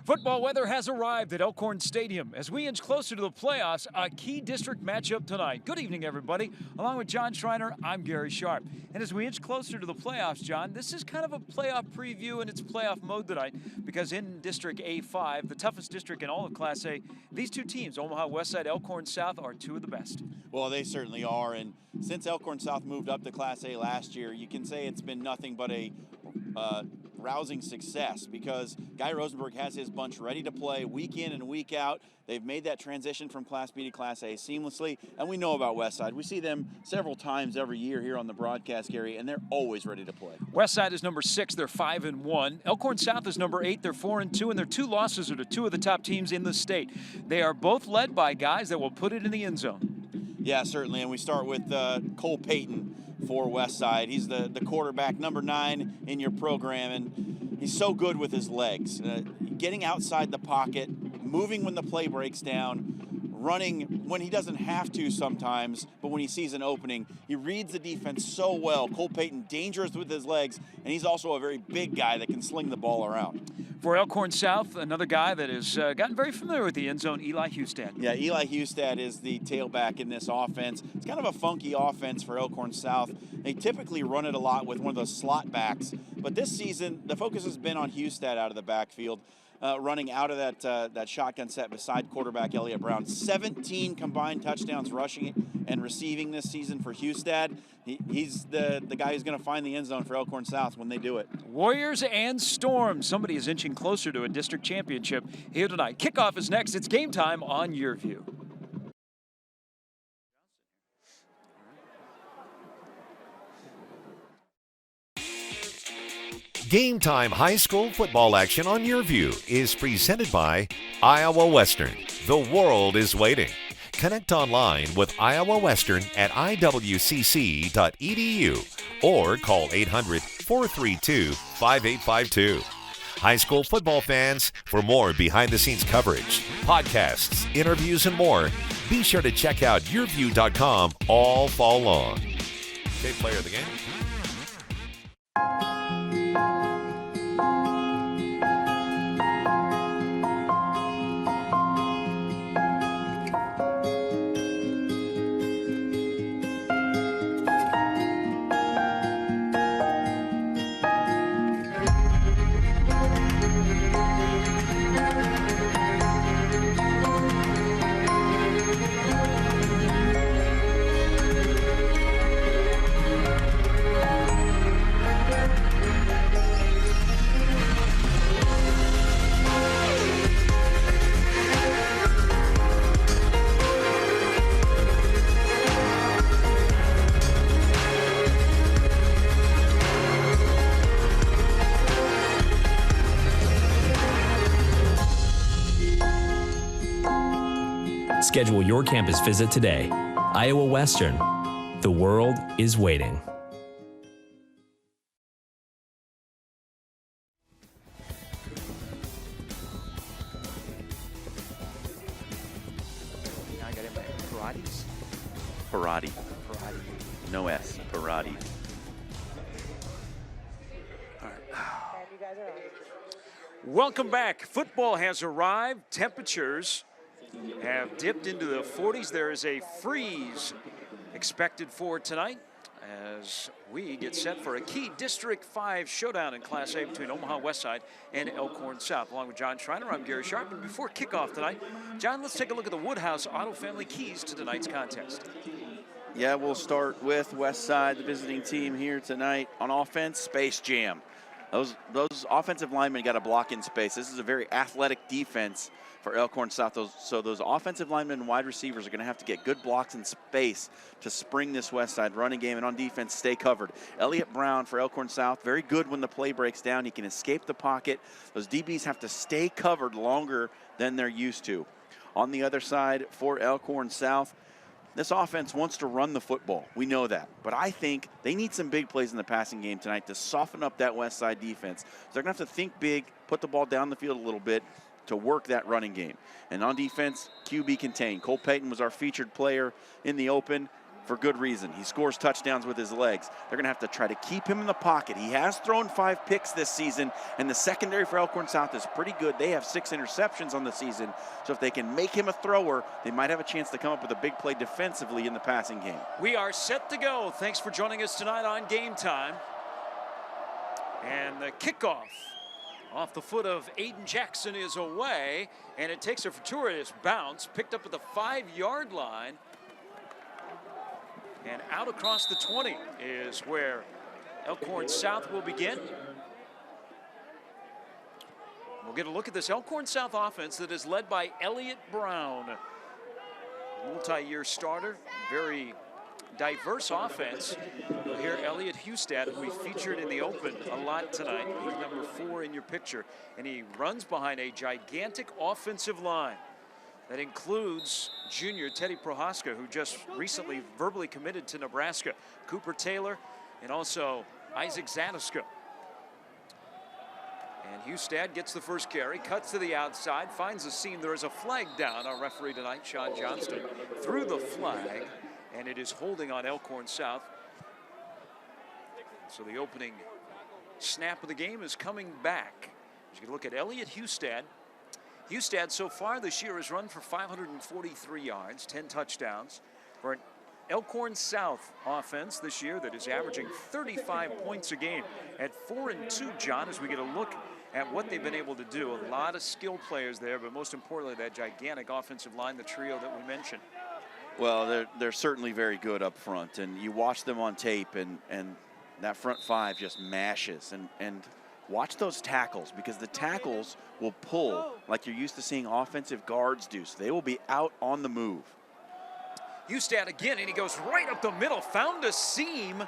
Football weather has arrived at Elkhorn Stadium. As we inch closer to the playoffs, a key district matchup tonight. Good evening, everybody. Along with John Schreiner, I'm Gary Sharp. And as we inch closer to the playoffs, John, this is kind of a playoff preview in its playoff mode tonight, because in District A5, the toughest district in all of Class A, these two teams, Omaha Westside, Elkhorn South, are two of the best. Well, they certainly are. And since Elkhorn South moved up to Class A last year, you can say it's been nothing but a rousing success, because Guy Rosenberg has his bunch ready to play week in and week out. They've made that transition from Class B to Class A seamlessly, and we know about Westside. We see them several times every year here on the broadcast, Gary, and they're always ready to play. Westside is number 6, they're 5-1. Elkhorn South is number 8, they're 4-2, and their 2 losses are to 2 of the top teams in the state. They are both led by guys that will put it in the end zone. Yeah, certainly, and we start with Cole Payton for Westside. He's the quarterback, number 9 in your program, and he's so good with his legs. Getting outside the pocket, moving when the play breaks down, running when he doesn't have to sometimes, but when he sees an opening, he reads the defense so well. Cole Payton, dangerous with his legs, and he's also a very big guy that can sling the ball around. For Elkhorn South, another guy that has gotten very familiar with the end zone, Eli Hustad. Yeah, Eli Hustad is the tailback in this offense. It's kind of a funky offense for Elkhorn South. They typically run it a lot with one of those slot backs, but this season the focus has been on Hustad out of the backfield. Running out of that shotgun set beside quarterback Elliott Brown. 17 combined touchdowns rushing and receiving this season for Hustad. He's the guy who's going to find the end zone for Elkhorn South when they do it. Warriors and Storm. Somebody is inching closer to a district championship here tonight. Kickoff is next. It's game time on YurView. Game time high school football action on YurView is presented by Iowa Western. The world is waiting. Connect online with Iowa Western at iwcc.edu or call 800-432-5852. High school football fans, for more behind-the-scenes coverage, podcasts, interviews, and more, be sure to check out yourview.com all fall long. Okay, player of the game. Schedule your campus visit today. Iowa Western. The world is waiting. I got him at Pilates. Parati. No S. Parati. Welcome back. Football has arrived. Temperatures have dipped into the 40s. There is a freeze expected for tonight as we get set for a key District 5 showdown in Class A between Omaha Westside and Elkhorn South. Along with John Schreiner, I'm Gary Sharp. And before kickoff tonight, John, let's take a look at the Woodhouse Auto Family keys to tonight's contest. Yeah, we'll start with Westside, the visiting team here tonight. On offense, Space Jam. Those offensive linemen got to block in space. This is a very athletic defense for Elkhorn South. So those offensive linemen and wide receivers are going to have to get good blocks in space to spring this Westside running game, and on defense, stay covered. Elliott Brown for Elkhorn South, very good when the play breaks down. He can escape the pocket. Those DBs have to stay covered longer than they're used to. On the other side for Elkhorn South, this offense wants to run the football. We know that. But I think they need some big plays in the passing game tonight to soften up that Westside defense. So they're going to have to think big, put the ball down the field a little bit to work that running game. And on defense, QB contained. Cole Payton was our featured player in the open. for good reason. He scores touchdowns with his legs. They're going to have to try to keep him in the pocket. He has thrown 5 picks this season, and the secondary for Elkhorn South is pretty good. They have 6 interceptions on the season, so if they can make him a thrower, they might have a chance to come up with a big play defensively in the passing game. We are set to go. Thanks for joining us tonight on Game Time. And the kickoff off the foot of Aiden Jackson is away, and it takes a fortuitous bounce, picked up at the 5-yard line. And out across the 20 is where Elkhorn South will begin. We'll get a look at this Elkhorn South offense that is led by Elliott Brown. Multi-year starter, very diverse offense. You'll hear Elliott Hustad, who we featured in the open a lot tonight. He's number 4 in your picture, and he runs behind a gigantic offensive line that includes junior Teddy Prohaska, who just recently verbally committed to Nebraska, Cooper Taylor, and also Isaac Zadiska. And Hustad gets the first carry, cuts to the outside, finds the seam. There is a flag down. Our referee tonight, Sean Johnston, threw the flag, and it is holding on Elkhorn South. So the opening snap of the game is coming back. As you can look at Elliott Hustad. Hustad so far this year has run for 543 yards, 10 touchdowns. For an Elkhorn South offense this year that is averaging 35 points a game at 4-2, John, as we get a look at what they've been able to do. A lot of skill players there, but most importantly, that gigantic offensive line, the trio that we mentioned. Well, they're certainly very good up front, and you watch them on tape, and that front 5 just mashes. And watch those tackles, because the tackles will pull like you're used to seeing offensive guards do. So they will be out on the move. Hustad again, and he goes right up the middle, found a seam,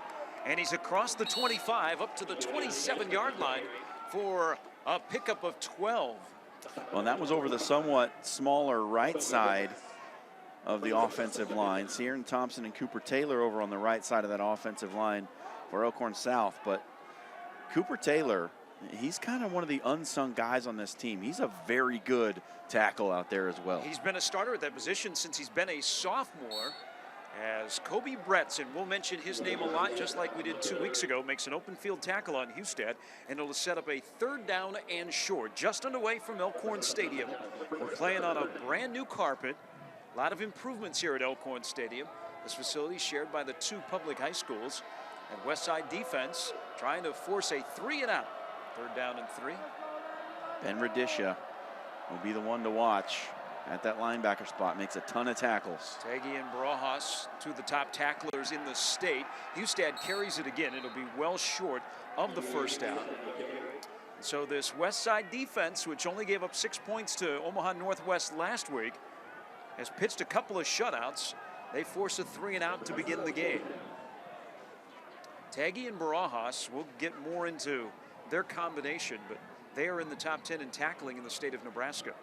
and he's across the 25 up to the 27-yard line for a pickup of 12. Well, and that was over the somewhat smaller right side of the offensive line. Sierran Thompson and Cooper Taylor over on the right side of that offensive line for Elkhorn South. But Cooper Taylor, he's kind of one of the unsung guys on this team. He's a very good tackle out there as well. He's been a starter at that position since he's been a sophomore, as Koby Bretz, and we'll mention his name a lot, just like we did 2 weeks ago, makes an open field tackle on Hustad, and it'll set up a 3rd down and short, just underway from Elkhorn Stadium. We're playing on a brand new carpet. A lot of improvements here at Elkhorn Stadium. This facility is shared by the 2 public high schools, and Westside defense trying to force a 3-and-out. 3rd down and 3. Ben Radisha will be the one to watch at that linebacker spot. Makes a ton of tackles. Tagge and Barajas, 2 of the top tacklers in the state. Hustad carries it again. It'll be well short of the 1st down. So this Westside defense, which only gave up 6 points to Omaha Northwest last week, has pitched a couple of shutouts. They force a 3-and-out to begin the game. Tagge and Barajas, we'll get more into their combination, but they are in the top 10 in tackling in the state of Nebraska.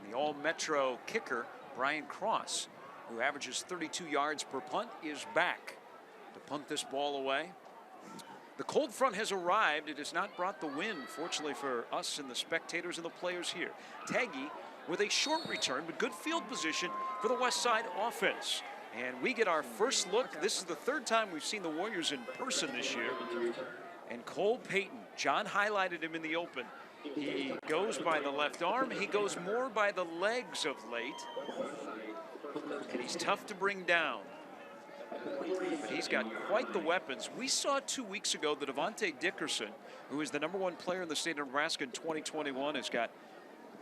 And the all-metro kicker, Brian Cross, who averages 32 yards per punt, is back to punt this ball away. The cold front has arrived. It has not brought the wind, fortunately for us and the spectators and the players here. Tagge with a short return, but good field position for the Westside offense. And we get our first look. This is the 3rd time we've seen the Warriors in person this year. And Cole Payton, John highlighted him in the open. He goes by the left arm. He goes more by the legs of late. And he's tough to bring down. But he's got quite the weapons. We saw 2 weeks ago that Avante Dickerson, who is the #1 player in the state of Nebraska in 2021, has got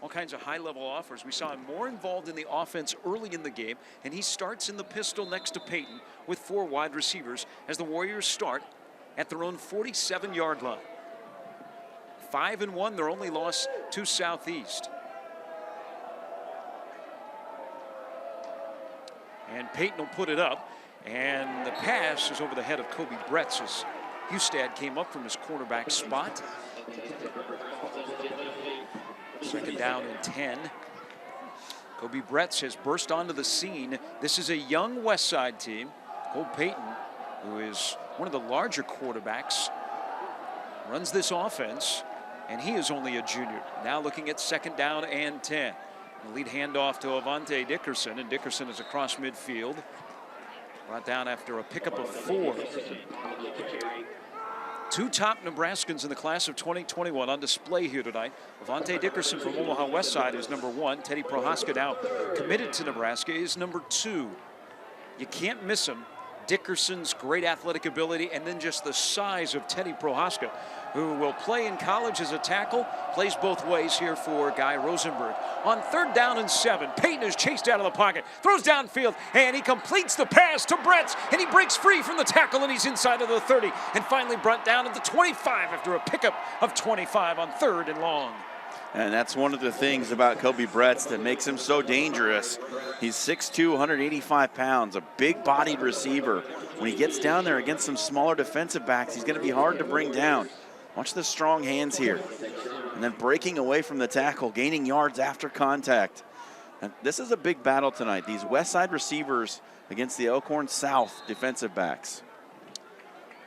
all kinds of high-level offers. We saw him more involved in the offense early in the game, and he starts in the pistol next to Payton with 4 wide receivers as the Warriors start at their own 47-yard line. 5-1, their only loss to Southeast. And Payton will put it up, and the pass is over the head of Koby Bretz as Hustad came up from his cornerback spot. 2nd down and 10. Koby Bretz has burst onto the scene. This is a young Westside team. Cole Payton, who is one of the larger quarterbacks, runs this offense, and he is only a junior. Now looking at 2nd down and 10. The lead handoff to Avante Dickerson, and Dickerson is across midfield. Brought down after a pickup of 4. 2 top Nebraskans in the class of 2021 on display here tonight. Avante Dickerson from Omaha Westside is number 1. Teddy Prohaska, now committed to Nebraska, is number 2. You can't miss him. Dickerson's great athletic ability, and then just the size of Teddy Prohaska, who will play in college as a tackle, plays both ways here for Guy Rosenberg. On 3rd down and 7, Payton is chased out of the pocket, throws downfield, and he completes the pass to Bretz, and he breaks free from the tackle, and he's inside of the 30, and finally brought down at the 25 after a pickup of 25 on 3rd and long. And that's one of the things about Koby Bretz that makes him so dangerous. He's 6'2", 185 pounds, a big-bodied receiver. When he gets down there against some smaller defensive backs, he's going to be hard to bring down. Watch the strong hands here. And then breaking away from the tackle, gaining yards after contact. And this is a big battle tonight. These Westside receivers against the Elkhorn South defensive backs.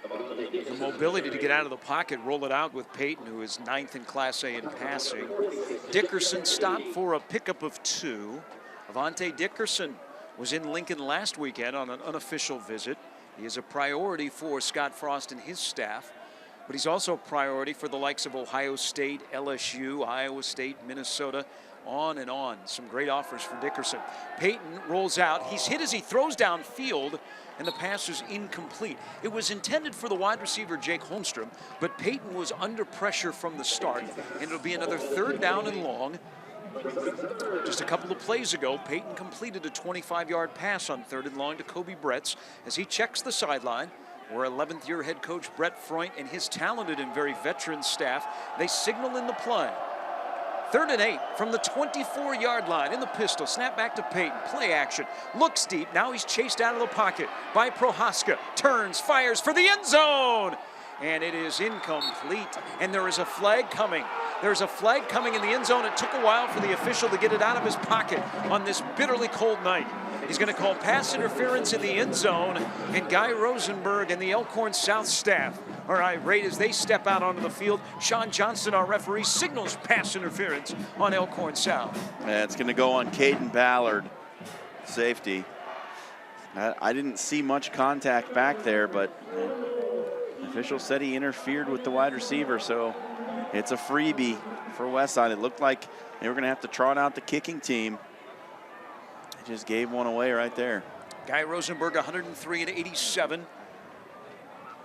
The mobility to get out of the pocket, roll it out with Payton, who is 9th in Class A in passing. Dickerson stopped for a pickup of 2. Avante Dickerson was in Lincoln last weekend on an unofficial visit. He is a priority for Scott Frost and his staff, but he's also a priority for the likes of Ohio State, LSU, Iowa State, Minnesota, on and on. Some great offers for Dickerson. Payton rolls out. He's hit as he throws downfield, and the pass is incomplete. It was intended for the wide receiver, Jake Holmstrom, but Payton was under pressure from the start, and it'll be another 3rd down and long. Just a couple of plays ago, Payton completed a 25-yard pass on 3rd and long to Koby Bretz as he checks the sideline, where 11th-year head coach Brett Freund and his talented and very veteran staff, they signal in the play. 3rd and 8 from the 24-yard line in the pistol. Snap back to Payton. Play action. Looks deep. Now he's chased out of the pocket by Prohaska. Turns, fires for the end zone. And it is incomplete. And there is a flag coming. There's a flag coming in the end zone. It took a while for the official to get it out of his pocket on this bitterly cold night. He's going to call pass interference in the end zone, and Guy Rosenberg and the Elkhorn South staff are irate as they step out onto the field. Sean Johnson, our referee, signals pass interference on Elkhorn South. Yeah, it's going to go on Caden Ballard, safety. I didn't see much contact back there, but the official said he interfered with the wide receiver, so it's a freebie for Westside. It looked like they were going to have to trot out the kicking team. They just gave one away right there. Guy Rosenberg, 103 and 87.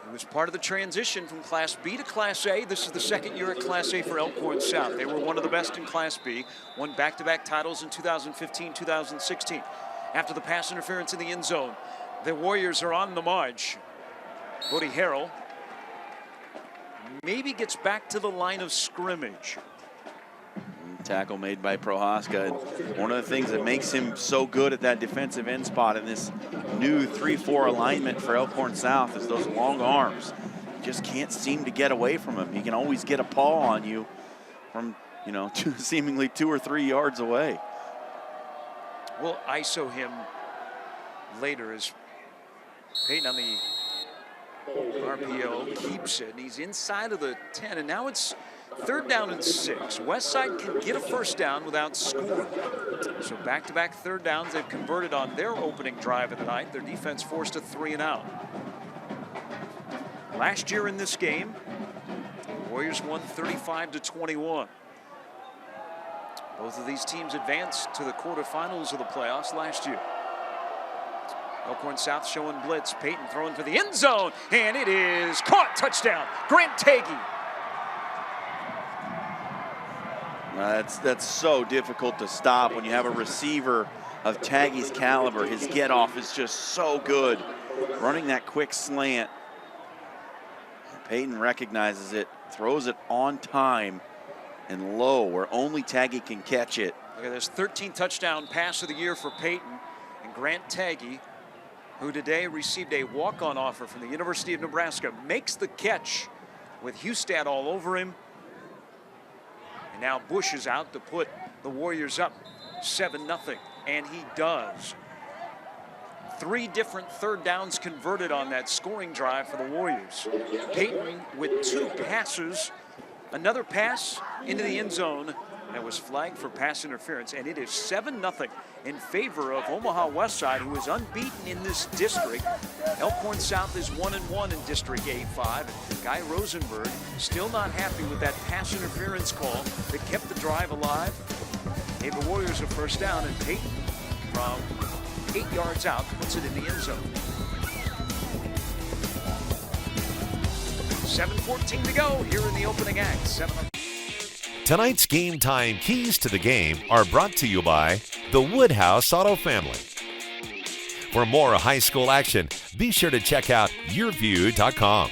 He was part of the transition from Class B to Class A. This is the 2nd year at Class A for Elkhorn South. They were one of the best in Class B, won back-to-back titles in 2015, 2016. After the pass interference in the end zone, the Warriors are on the march. Cody Harrell maybe gets back to the line of scrimmage. Tackle made by Prohaska. And one of the things that makes him so good at that defensive end spot in this new 3-4 alignment for Elkhorn South is those long arms. You just can't seem to get away from him. He can always get a paw on you from, you know, seemingly 2 or 3 yards away. We'll ISO him later as Payton on the RPO keeps it, and he's inside of the 10, and now it's 3rd down and 6. Westside can get a 1st down without scoring. So back-to-back 3rd downs they've converted on their opening drive of the night. Their defense forced a 3 and out. Last year in this game, the Warriors won 35-21. Both of these teams advanced to the quarterfinals of the playoffs last year. Elkhorn South showing blitz. Payton throwing for the end zone, and it is caught. Touchdown, Grant Tagge. That's so difficult to stop when you have a receiver of Tagge's caliber. His get off is just so good. Running that quick slant. Payton recognizes it, throws it on time and low where only Tagge can catch it. Look at this 13th touchdown pass of the year for Payton. And Grant Tagge, who today received a walk-on offer from the University of Nebraska, makes the catch with Hustad all over him. And now Bush is out to put the Warriors up 7-0, and he does. 3 different 3rd downs converted on that scoring drive for the Warriors. Payton with 2 passes, another pass into the end zone that was flagged for pass interference, and it is 7-0 in favor of Omaha Westside, who is unbeaten in this district. Elkhorn South is 1-1 in District A5. Guy Rosenberg still not happy with that pass interference call that kept the drive alive. Gave the Warriors a first down, and Payton from 8 yards out puts it in the end zone. 7:14 to go here in the opening act. 7. Tonight's Game Time keys to the game are brought to you by the Woodhouse Auto Family. For more high school action, be sure to check out YurView.com.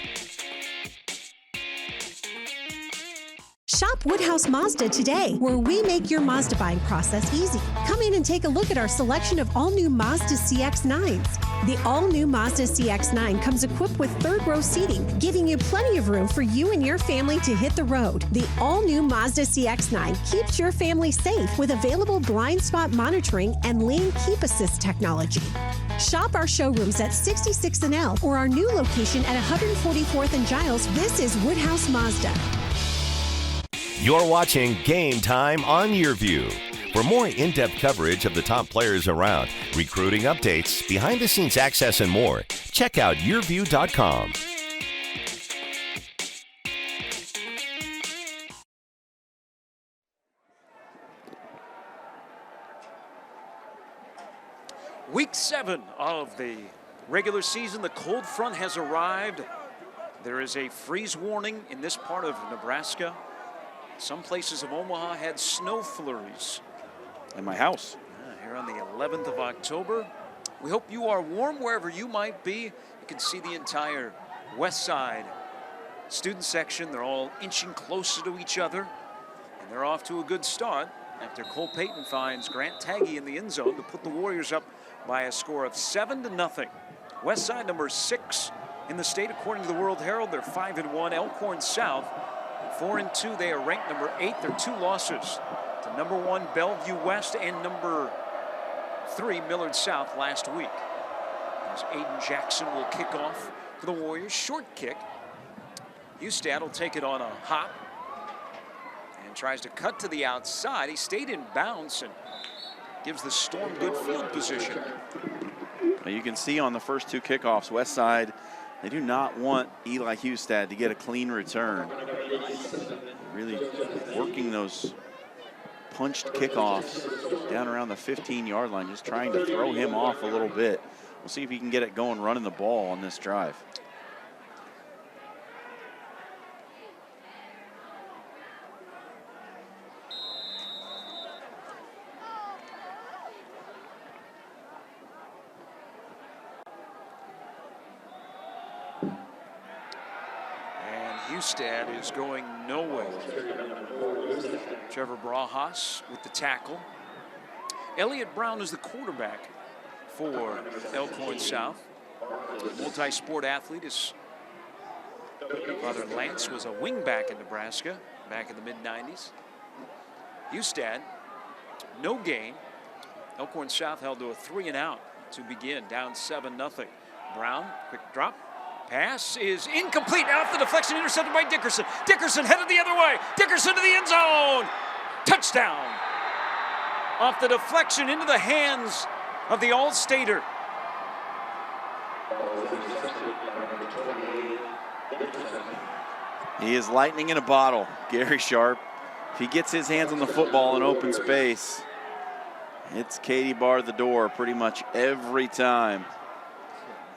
Shop Woodhouse Mazda today, where we make your Mazda buying process easy. Come in and take a look at our selection of all-new Mazda CX-9s. The all-new Mazda CX-9 comes equipped with third-row seating, giving you plenty of room for you and your family to hit the road. The all-new Mazda CX-9 keeps your family safe with available blind spot monitoring and lane keep assist technology. Shop our showrooms at 66 and L or our new location at 144th and Giles. This is Woodhouse Mazda. You're watching Game Time on YurView. For more in-depth coverage of the top players around, recruiting updates, behind-the-scenes access, and more, check out YurView.com. Week 7 of the regular season. The cold front has arrived. There is a freeze warning in this part of Nebraska. Some places of Omaha had snow flurries. In my house. Here on the 11th of October. We hope you are warm wherever you might be. You can see the entire west side student section. They're all inching closer to each other. And they're off to a good start after Cole Payton finds Grant Tagge in the end zone to put the Warriors up by a score of 7-0. Westside number 6 in the state according to the World Herald. They're 5-1. Elkhorn South 4-2. They are ranked number 8. They're 2 losses to number 1 Bellevue West and number 3 Millard South last week. As Aiden Jackson will kick off for the Warriors. Short kick. Hustad will take it on a hop and tries to cut to the outside. He stayed in bounds and gives the Storm good field position. Well, you can see on the first 2 kickoffs, Westside, they do not want Eli Hustad to get a clean return. Really working those punched kickoffs down around the 15-yard line, just trying to throw him off a little bit. We'll see if he can get it going running the ball on this drive. Hustad is going nowhere. Trevor Brajas with the tackle. Elliott Brown is the quarterback for Elkhorn South. Multi-sport athlete. His brother Lance was a wingback in Nebraska back in the mid-90s. Hustad, no gain. Elkhorn South held to a 3-and-out to begin, down 7-0. Brown, quick drop. Pass is incomplete. Off the deflection, intercepted by Dickerson. Dickerson headed the other way. Dickerson to the end zone. Touchdown. Off the deflection into the hands of the All-Stater. He is lightning in a bottle, Gary Sharp. If he gets his hands on the football in open space, it's Katie bar the door pretty much every time.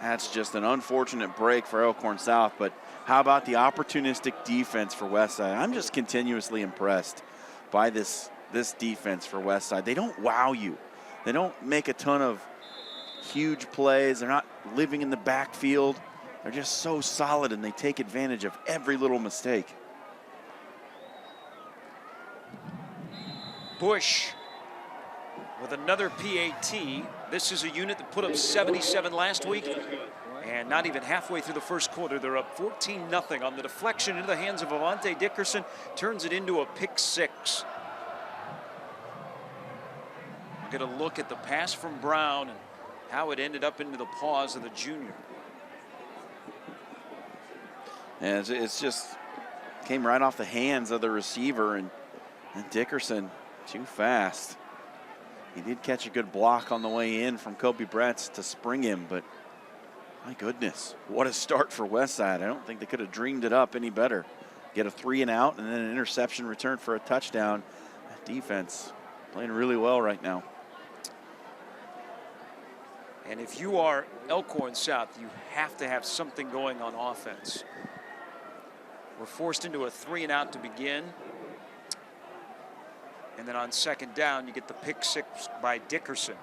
That's just an unfortunate break for Elkhorn South, but how about the opportunistic defense for Westside? I'm just continuously impressed by this defense for Westside. They don't wow you. They don't make a ton of huge plays. They're not living in the backfield. They're just so solid, and they take advantage of every little mistake. Bush with another PAT. This is a unit that put up 77 last week, and not even halfway through the first quarter, they're up 14-0 on the deflection into the hands of Avante Dickerson, turns it into a pick 6. We'll get a look at the pass from Brown and how it ended up into the paws of the junior. And it's just came right off the hands of the receiver, and And Dickerson, too fast. He did catch a good block on the way in from Koby Bretz to spring him, but my goodness, what a start for Westside. I don't think they could have dreamed it up any better. Get a 3 and out and then an interception return for a touchdown. That defense playing really well right now. And if you are Elkhorn South, you have to have something going on offense. We're forced into a 3 and out to begin. And then on second down, you get the pick 6 by Dickerson.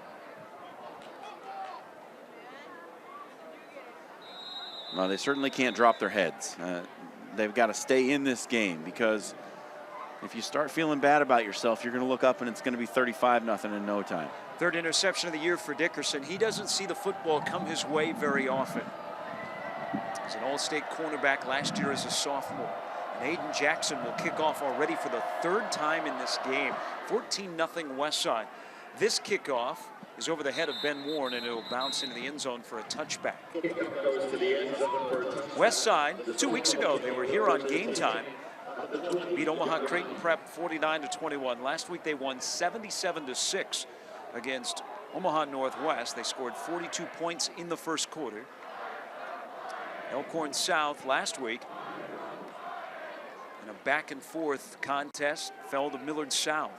Well, they certainly can't drop their heads. They've got to stay in this game, because if you start feeling bad about yourself, you're going to look up and it's going to be 35-0 in no time. Third interception of the year for Dickerson. He doesn't see the football come his way very often. He's an all-state cornerback last year as a sophomore. And Aiden Jackson will kick off already for the 3rd time in this game. 14-0 Westside. This kickoff is over the head of Ben Warren, and it'll bounce into the end zone for a touchback. Westside, 2 weeks ago, they were here on Game Time. Beat Omaha Creighton Prep 49-21. Last week they won 77-6 against Omaha Northwest. They scored 42 points in the first quarter. Elkhorn South last week, in a back and forth contest, fell to Millard South.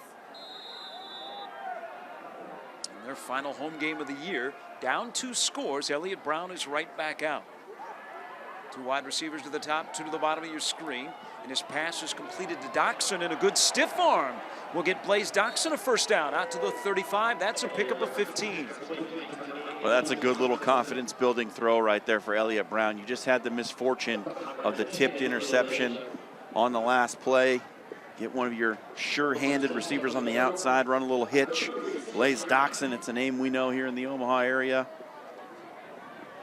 In their final home game of the year, down 2 scores, Elliott Brown is right back out. 2 wide receivers to the top, 2 to the bottom of your screen. And his pass is completed to Doxson, and a good stiff arm will get Blaze Doxson a first down out to the 35. That's a pickup of 15. Well, that's a good little confidence-building throw right there for Elliott Brown. You just had the misfortune of the tipped interception on the last play. Get one of your sure-handed receivers on the outside, run a little hitch. Blaze Doxson, it's a name we know here in the Omaha area.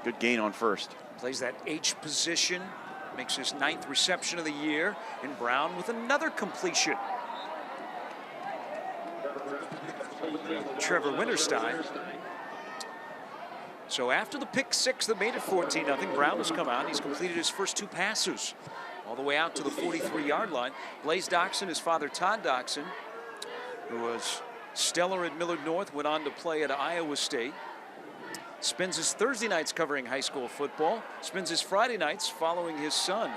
Good gain on first. Plays that H position, makes his 9th reception of the year, and Brown with another completion. Trevor Winterstein. So after the pick 6 that made it 14-0, Brown has come out. He's completed his first 2 passes all the way out to the 43-yard line. Blaze Doxson, his father Todd Doxson, who was stellar at Millard North, went on to play at Iowa State. Spends his Thursday nights covering high school football. Spends his Friday nights following his son.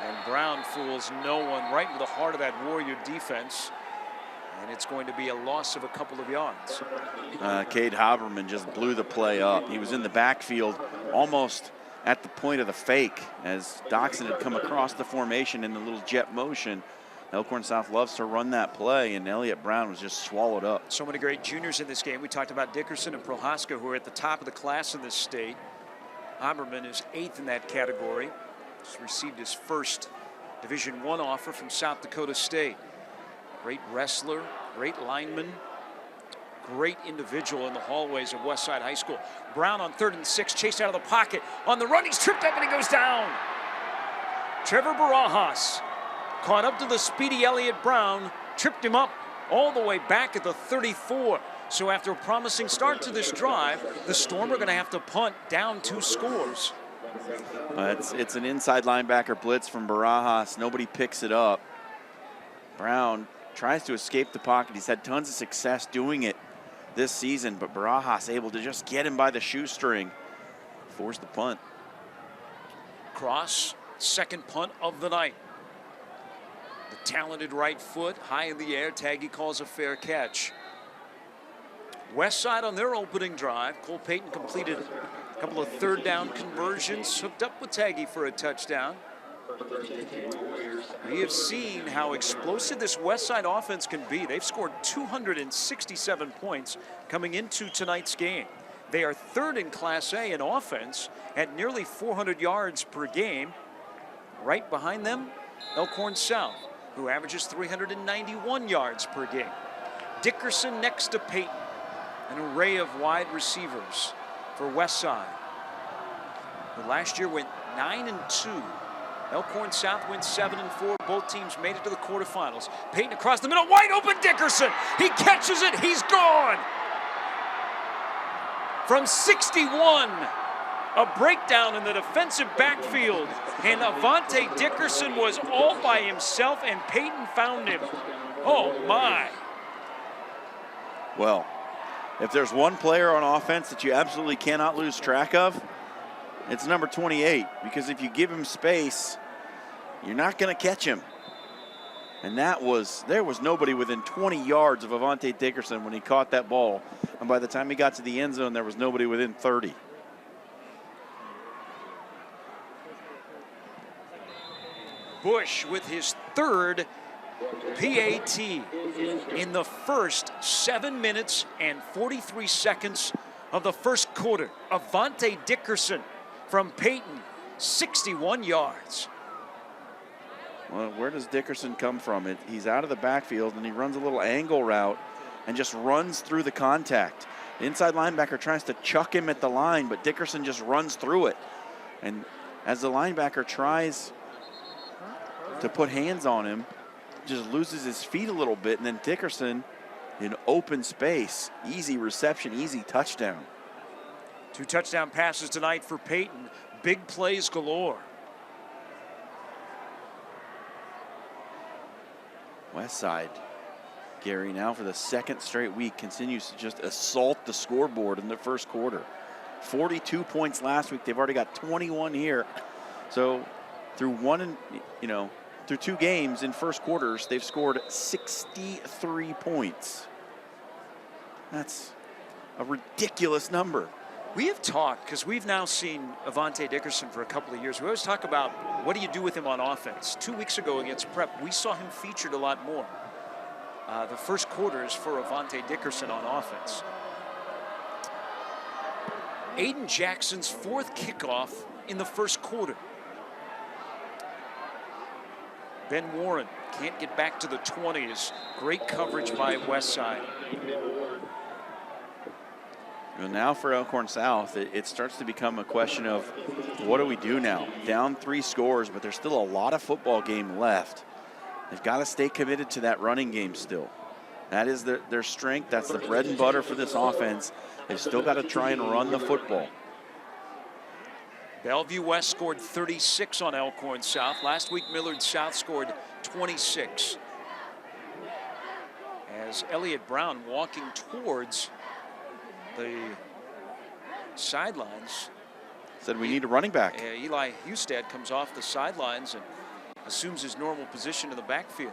And Brown fools no one, right into the heart of that Warrior defense. And it's going to be a loss of a couple of yards. Cade Haberman just blew the play up. He was in the backfield almost at the point of the fake as Doxson had come across the formation in the little jet motion. Elkhorn South loves to run that play, and Elliott Brown was just swallowed up. So many great juniors in this game. We talked about Dickerson and Prohaska, who are at the top of the class in this state. Haberman is 8th in that category. He's received his first Division I offer from South Dakota State. Great wrestler, great lineman, great individual in the hallways of Westside High School. Brown on 3rd and 6, chased out of the pocket. On the run, he's tripped up and he goes down. Trevor Barajas caught up to the speedy Elliott Brown, tripped him up all the way back at the 34. So after a promising start to this drive, the Storm are going to have to punt down 2 scores. It's an inside linebacker blitz from Barajas. Nobody picks it up. Brown tries to escape the pocket. He's had tons of success doing it this season, but Barajas able to just get him by the shoestring. Force the punt. Cross, second punt of the night. The talented right foot, high in the air. Tagge calls a fair catch. Westside on their opening drive. Cole Payton completed a couple of 3rd down conversions, hooked up with Tagge for a touchdown. We have seen how explosive this Westside offense can be. They've scored 267 points coming into tonight's game. They are 3rd in Class A in offense at nearly 400 yards per game. Right behind them, Elkhorn South, who averages 391 yards per game. Dickerson next to Payton. An array of wide receivers for Westside, who last year went 9-2. Elkhorn South went 7-4. Both teams made it to the quarterfinals. Payton across the middle, wide open Dickerson. He catches it, he's gone. From 61, A breakdown in the defensive backfield, and Avante Dickerson was all by himself, and Payton found him. Oh, my. Well, if there's one player on offense that you absolutely cannot lose track of, it's number 28, because if you give him space, you're not going to catch him. And there was nobody within 20 yards of Avante Dickerson when he caught that ball. And by the time he got to the end zone, there was nobody within 30. Bush with his third PAT in the first 7 minutes and 43 seconds of the first quarter. Avante Dickerson from Payton, 61 yards. Well, where does Dickerson come from? He's out of the backfield, and he runs a little angle route and just runs through the contact. The inside linebacker tries to chuck him at the line, but Dickerson just runs through it. And as the linebacker tries to put hands on him, just loses his feet a little bit, and then Dickerson in open space, easy reception, easy touchdown. 2 touchdown passes tonight for Payton. Big plays galore. Westside, Gary, now for the second straight week continues to just assault the scoreboard in the first quarter. 42 points last week. They've already got 21 here. So through through 2 games in first quarters, they've scored 63 points. That's a ridiculous number. We have talked, because we've now seen Avante Dickerson for a couple of years. We always talk about what do you do with him on offense. 2 weeks ago against Prep, we saw him featured a lot more. The first quarters for Avante Dickerson on offense. Aiden Jackson's 4th kickoff in the first quarter. Ben Warren can't get back to the 20s. Great coverage by Westside. Well, now for Elkhorn South, it starts to become a question of what do we do now? Down 3 scores, but there's still a lot of football game left. They've got to stay committed to that running game still. That is their strength. That's the bread and butter for this offense. They've still got to try and run the football. Bellevue West scored 36 on Elkhorn South. Last week, Millard South scored 26. As Elliott Brown walking towards the sidelines. Said we need a running back. Eli Hustad comes off the sidelines and assumes his normal position in the backfield.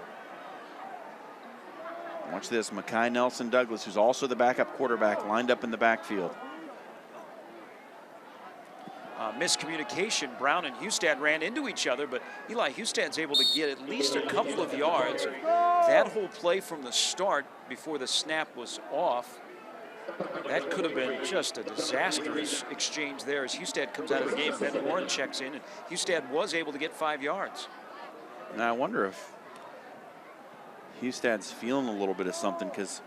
Watch this, Makai Nelson Douglas, who's also the backup quarterback, lined up in the backfield. Miscommunication. Brown and Hustad ran into each other, but Eli Hustad's able to get at least a couple of yards. That whole play from the start before the snap was off, that could have been just a disastrous exchange there as Hustad comes out of the game. Ben Warren checks in, and Hustad was able to get 5 yards. Now I wonder if Hustad's feeling a little bit of something, because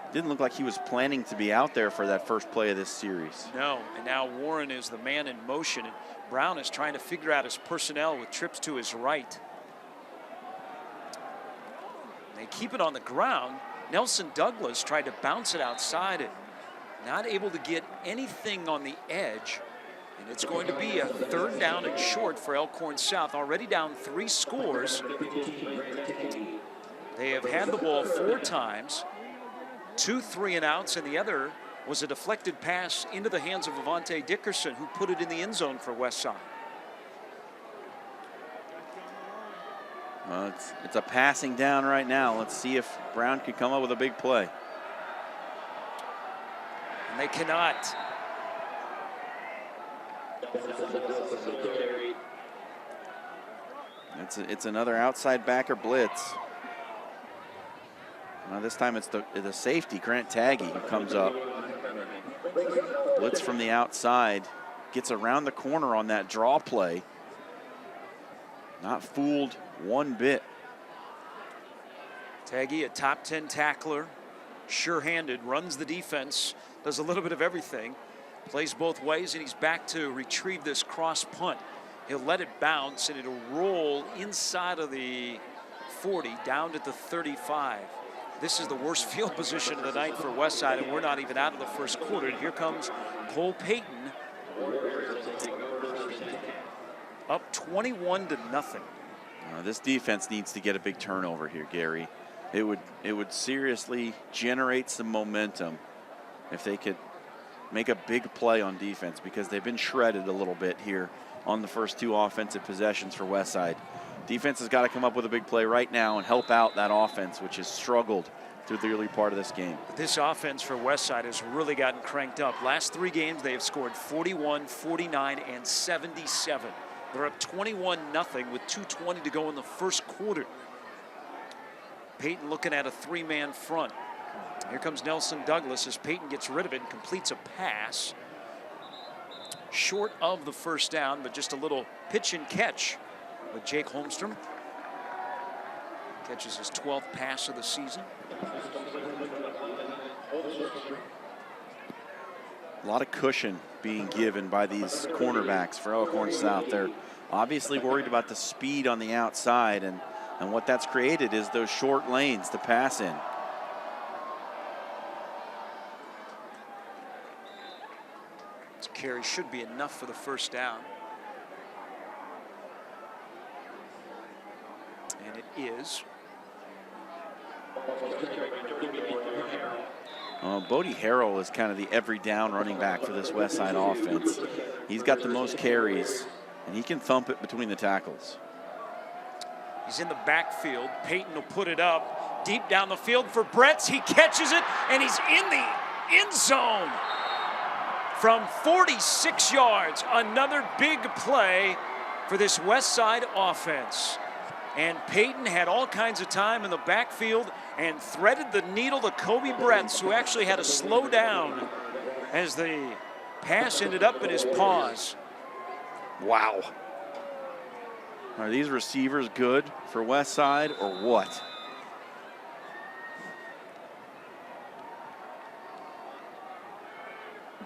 it didn't look like he was planning to be out there for that first play of this series. No, and now Warren is the man in motion, and Brown is trying to figure out his personnel with trips to his right. They keep it on the ground. Nelson Douglas tried to bounce it outside it. Not able to get anything on the edge. And it's going to be a 3rd down and short for Elkhorn South. Already down 3 scores. They have had the ball 4 times. 2 3-and-outs, and the other was a deflected pass into the hands of Avante Dickerson, who put it in the end zone for Westside. Well, it's a passing down right now. Let's see if Brown can come up with a big play. And they cannot. It's another outside backer blitz. Now this time it's the safety, Grant Tagge, who comes up. Blitz from the outside. Gets around the corner on that draw play. Not fooled one bit. Tagge, a top 10 tackler, sure-handed, runs the defense, does a little bit of everything, plays both ways, and he's back to retrieve this cross punt. He'll let it bounce, and it'll roll inside of the 40, down to the 35. This is the worst field position of the night for Westside, and we're not even out of the first quarter. And here comes Cole Payton Up 21-0. This defense needs to get a big turnover here, Gary. It would seriously generate some momentum if they could make a big play on defense, because they've been shredded a little bit here on the first 2 offensive possessions for Westside. Defense has got to come up with a big play right now and help out that offense, which has struggled through the early part of this game. But this offense for Westside has really gotten cranked up. Last 3 games, they have scored 41, 49, and 77. They're up 21-0 with 2:20 to go in the first quarter. Payton looking at a 3-man front. Here comes Nelson Douglas as Payton gets rid of it and completes a pass. Short of the first down, but just a little pitch and catch with Jake Holmstrom. Catches his 12th pass of the season. A lot of cushion being given by these cornerbacks for Elkhorn South. They're obviously worried about the speed on the outside, and what that's created is those short lanes to pass in. This carry should be enough for the first down. And it is. Bodie Harrell is kind of the every down running back for this Westside offense. He's got the most carries, and he can thump it between the tackles. He's in the backfield. Payton will put it up deep down the field for Bretz. He catches it, and he's in the end zone from 46 yards. Another big play for this Westside offense. And Payton had all kinds of time in the backfield and threaded the needle to Koby Bretz, who actually had to slow down as the pass ended up in his paws. Wow. Are these receivers good for Westside or what?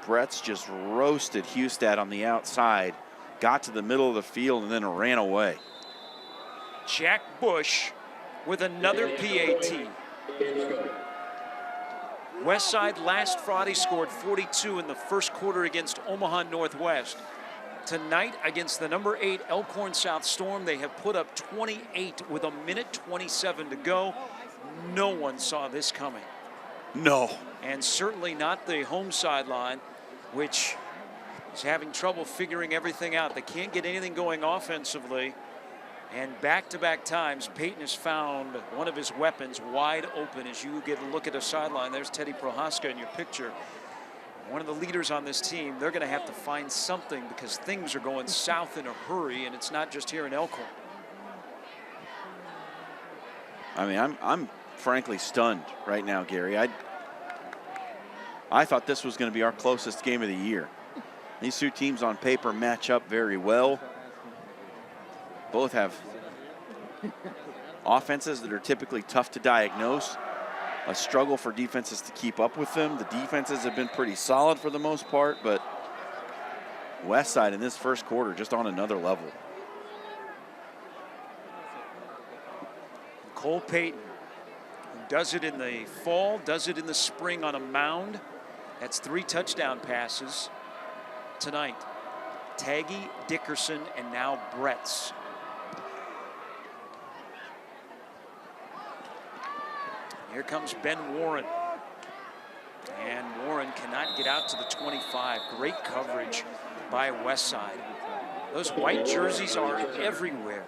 Bretz just roasted Hustad on the outside, got to the middle of the field, and then ran away. Jack Bush with another PAT. Westside last Friday scored 42 in the first quarter against Omaha Northwest. Tonight against the number 8 Elkhorn South Storm, they have put up 28 with 1:27 to go. No one saw this coming. No. And certainly not the home sideline, which is having trouble figuring everything out. They can't get anything going offensively. And back-to-back times, Payton has found one of his weapons wide open as you get a look at a sideline. There's Teddy Prohaska in your picture. One of the leaders on this team. They're going to have to find something because things are going south in a hurry, and it's not just here in Elkhorn. I mean, I'm frankly stunned right now, Gary. I thought this was going to be our closest game of the year. These 2 teams on paper match up very well. Both have offenses that are typically tough to diagnose, a struggle for defenses to keep up with them. The defenses have been pretty solid for the most part, but Westside in this first quarter just on another level. Cole Payton, who does it in the fall, does it in the spring on a mound. That's 3 touchdown passes tonight. Tagge, Dickerson, and now Bretz. Here comes Ben Warren. And Warren cannot get out to the 25. Great coverage by Westside. Those white jerseys are everywhere.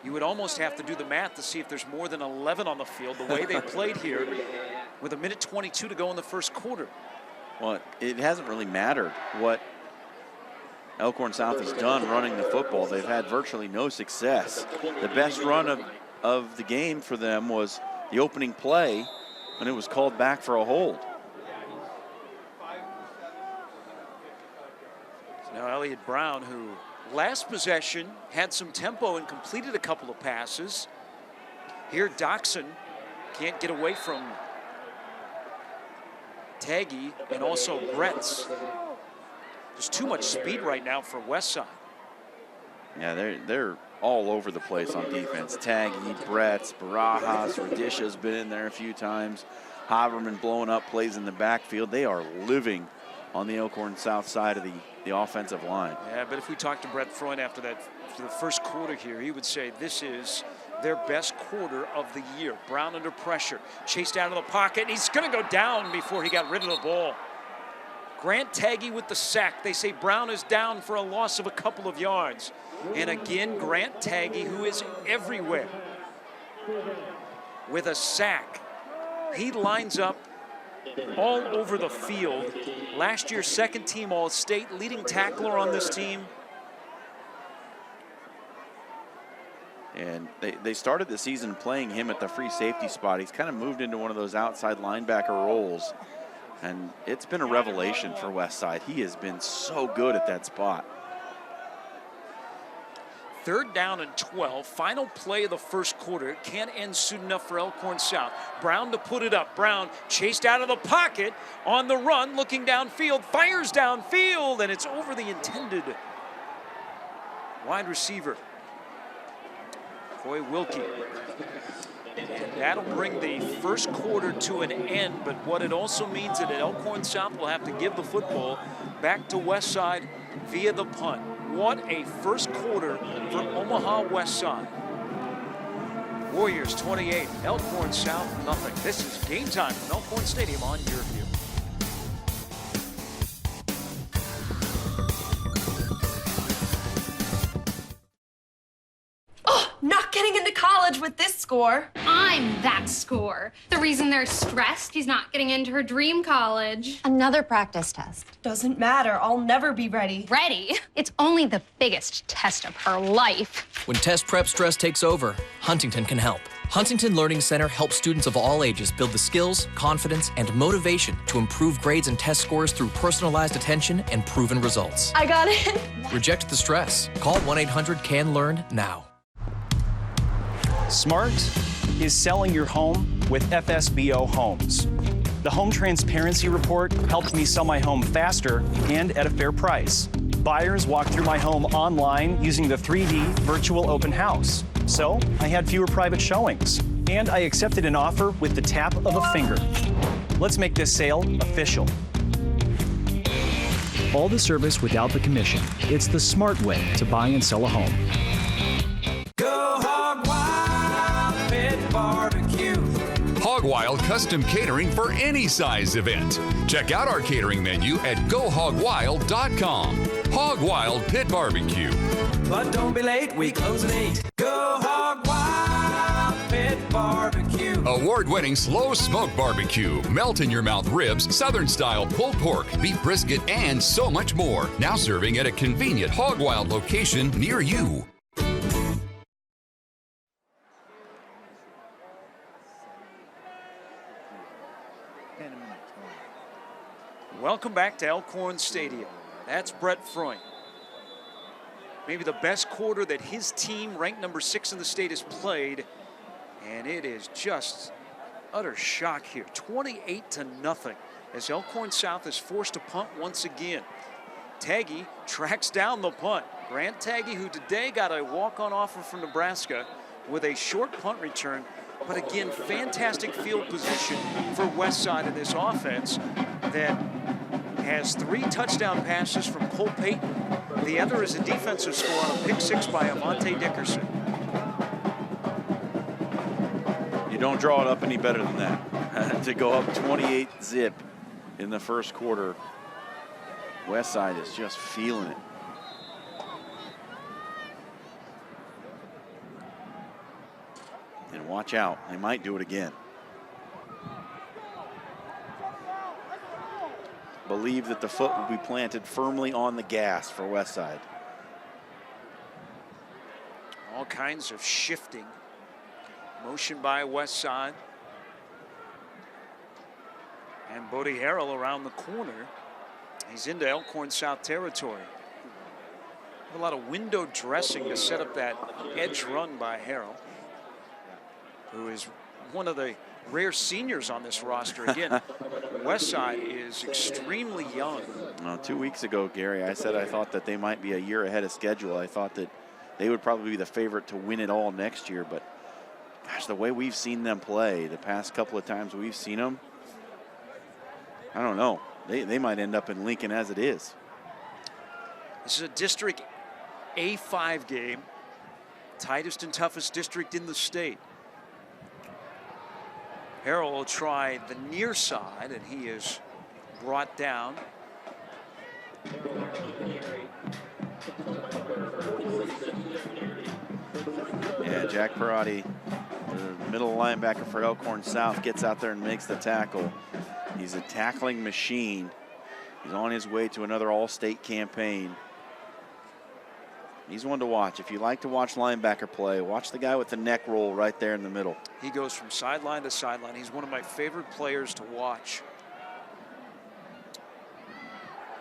You would almost have to do the math to see if there's more than 11 on the field, the way they played here with 1:22 to go in the first quarter. Well, it hasn't really mattered what Elkhorn South has done running the football. They've had virtually no success. The best run of the game for them was the opening play when it was called back for a hold. Now Elliott Brown, who last possession had some tempo and completed a couple of passes. Here Doxson can't get away from Tagge and also Bretz. There's too much speed right now for Westside. Yeah, they're all over the place on defense. Tagge, Bretz, Barajas, Radisha's been in there a few times. Haberman blowing up plays in the backfield. They are living on the Elkhorn South side of the offensive line. Yeah, but if we talked to Brett Freund after the first quarter here, he would say this is their best quarter of the year. Brown under pressure, chased out of the pocket, and he's going to go down before he got rid of the ball. Grant Tagge with the sack. They say Brown is down for a loss of a couple of yards. And again, Grant Tagge, who is everywhere, with a sack. He lines up all over the field. Last year, second team All-State, leading tackler on this team. And they started the season playing him at the free safety spot. He's kind of moved into one of those outside linebacker roles. And it's been a revelation for Westside. He has been so good at that spot. 3rd down and 12, final play of the first quarter. It can't end soon enough for Elkhorn South. Brown to put it up. Brown chased out of the pocket on the run, looking downfield, fires downfield, and it's over the intended wide receiver, Coy Wilkie. And that'll bring the first quarter to an end, but what it also means that Elkhorn South will have to give the football back to Westside via the punt. What a first quarter for Omaha Westside. Warriors 28, Elkhorn South nothing. This is game time from Elkhorn Stadium on YurView. Not getting into college with this score. I'm that score. The reason they're stressed, he's not getting into her dream college. Another practice test. Doesn't matter. I'll never be ready. Ready? It's only the biggest test of her life. When test prep stress takes over, Huntington can help. Huntington Learning Center helps students of all ages build the skills, confidence, and motivation to improve grades and test scores through personalized attention and proven results. I got it. Reject the stress. Call 1-800-CAN-LEARN now. Smart is selling your home with FSBO Homes. The Home Transparency Report helped me sell my home faster and at a fair price. Buyers walked through my home online using the 3D virtual open house. So I had fewer private showings, and I accepted an offer with the tap of a finger. Let's make this sale official. All the service without the commission. It's the smart way to buy and sell a home. Go Hog Wild Pit Barbecue. Hog Wild custom catering for any size event. Check out our catering menu at gohogwild.com. Hog Wild Pit Barbecue. But don't be late, we close at 8. Go Hog Wild Pit Barbecue. Award-winning slow smoke barbecue, melt in your mouth ribs, southern style pulled pork, beef brisket, and so much more. Now serving at a convenient Hog Wild location near you. Welcome back to Elkhorn Stadium. That's Brett Freund. Maybe the best quarter that his team, ranked number 6 in the state, has played. And it is just utter shock here. 28-0 as Elkhorn South is forced to punt once again. Tagge tracks down the punt. Grant Tagge, who today got a walk-on offer from Nebraska with a short punt return. But again, fantastic field position for Westside in this offense that has 3 touchdown passes from Cole Payton. The other is a defensive score on a pick 6 by Avante Dickerson. You don't draw it up any better than that. To go up 28-0 in the first quarter, Westside is just feeling it. And watch out, they might do it again. Believe that the foot will be planted firmly on the gas for Westside. All kinds of shifting. Motion by Westside. And Bodie Harrell around the corner. He's into Elkhorn South territory. A lot of window dressing to set up that edge run by Harrell, who is one of the rare seniors on this roster. Again, Westside is extremely young. 2 weeks ago, Gary, I said I thought that they might be a year ahead of schedule. I thought that they would probably be the favorite to win it all next year, but gosh, the way we've seen them play the past couple of times we've seen them, I don't know. they might end up in Lincoln as it is. This is a District A5 game. Tightest and toughest district in the state. Harrell will try the near side, and he is brought down. Yeah, Jack Perotti, the middle linebacker for Elkhorn South, gets out there and makes the tackle. He's a tackling machine. He's on his way to another all-state campaign. He's one to watch. If you like to watch linebacker play, watch the guy with the neck roll right there in the middle. He goes from sideline to sideline. He's one of my favorite players to watch.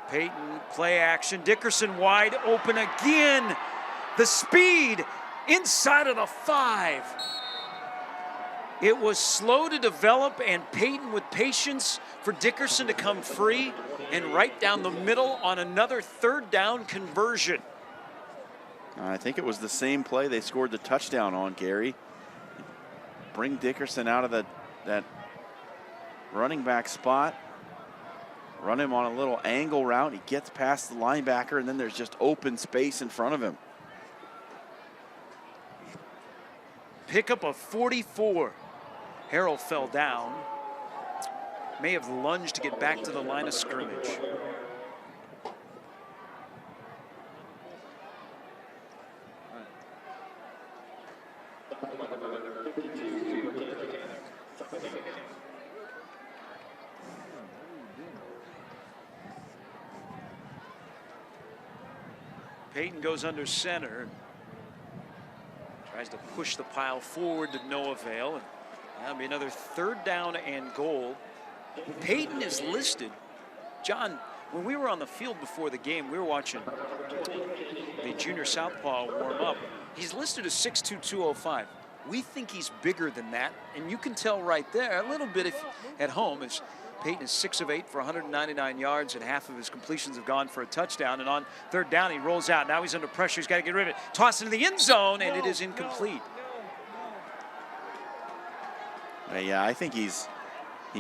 Payton, play action. Dickerson wide open again. The speed inside of the 5. It was slow to develop, and Payton with patience for Dickerson to come free and right down the middle on another 3rd down conversion. I think it was the same play they scored the touchdown on, Gary. Bring Dickerson out of that running back spot. Run him on a little angle route. He gets past the linebacker, and then there's just open space in front of him. Pick up a 44. Harrell fell down. May have lunged to get back to the line of scrimmage. Payton goes under center. Tries to push the pile forward to no avail. And that'll be another 3rd down and goal. Payton is listed. John, when we were on the field before the game, we were watching the junior southpaw warm up. He's listed as 6'2", 205. We think he's bigger than that, and you can tell right there a little bit if at home. As Payton is 6 of 8 for 199 yards, and half of his completions have gone for a touchdown. And on 3rd down, he rolls out. Now he's under pressure. He's got to get rid of it. Toss into the end zone, and it is incomplete. Yeah, I think he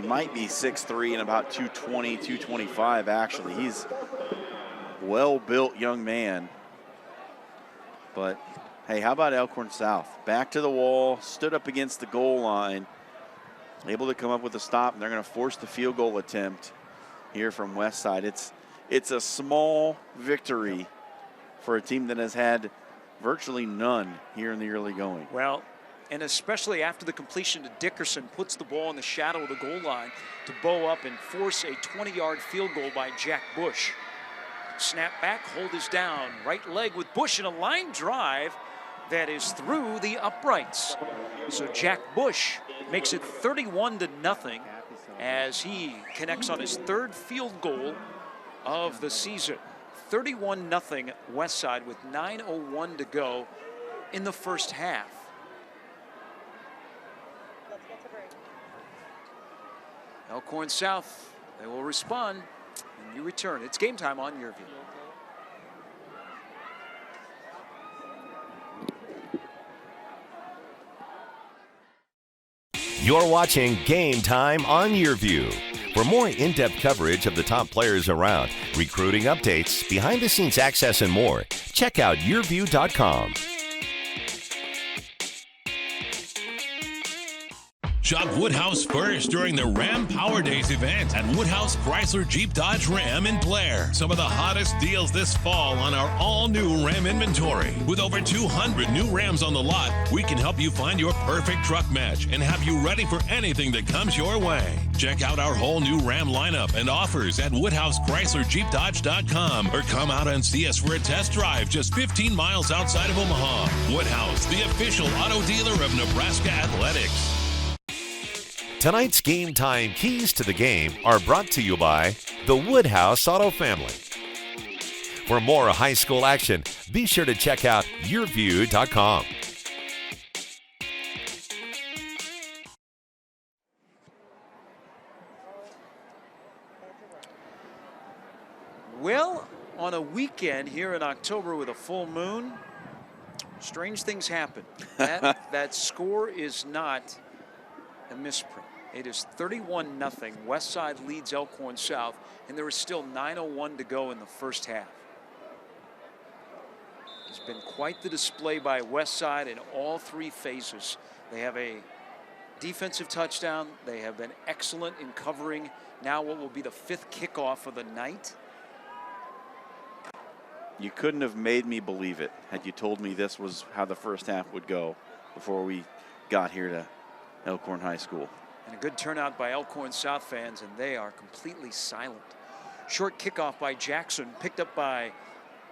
might be 6'3" and about 220, 225, actually. He's a well-built young man. But, hey, how about Elkhorn South? Back to the wall, stood up against the goal line, able to come up with a stop, and they're going to force the field goal attempt here from Westside. It's a small victory for a team that has had virtually none here in the early going. Well, and especially after the completion to Dickerson, puts the ball in the shadow of the goal line to bow up and force a 20-yard field goal by Jack Bush. Snap back, hold is down. Right leg with Bush in a line drive that is through the uprights. So Jack Bush makes it 31-0 as he connects on his 3rd field goal of the season. 31-0 Westside with 9:01 to go in the first half. Elkhorn South, they will respond when you return. It's game time on YurView. You're watching Game Time on YurView. For more in-depth coverage of the top players around, recruiting updates, behind-the-scenes access, and more, check out YurView.com. Shop Woodhouse first during the Ram Power Days event at Woodhouse Chrysler Jeep Dodge Ram in Blair. Some of the hottest deals this fall on our all-new Ram inventory. With over 200 new Rams on the lot, we can help you find your perfect truck match and have you ready for anything that comes your way. Check out our whole new Ram lineup and offers at WoodhouseChryslerJeepDodge.com or come out and see us for a test drive just 15 miles outside of Omaha. Woodhouse, the official auto dealer of Nebraska Athletics. Tonight's Game Time keys to the game are brought to you by the Woodhouse Auto Family. For more high school action, be sure to check out YurView.com. Well, on a weekend here in October with a full moon, strange things happen. That score is not a misprint. It is 31-0. Westside leads Elkhorn South, and there is still 9:01 to go in the first half. It's been quite the display by Westside in all three phases. They have a defensive touchdown. They have been excellent in covering now what will be the 5th kickoff of the night. You couldn't have made me believe it had you told me this was how the first half would go before we got here to Elkhorn High School. And a good turnout by Elkhorn South fans, and they are completely silent. Short kickoff by Jackson, picked up by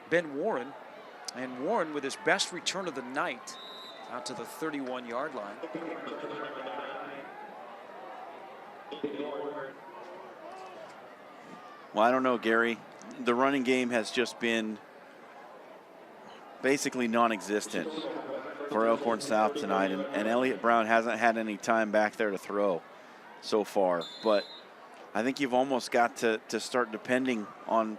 Ben Warren. And Warren with his best return of the night out to the 31-yard line. Well, I don't know, Gary. The running game has just been basically non-existent for Elkhorn South tonight, and Elliott Brown hasn't had any time back there to throw so far. But I think you've almost got to start depending on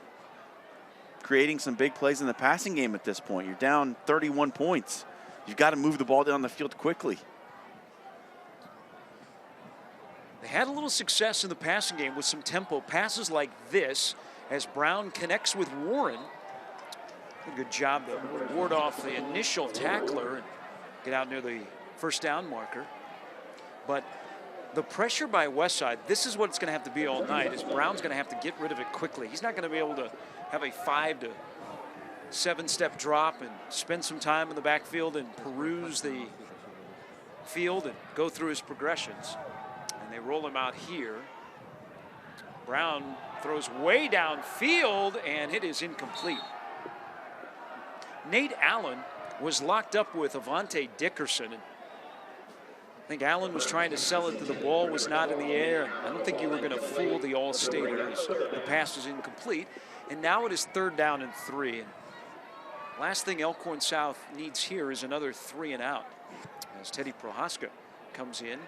creating some big plays in the passing game at this point. You're down 31 points. You've got to move the ball down the field quickly. They had a little success in the passing game with some tempo passes like this as Brown connects with Warren. A good job to ward off the initial tackler and get out near the first down marker. But the pressure by Westside, this is what it's going to have to be all night, is Brown's going to have to get rid of it quickly. He's not going to be able to have a 5 to 7 step drop and spend some time in the backfield and peruse the field and go through his progressions. And they roll him out here. Brown throws way downfield, and it is incomplete. Nate Allen was locked up with Avante Dickerson. And I think Allen was trying to sell it that the ball was not in the air. I don't think you were going to fool the All-Staters. The pass was incomplete. And now it is 3rd down and 3. And last thing Elkhorn South needs here is another 3 and out as Teddy Prohaska comes in.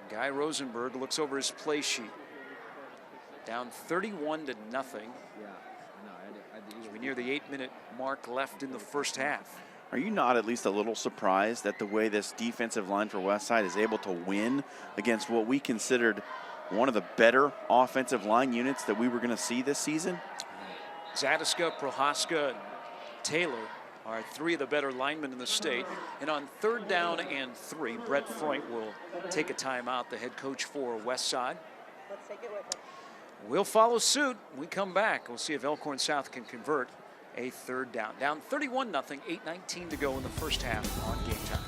Guy Rosenberg looks over his play sheet. Down 31-0. As we near the 8-minute mark left in the first half. Are you not at least a little surprised at the way this defensive line for Westside is able to win against what we considered one of the better offensive line units that we were going to see this season? Zadiska, Prohaska, and Taylor are 3 of the better linemen in the state. And on 3rd down and 3, Brett Freund will take a timeout, the head coach for Westside. Let's take it with him. We'll follow suit. When we come back, we'll see if Elkhorn South can convert a 3rd down. Down 31-0, 8:19 to go in the first half on Game Time.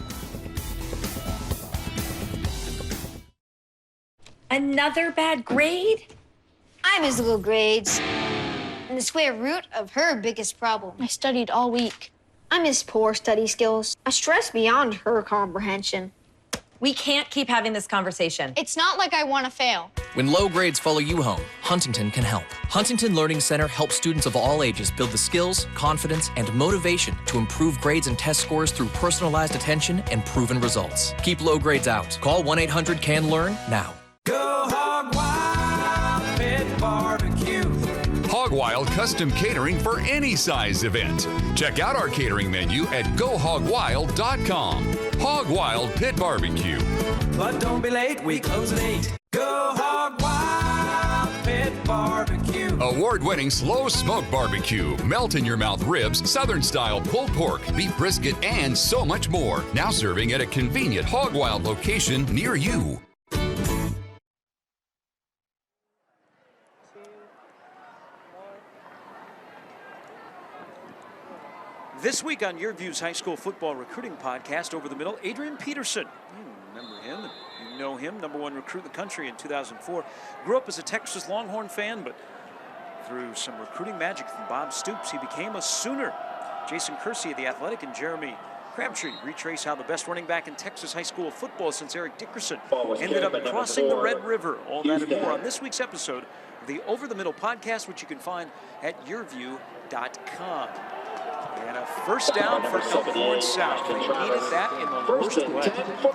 Another bad grade? I miss little grades and the square root of her biggest problem. I studied all week. I miss poor study skills. I stress beyond her comprehension. We can't keep having this conversation. It's not like I want to fail. When low grades follow you home, Huntington can help. Huntington Learning Center helps students of all ages build the skills, confidence, and motivation to improve grades and test scores through personalized attention and proven results. Keep low grades out. Call 1-800-CAN-LEARN now. Go Hog Wild Pit Barbecue. Hog Wild custom catering for any size event. Check out our catering menu at GoHogWild.com. Hog Wild Pit Barbecue. But don't be late, we close at 8. Go Hog Wild Pit Barbecue. Award-winning slow smoke barbecue, melt-in-your-mouth ribs, Southern-style pulled pork, beef brisket, and so much more. Now serving at a convenient Hog Wild location near you. This week on YurView's High School Football Recruiting Podcast, Over the Middle, Adrian Peterson. You remember him, you know him, #1 recruit in the country in 2004. Grew up as a Texas Longhorn fan, but through some recruiting magic from Bob Stoops, he became a Sooner. Jason Kersey of The Athletic and Jeremy Crabtree retrace how the best running back in Texas high school football since Eric Dickerson ended up crossing the Red River. All that and more on this week's episode of the Over the Middle Podcast, which you can find at YurView.com. And a first down for Elkhorn South. They needed that in the worst way.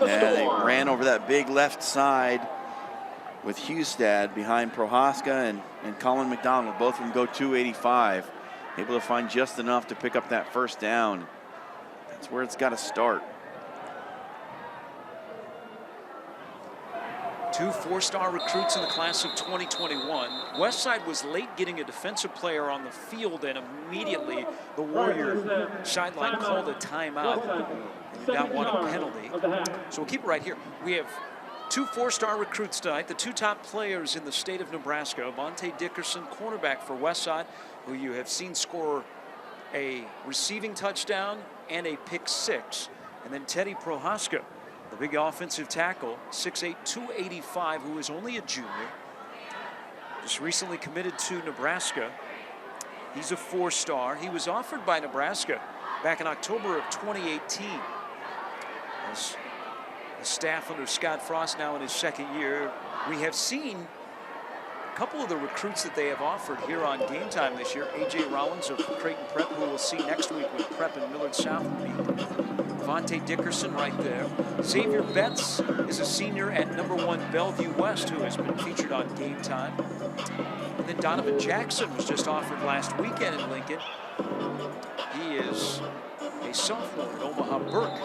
Yeah, they ran over that big left side with Hustad behind Prohaska and Colin McDonald. Both of them go 285. Able to find just enough to pick up that first down. That's where it's got to start. 2 4-star recruits in the class of 2021. Westside was late getting a defensive player on the field, and immediately the Warrior sideline called a timeout and did not want a penalty. So we'll keep it right here. We have 2 4-star recruits tonight, the 2 top players in the state of Nebraska. Avante Dickerson, cornerback for Westside, who you have seen score a receiving touchdown and a pick 6. And then Teddy Prohaska, the big offensive tackle, 6'8", 285, who is only a junior. Just recently committed to Nebraska. He's a 4-star. He was offered by Nebraska back in October of 2018. As the staff under Scott Frost now in his 2nd year, we have seen a couple of the recruits that they have offered here on Game Time this year. A.J. Rollins of Creighton Prep, who we'll see next week with Prep and Millard South will be. Avante Dickerson right there. Xavier Betts is a senior at #1 Bellevue West, who has been featured on Game Time. And then Donovan Jackson was just offered last weekend in Lincoln. He is a sophomore at Omaha Burke.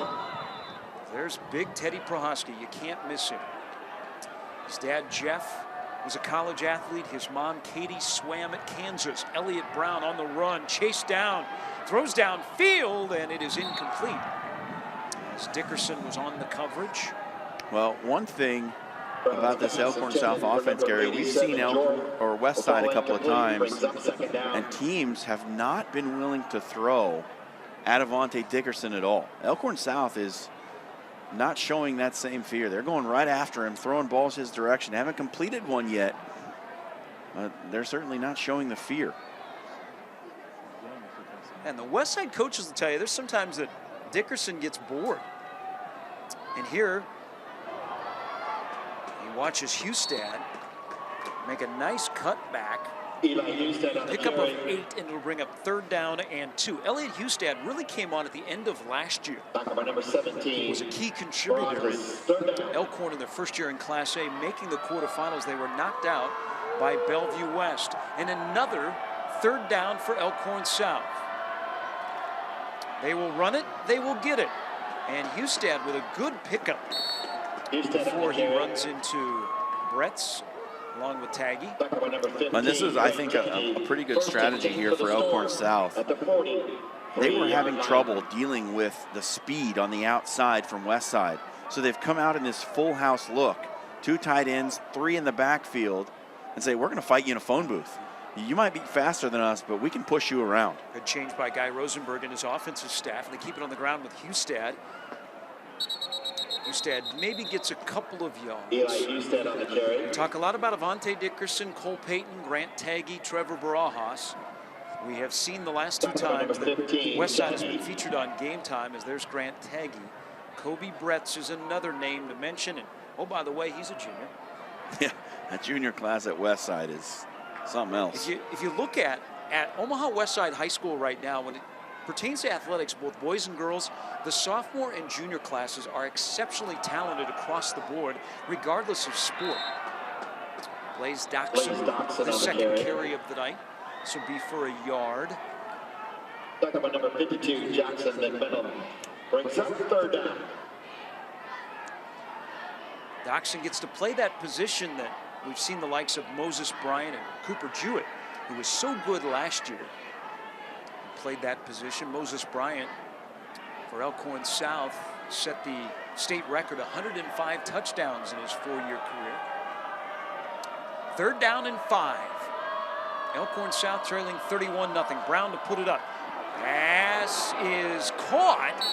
There's big Teddy Prohaska. You can't miss him. His dad, Jeff, was a college athlete. His mom, Katie, swam at Kansas. Elliott Brown on the run, chased down, throws downfield, and it is incomplete. As Dickerson was on the coverage. Well, one thing about this Elkhorn South offense, Gary, we've seen Westside a couple of times, and teams have not been willing to throw at Avante Dickerson at all. Elkhorn South is not showing that same fear. They're going right after him, throwing balls his direction. Haven't completed one yet, but they're certainly not showing the fear. And the Westside coaches will tell you there's sometimes that Dickerson gets bored. And here, he watches Hustad make a nice cutback. Pickup of 8, and it'll bring up 3rd down and 2. Elliott Hustad really came on at the end of last year. He was a key contributor in Elkhorn in their 1st year in Class A, making the quarterfinals. They were knocked out by Bellevue West. And another 3rd down for Elkhorn South. They will run it, they will get it. And Hustad with a good pickup before he runs into Bretz along with Tagge. And this is, I think, a pretty good strategy here for Elkhorn South. They were having trouble dealing with the speed on the outside from Westside. So they've come out in this full house look. 2 tight ends, 3 in the backfield, and say, we're going to fight you in a phone booth. You might be faster than us, but we can push you around. Good change by Guy Rosenberg and his offensive staff. And they keep it on the ground with Hustad. Hustad maybe gets a couple of yards. We talk a lot about Avante Dickerson, Cole Payton, Grant Tagge, Trevor Barajas. We have seen the last 2 times that Westside has been featured on Game Time, as there's Grant Tagge. Koby Bretz is another name to mention. And, oh, by the way, he's a junior. Yeah, that junior class at Westside is something else. If you look at Omaha Westside High School right now, when it pertains to athletics, both boys and girls, the sophomore and junior classes are exceptionally talented across the board, regardless of sport. Blaze Doxson, the 2nd carry of the night. This will be for a yard. Second by number 52, Jackson McMillan. Brings up 3rd down. Doxson gets to play that position that we've seen the likes of Moses Bryant and Cooper Jewett, who was so good last year. Played that position. Moses Bryant for Elkhorn South set the state record, 105 touchdowns in his 4-year career. 3rd down and 5. Elkhorn South trailing 31-0. Brown to put it up. Pass is caught.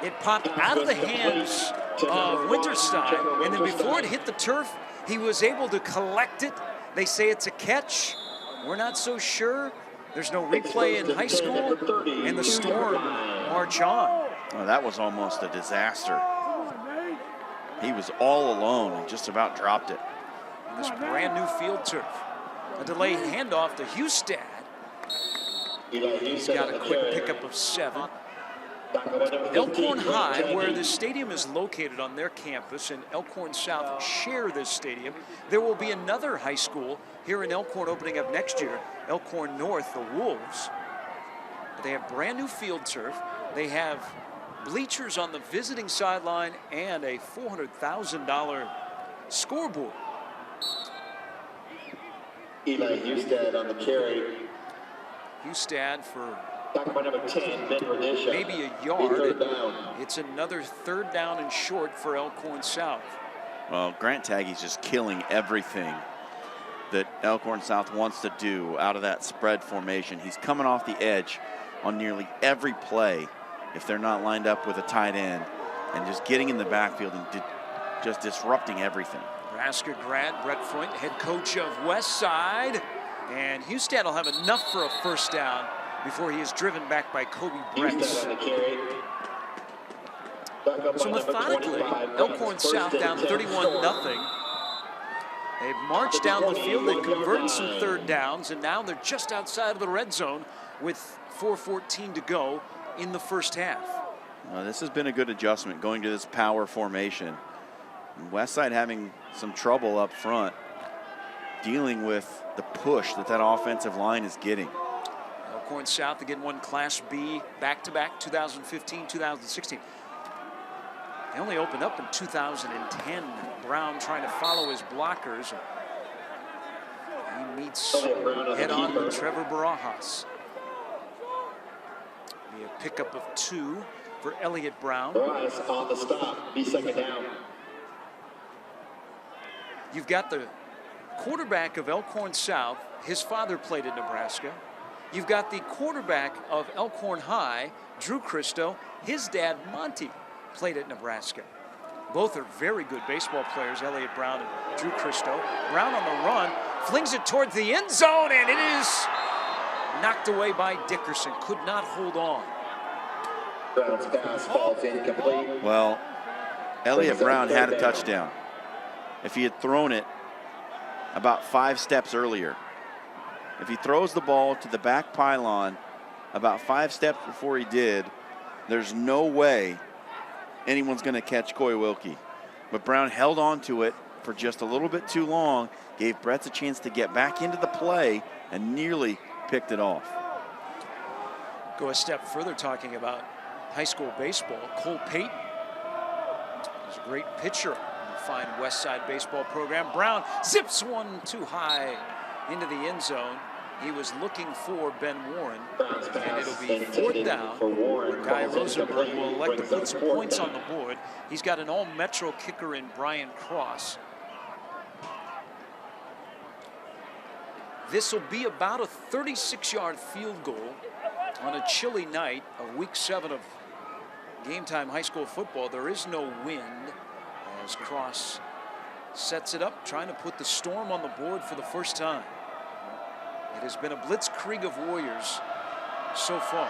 It popped out of the hands of Winterstein, and then before it hit the turf, he was able to collect it. They say it's a catch. We're not so sure. There's no replay in high school, and the Storm march on. Well, that was almost a disaster. He was all alone and just about dropped it. This brand new field turf. A delayed handoff to Hustad. He's got a quick pickup of 7. Elkhorn High, where the stadium is located on their campus, and Elkhorn South share this stadium. There will be another high school here in Elkhorn opening up next year, Elkhorn North, the Wolves. But they have brand new field turf. They have bleachers on the visiting sideline, and a $400,000 scoreboard. Eli Hustad on the carry. Hustad for number 10, maybe a yard. It's another third down and short for Elkhorn South. Well, Grant Tagge's just killing everything that Elkhorn South wants to do out of that spread formation. He's coming off the edge on nearly every play if they're not lined up with a tight end, and just getting in the backfield and just disrupting everything. Nebraska grad Brett Freund, head coach of Westside, and Hustad will have enough for a first down before he is driven back by Koby Bretz. So methodically, Elkhorn South down 31-0. They've marched down the field, they've converted some third downs, and now they're just outside of the red zone with 4:14 to go in the first half. Well, this has been a good adjustment going to this power formation. Westside having some trouble up front dealing with the push that offensive line is getting. Elkhorn South again won Class B back-to-back 2015, 2016. They only opened up in 2010. Brown trying to follow his blockers. He meets head-on with Trevor Barajas. Be a pickup of 2 for Elliott Brown. Bryce on the stop, be second down. You've got the quarterback of Elkhorn South. His father played at Nebraska. You've got the quarterback of Elkhorn High, Drew Christo. His dad, Monty, played at Nebraska. Both are very good baseball players, Elliott Brown and Drew Christo. Brown on the run, flings it towards the end zone, and it is knocked away by Dickerson. Could not hold on. Brown's pass falls incomplete. Well, Elliott Brown had a touchdown if he had thrown it about 5 steps earlier. If he throws the ball to the back pylon about 5 steps before he did, there's no way anyone's going to catch Coy Wilkie. But Brown held on to it for just a little bit too long, gave Bretz a chance to get back into the play, and nearly picked it off. Go a step further talking about high school baseball. Cole Payton is a great pitcher in the fine Westside baseball program. Brown zips one too high into the end zone. He was looking for Ben Warren, and it'll be fourth down. Guy Rosenberg will elect to put some points on the board. He's got an all-Metro kicker in Brian Cross. This will be about a 36-yard field goal on a chilly night of week 7 of game-time high school football. There is no wind as Cross sets it up, trying to put the Storm on the board for the first time. It has been a blitzkrieg of Warriors so far.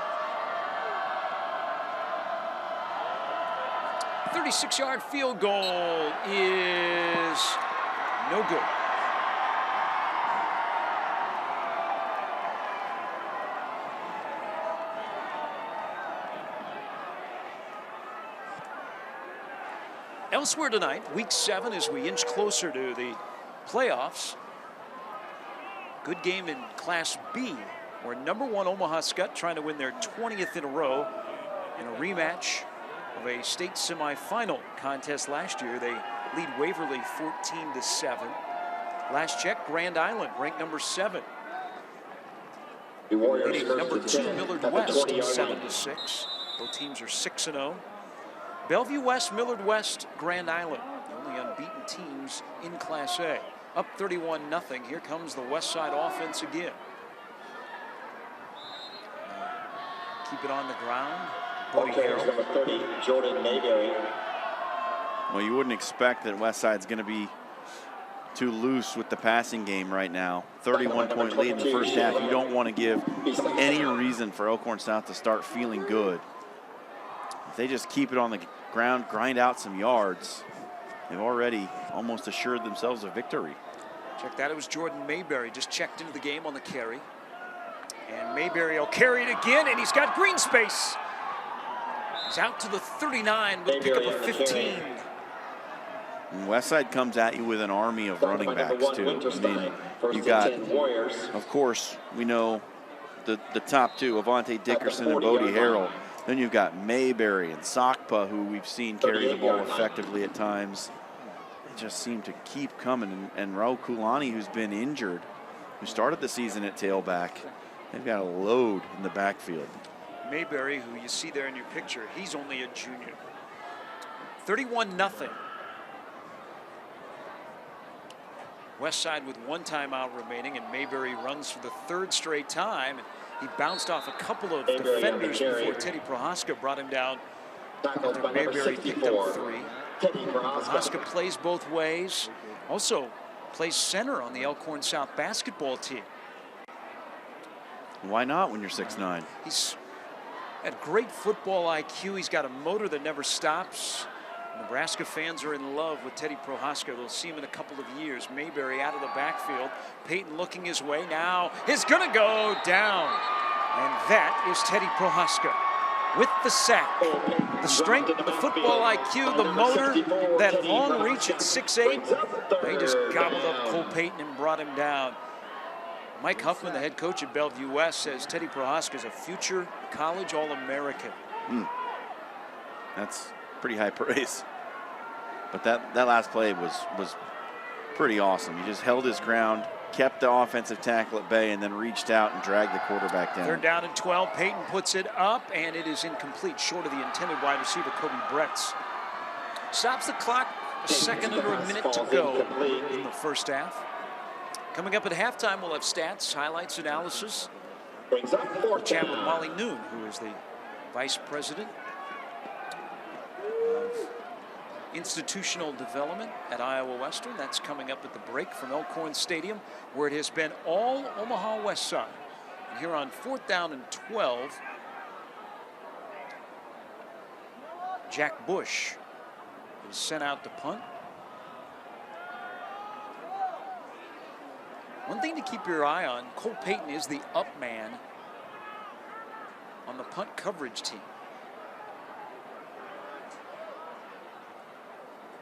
36-yard field goal is no good. Elsewhere tonight, week 7, as we inch closer to the playoffs. Good game in Class B, where #1 Omaha Scott trying to win their 20th in a row in a rematch of a state semifinal contest last year. They lead Waverly 14-7. Last check, Grand Island ranked #7. Leading #2 Millard West 7-6. Both teams are 6-0. Bellevue West, Millard West, Grand Island, the only unbeaten teams in Class A. Up 31-0. Here comes the Westside offense again. Keep it on the ground. Bodie Harrell. Number 30, Jordan Mayberry. Well, you wouldn't expect that Westside's going to be too loose with the passing game right now. 31-point lead in the first half. You don't want to give any reason for Elkhorn South to start feeling good. If they just keep it on the ground, grind out some yards, they've already almost assured themselves a victory. Check that. It was Jordan Mayberry just checked into the game on the carry. And Mayberry will carry it again, and he's got green space. He's out to the 39 with a pickup of 15. And Westside comes at you with an army of running backs, too. I mean, you got, of course, we know the top two, Avante Dickerson and Bodie Harrell. Then you've got Mayberry and Sakpa, who we've seen carry the ball effectively at times. They just seem to keep coming. And Raul Kulani, who's been injured, who started the season at tailback, they've got a load in the backfield. Mayberry, who you see there in your picture, he's only a junior. 31-0. Westside with 1 timeout remaining, and Mayberry runs for the 3rd straight time. He bounced off a couple of defenders before Teddy Prohaska brought him down. After Mayberry picked up 3. Prohaska plays both ways. Also plays center on the Elkhorn South basketball team. Why not when you're 6'9"? He's had great football IQ. He's got a motor that never stops. Nebraska fans are in love with Teddy Prohaska. They'll see him in a couple of years. Mayberry out of the backfield. Payton looking his way now. He's going to go down. And that is Teddy Prohaska with the sack. The strength, the football IQ, the motor, that long reach at 6'8". They just gobbled up Cole Payton and brought him down. Mike Huffman, the head coach at Bellevue West, says Teddy Prohaska is a future college All-American. That's pretty high praise. But that last play was pretty awesome. He just held his ground, kept the offensive tackle at bay, and then reached out and dragged the quarterback down. 3rd down and 12. Payton puts it up, and it is incomplete, short of the intended wide receiver, Koby Bretz. Stops the clock, a second under a minute to go in the first half. Coming up at halftime, we'll have stats, highlights, analysis. We'll chat with Molly Noon, who is the vice president of institutional development at Iowa Western. That's coming up at the break from Elkhorn Stadium, where it has been all Omaha Westside. And here on 4th down and 12, Jack Bush is sent out to punt. One thing to keep your eye on, Cole Payton is the up man on the punt coverage team.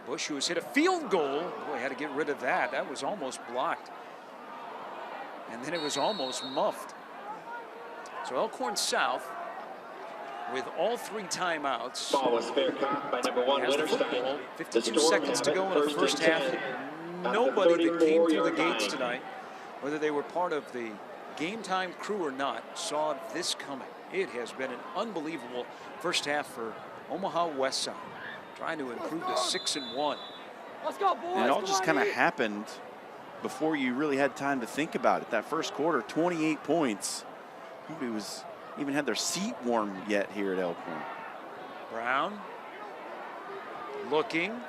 Bush, who has hit a field goal, boy, had to get rid of that. That was almost blocked. And then it was almost muffed. So Elkhorn South, with all 3 timeouts, Ball was fair caught by number 1 Winterstein. 52 seconds to go in the first half. Nobody that came through the gates tonight, whether they were part of the game time crew or not, saw this coming. It has been an unbelievable first half for Omaha Westside, trying to improve to 6-1. Let's go, boys. And it all just kind of happened before you really had time to think about it. That first quarter, 28 points. Nobody was even had their seat warm yet here at Elkhorn. Brown looking,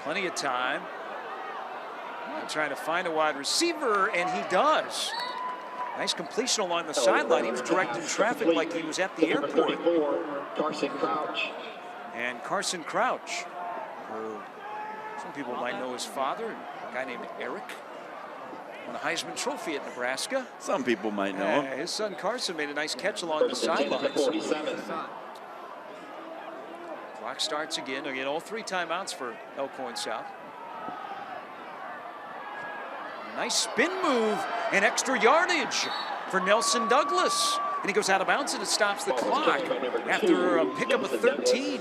plenty of time. And trying to find a wide receiver, and he does. Nice completion along the sideline. He was directing traffic like he was at the airport. Carson Crouch. And Carson Crouch, who some people might know his father, a guy named Eric, won a Heisman Trophy at Nebraska. Some people might know him. His son Carson made a nice catch along the sidelines. Clock starts again. Again, all 3 timeouts for Elkhorn South. Nice spin move and extra yardage for Nelson Douglas. And he goes out of bounds and it stops the clock after a pickup of 13.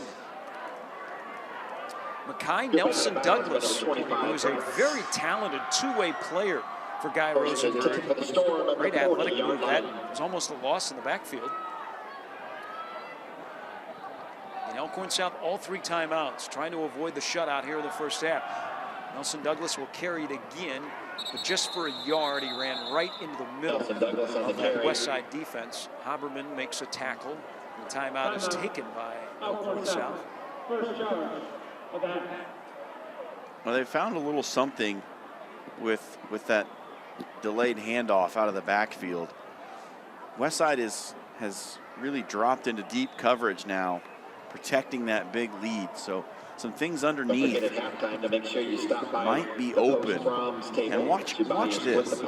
Makai Nelson Douglas, who is a very talented 2-way player for Guy Rosenberg. Great athletic move. That was almost a loss in the backfield. And Elkhorn South, all 3 timeouts, trying to avoid the shutout here in the first half. Nelson Douglas will carry it again, but just for a yard, he ran right into the middle of that Westside defense. Haberman makes a tackle. The timeout is taken by Elkhorn South. Well, they found a little something with that delayed handoff out of the backfield. Westside has really dropped into deep coverage now, protecting that big lead. So some things underneath might be open. And watch this.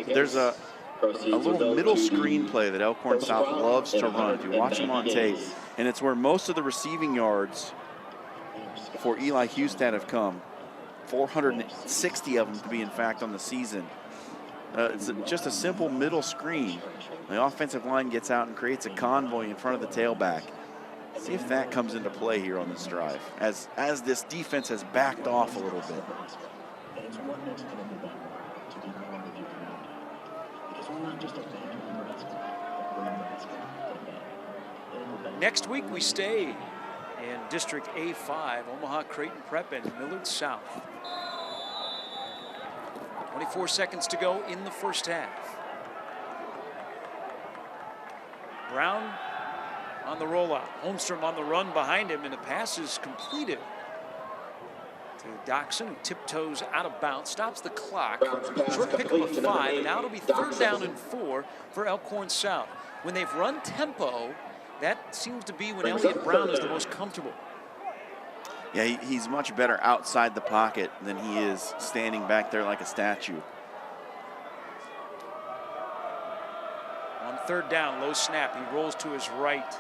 There's a little middle screen play that Elkhorn South loves to run. If you watch them on tape, and it's where most of the receiving yards for Eli Hustad have come. 460 of them to be, in fact, on the season. It's just a simple middle screen. The offensive line gets out and creates a convoy in front of the tailback. See if that comes into play here on this drive, as this defense has backed off a little bit. Next week we stay in District A5, Omaha, Creighton Prep, and Millard South. 24 seconds to go in the first half. Brown on the rollout. Holmstrom on the run behind him, and a pass is completed to Dickerson, who tiptoes out of bounds, stops the clock. Short pickup of 5, and now it'll be 3rd down and 4 for Elkhorn South. When they've run tempo, that seems to be when Elliott Brown is the most comfortable. Yeah, he's much better outside the pocket than he is standing back there like a statue. On 3rd down, low snap, he rolls to his right.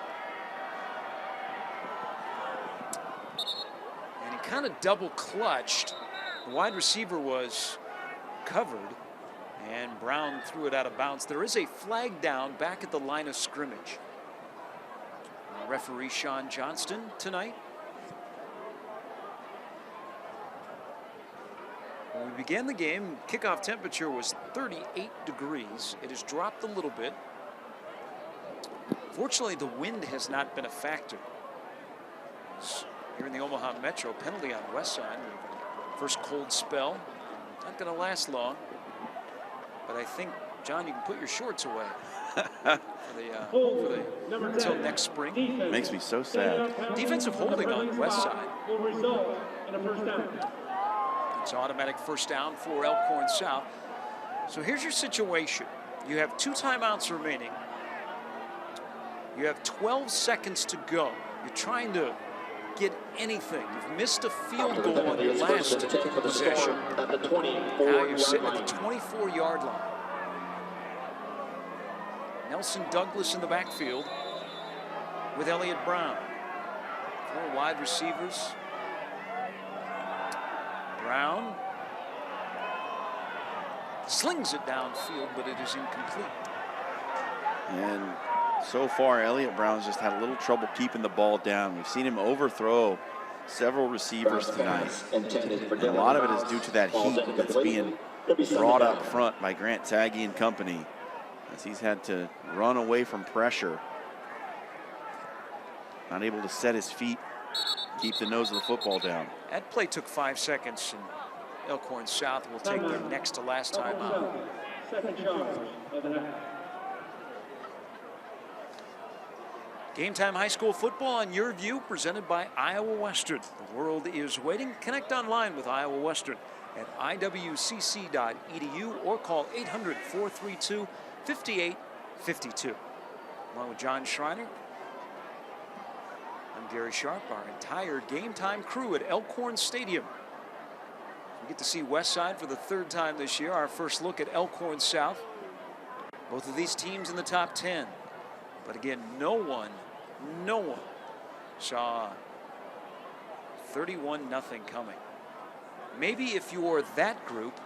And he kind of double clutched. The wide receiver was covered, and Brown threw it out of bounds. There is a flag down back at the line of scrimmage. Referee Sean Johnston tonight. When we began the game, kickoff temperature was 38 degrees. It has dropped a little bit. Fortunately, the wind has not been a factor. Here in the Omaha Metro, penalty on Westside. First cold spell. Not going to last long. But I think, John, you can put your shorts away until next spring. Makes me so sad. Defensive holding on Westside. It's automatic first down for Elkhorn South. So here's your situation. You have 2 timeouts remaining. You have 12 seconds to go. You're trying to get anything. You've missed a field goal on your last possession. Now you're sitting at the 24-yard line. Nelson Douglas in the backfield with Elliott Brown. 4 wide receivers. Brown slings it downfield, but it is incomplete. And so far, Elliott Brown's just had a little trouble keeping the ball down. We've seen him overthrow several receivers tonight. And a lot of it is due to that heat that's being brought up front by Grant Tagge and company, as he's had to run away from pressure. Not able to set his feet, keep the nose of the football down. That play took 5 seconds, and Elkhorn South will take their next to last timeout. Game time high school football on YurView, presented by Iowa Western. The world is waiting. Connect online with Iowa Western at iwcc.edu or call 800-432-5852. Along with John Schreiner, I'm Gary Sharp, our entire game time crew at Elkhorn Stadium. We get to see Westside for the 3rd time this year. Our first look at Elkhorn South. Both of these teams in the top 10. But again, no one saw 31-0 coming. Maybe if you were that group,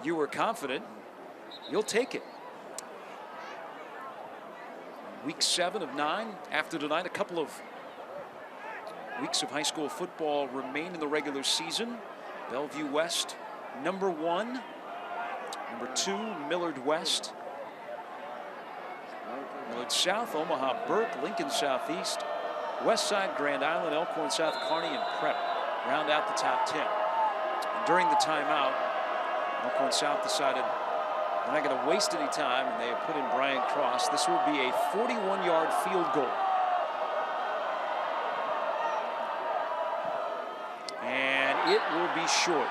you were confident, you'll take it. Week 7 of 9 after tonight. A couple of weeks of high school football remain in the regular season. Bellevue West, number 1. Number 2, Millard West. Millard South, Omaha Burke, Lincoln Southeast, Westside, Grand Island, Elkhorn South, Kearney, and Prep round out the top 10. And during the timeout, Elkhorn South decided they're not going to waste any time, and they have put in Brian Cross. This will be a 41-yard field goal. And it will be short.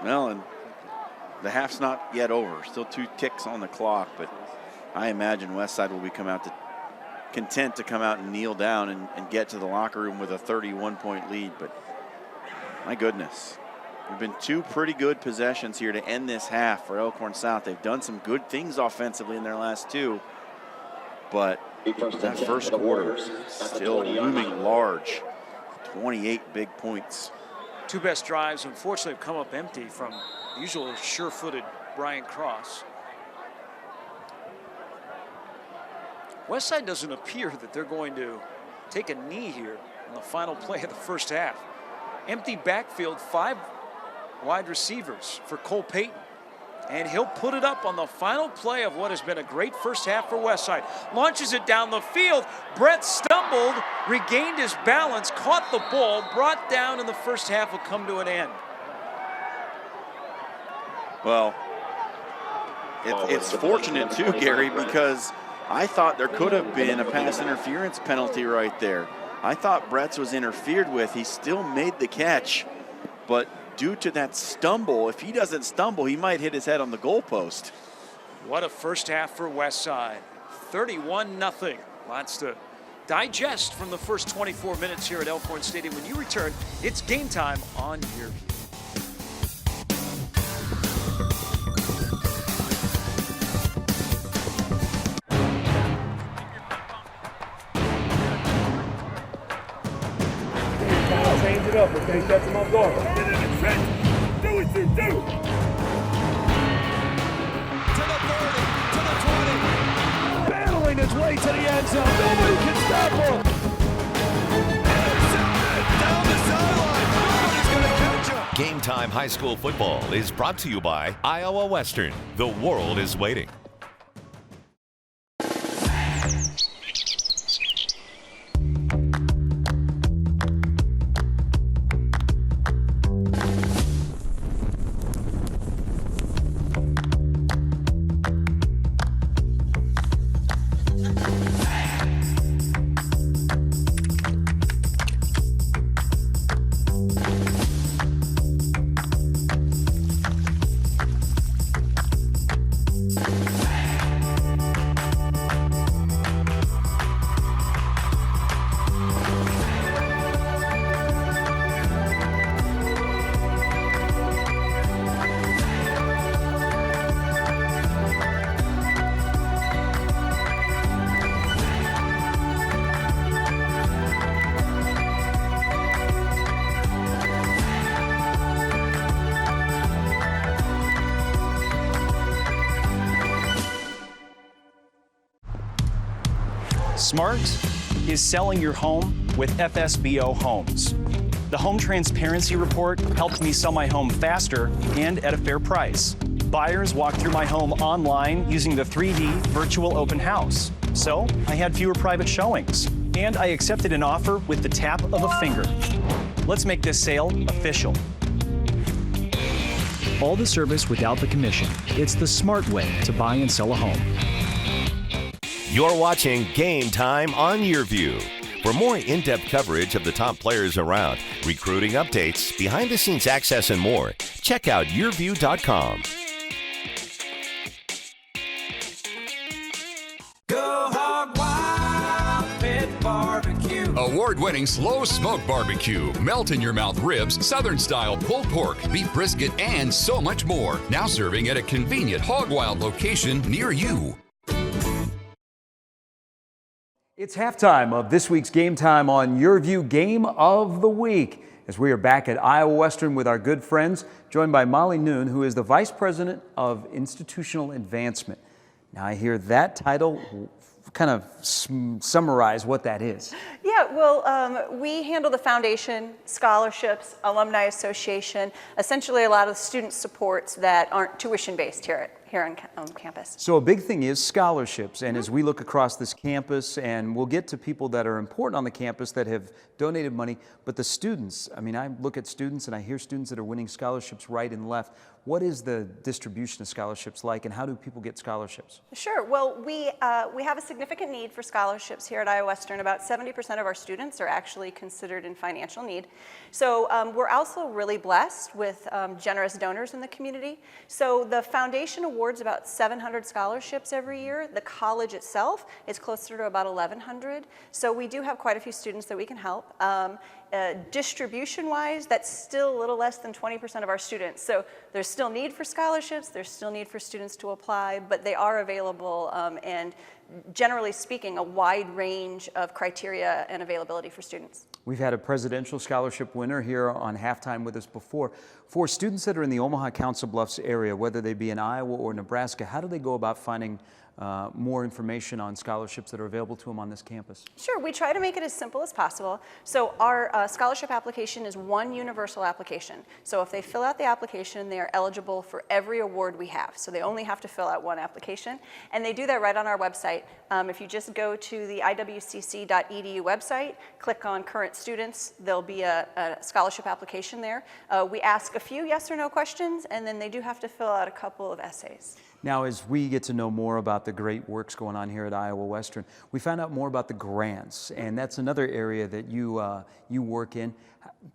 Well, and the half's not yet over. Still 2 ticks on the clock, but I imagine Westside will be content to come out and kneel down and get to the locker room with a 31-point lead. But my goodness, there have been 2 pretty good possessions here to end this half for Elkhorn South. They've done some good things offensively in their last 2, but that first quarter still looming large 28 big points. Two best drives, unfortunately, have come up empty from the usual sure-footed Brian Cross. Westside doesn't appear that they're going to take a knee here in the final play of the first half. Empty backfield, 5 wide receivers for Cole Payton. And he'll put it up on the final play of what has been a great first half for Westside. Launches it down the field. Bretz stumbled, regained his balance, caught the ball, brought down in the first half, will come to an end. Well, it's fortunate too, Gary, because I thought there could have been a pass interference penalty right there. I thought Bretz was interfered with. He still made the catch, but due to that stumble, if he doesn't stumble, he might hit his head on the goalpost. What a first half for Westside. 31-0. Lots to digest from the first 24 minutes here at Elkhorn Stadium. When you return, it's game time on YurView. Change it up, okay? Catch him off guard. Get in the trench. Do what you do. To the 30, to the 20. Battling his way to the end zone. Nobody can stop him. Intercepted down the sideline. Nobody's going to catch him. Game Time High School Football is brought to you by Iowa Western. The world is waiting. Smart is selling your home with FSBO Homes. The Home Transparency Report helped me sell my home faster and at a fair price. Buyers walked through my home online using the 3D virtual open house. So I had fewer private showings. And I accepted an offer with the tap of a finger. Let's make this sale official. All the service without the commission. It's the smart way to buy and sell a home. You're watching Game Time on YurView. For more in-depth coverage of the top players around, recruiting updates, behind-the-scenes access, and more, check out YurView.com. Go Hog Wild Pit Barbecue. Award-winning slow smoke barbecue, melt-in-your-mouth ribs, southern-style pulled pork, beef brisket, and so much more. Now serving at a convenient Hog Wild location near you. It's halftime of this week's Game Time on YurView Game of the Week, as we are back at Iowa Western with our good friends, joined by Molly Noon, who is the Vice President of Institutional Advancement. Now, I hear that title. Kind of summarize what that is. Yeah, well, we handle the foundation, scholarships, alumni association, essentially a lot of student supports that aren't tuition-based here on campus. So a big thing is scholarships, and as we look across this campus, and we'll get to people that are important on the campus that have donated money, but the students, I mean, I look at students and I hear students that are winning scholarships right and left. What is the distribution of scholarships like, and how do people get scholarships? Sure. Well, we have a significant need for scholarships here at Iowa Western. About 70% of our students are actually considered in financial need. So we're also really blessed with generous donors in the community. So the foundation awards about 700 scholarships every year. The college itself is closer to about 1,100. So we do have quite a few students that we can help. Distribution-wise, that's still a little less than 20% of our students. So there's still need for scholarships, there's still need for students to apply, but they are available, and generally speaking, a wide range of criteria and availability for students. We've had a presidential scholarship winner here on Halftime with us before. For students that are in the Omaha Council Bluffs area, whether they be in Iowa or Nebraska, how do they go about finding more information on scholarships that are available to them on this campus? Sure, we try to make it as simple as possible. So our scholarship application is one universal application. So if they fill out the application, they are eligible for every award we have. So they only have to fill out one application, and they do that right on our website. If you just go to the iwcc.edu website, click on current students, there'll be a scholarship application there. We ask a few yes or no questions, and then they do have to fill out a couple of essays. Now, as we get to know more about the great works going on here at Iowa Western, we found out more about the grants, and that's another area that you work in.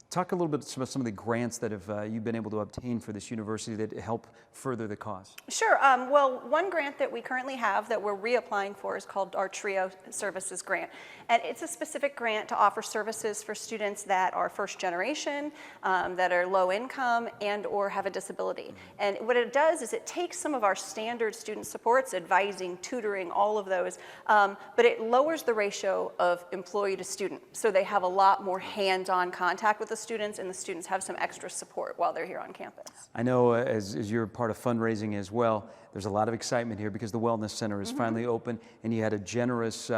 Talk a little bit about some of the grants that you've been able to obtain for this university that help further the cause. Sure. Well, one grant that we currently have that we're reapplying for is called our TRIO Services Grant. And it's a specific grant to offer services for students that are first generation, that are low income, and or have a disability. And what it does is it takes some of our standard student supports, advising, tutoring, all of those, but it lowers the ratio of employee to student. So they have a lot more hands-on contact with the students, and the students have some extra support while they're here on campus. I know as you're part of fundraising as well, there's a lot of excitement here because the Wellness Center is finally open, and you had a generous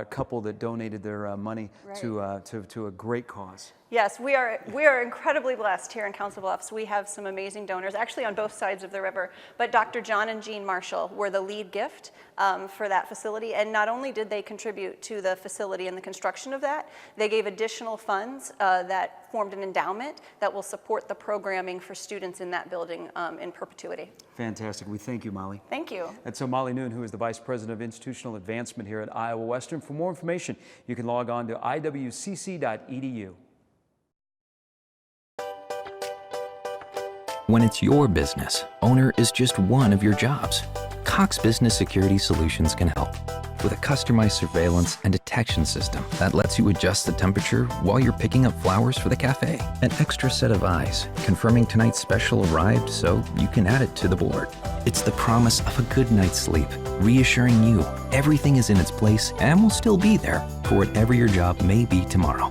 couple that donated their money to a great cause. Yes, we are incredibly blessed here in Council Bluffs. We have some amazing donors, actually on both sides of the river. But Dr. John and Jean Marshall were the lead gift for that facility. And not only did they contribute to the facility and the construction of that, they gave additional funds that formed an endowment that will support the programming for students in that building in perpetuity. Fantastic. We thank you, Molly. Thank you. That's Molly Noon, who is the Vice President of Institutional Advancement here at Iowa Western. For more information, you can log on to iwcc.edu. When it's your business, owner is just one of your jobs. Cox Business Security Solutions can help with a customized surveillance and detection system that lets you adjust the temperature while you're picking up flowers for the cafe. An extra set of eyes, confirming tonight's special arrived so you can add it to the board. It's the promise of a good night's sleep, reassuring you everything is in its place and will still be there for whatever your job may be tomorrow.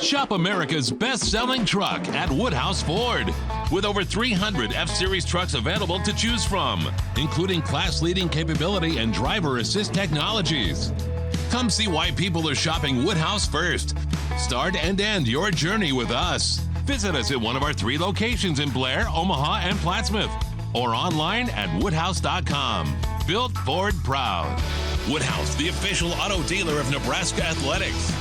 Shop America's best-selling truck at Woodhouse Ford. With over 300 F-Series trucks available to choose from, including class-leading capability and driver assist technologies. Come see why people are shopping Woodhouse first. Start and end your journey with us. Visit us at one of our 3 locations in Blair, Omaha, and Plattsmouth, or online at woodhouse.com. Built Ford proud. Woodhouse, the official auto dealer of Nebraska Athletics.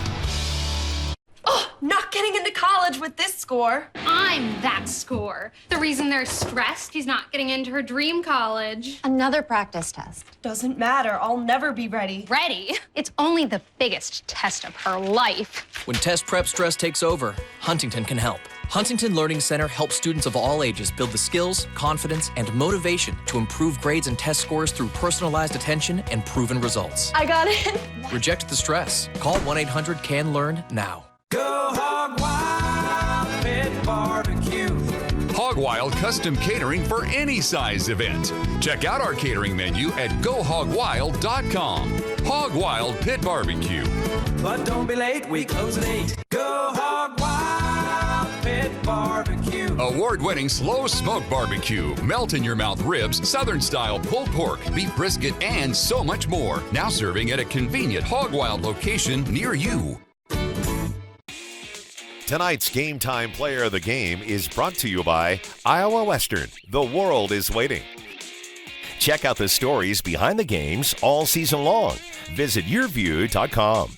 Oh, not getting into college with this score. I'm that score. The reason they're stressed, he's not getting into her dream college. Another practice test. Doesn't matter. I'll never be ready. Ready? It's only the biggest test of her life. When test prep stress takes over, Huntington can help. Huntington Learning Center helps students of all ages build the skills, confidence, and motivation to improve grades and test scores through personalized attention and proven results. I got it. Reject the stress. Call 1-800-CAN-LEARN now. Go Hog Wild Pit Barbecue. Hog Wild custom catering for any size event. Check out our catering menu at gohogwild.com. Hog Wild Pit Barbecue. But don't be late, we close at 8. Go Hog Wild Pit Barbecue. Award-winning slow smoke barbecue, melt in your mouth ribs, southern style pulled pork, beef brisket, and so much more. Now serving at a convenient Hog Wild location near you. Tonight's Game Time Player of the Game is brought to you by Iowa Western. The world is waiting. Check out the stories behind the games all season long. Visit YurView.com.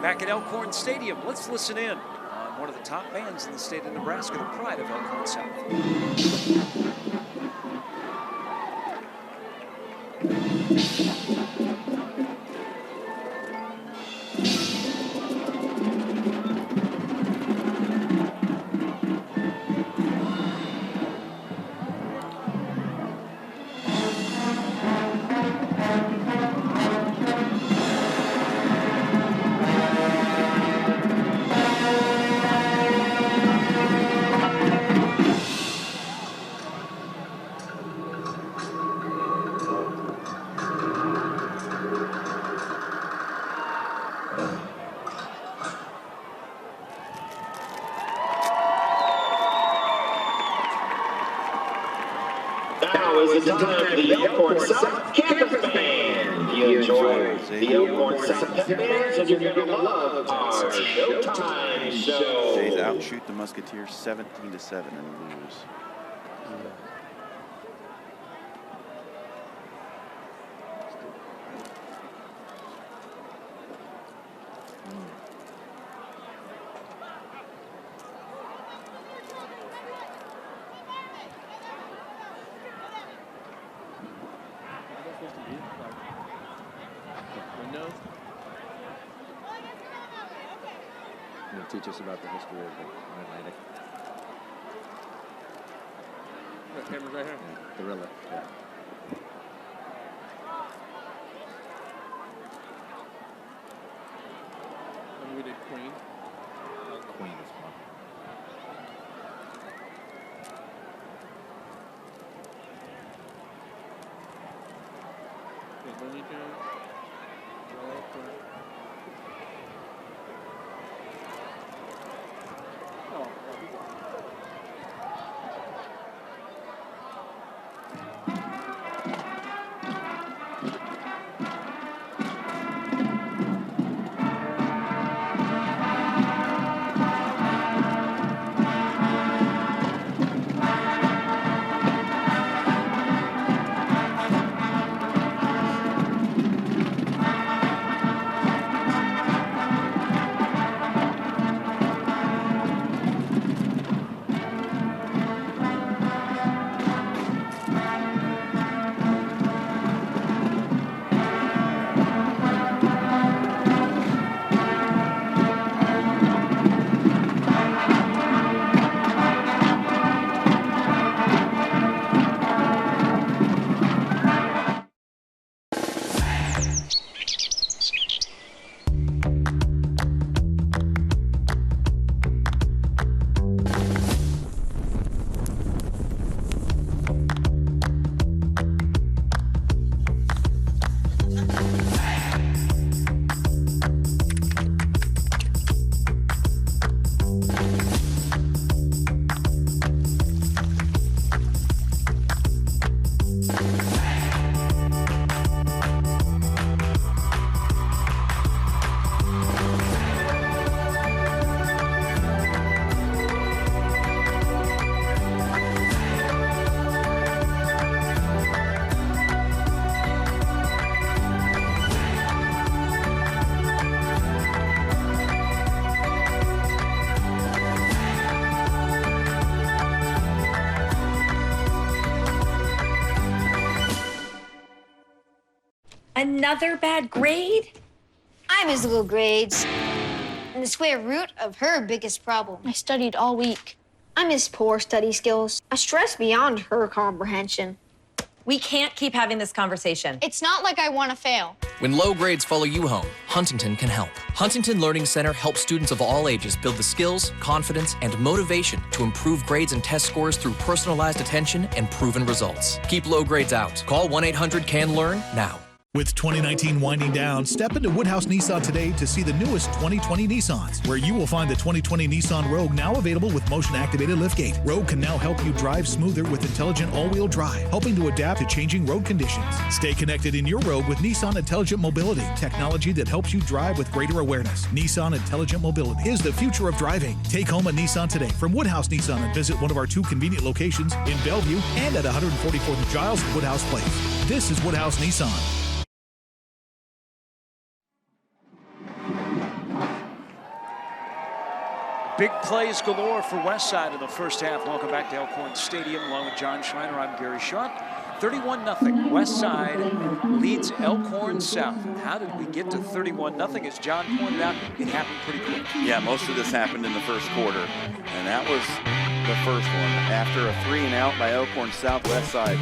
Back at Elkhorn Stadium, let's listen in on one of the top bands in the state of Nebraska, the pride of Elkhorn South. it's the time for the Elkhorn South Campus Band. You enjoy the Elkhorn South Campus Bands, and you're going to love our Showtime show. Jays outshoot the Musketeers 17-7 and lose. Teach us about the history of the Atlantic. The camera's right here. Yeah, gorilla. Yeah. And we did Queen. Queen is fun. Okay, Looney Tunes. Another bad grade? I miss little grades. And the square root of her biggest problem. I studied all week. I miss poor study skills. I stress beyond her comprehension. We can't keep having this conversation. It's not like I want to fail. When low grades follow you home, Huntington can help. Huntington Learning Center helps students of all ages build the skills, confidence, and motivation to improve grades and test scores through personalized attention and proven results. Keep low grades out. Call 1-800-CAN-LEARN now. With 2019 winding down, step into Woodhouse Nissan today to see the newest 2020 Nissans, where you will find the 2020 Nissan Rogue now available with motion-activated liftgate. Rogue can now help you drive smoother with intelligent all-wheel drive, helping to adapt to changing road conditions. Stay connected in your Rogue with Nissan Intelligent Mobility, technology that helps you drive with greater awareness. Nissan Intelligent Mobility is the future of driving. Take home a Nissan today from Woodhouse Nissan and visit one of our 2 convenient locations in Bellevue and at 144th and Giles at Woodhouse Place. This is Woodhouse Nissan. Big plays galore for Westside in the first half. Welcome back to Elkhorn Stadium. Along with John Schreiner, I'm Gary Schaut. 31-0. Westside leads Elkhorn South. How did we get to 31-0? As John pointed out, it happened pretty quick. Yeah, most of this happened in the first quarter, and that was the first one. After a 3-and-out by Elkhorn South, Westside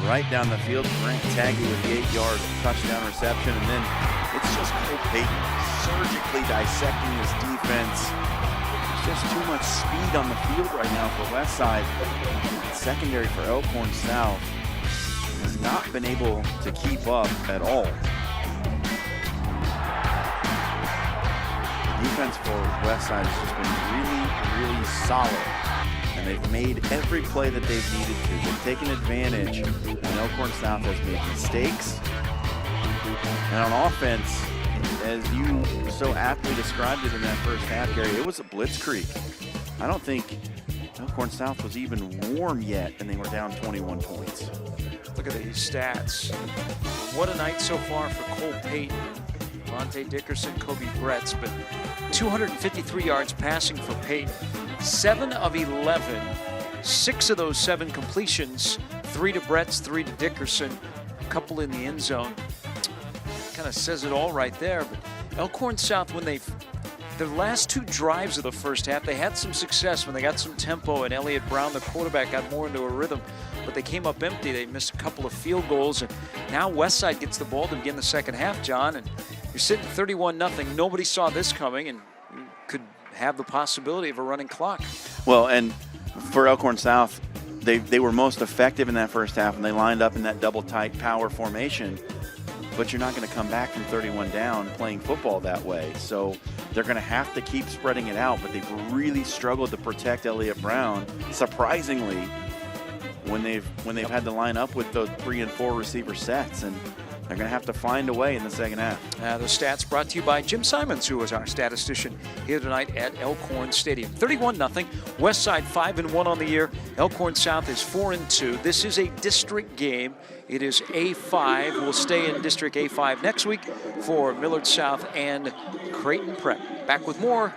right down the field. Grant Tagge with the 8-yard touchdown reception, and then it's just Cole Payton surgically dissecting his defense. Just too much speed on the field right now for Westside. Secondary for Elkhorn South has not been able to keep up at all. Defense for Westside has just been really, really solid. And and they've made every play that they've needed to. They've taken advantage, and Elkhorn South has made mistakes. And on offense, as you so aptly described it in that first half, Gary, it was a blitzkrieg. I don't think Elkhorn South was even warm yet, and they were down 21 points. Look at these stats. What a night so far for Cole Payton, Avante Dickerson, Koby, Bretz, but 253 yards passing for Payton. 7 of 11, 6 of those 7 completions, 3 to Bretz, 3 to Dickerson, a couple in the end zone. Kind of says it all right there. But Elkhorn South, when the last 2 drives of the first half, they had some success when they got some tempo, and Elliott Brown, the quarterback, got more into a rhythm, but they came up empty. They missed a couple of field goals, and now Westside gets the ball to begin the second half, John, and you're sitting 31-0. Nobody saw this coming, and you could have the possibility of a running clock. Well, and for Elkhorn South, they were most effective in that first half, and they lined up in that double tight power formation. But you're not going to come back from 31 down playing football that way. So they're going to have to keep spreading it out, but they've really struggled to protect Elliott Brown, surprisingly, when they've had to line up with those 3 and 4 receiver sets, and they're going to have to find a way in the second half. The stats brought to you by Jim Simons, who is our statistician here tonight at Elkhorn Stadium. 31-0. Westside 5-1 on the year. Elkhorn South is 4-2. This is a district game. It is A5. We'll stay in District A5 next week for Millard South and Creighton Prep. Back with more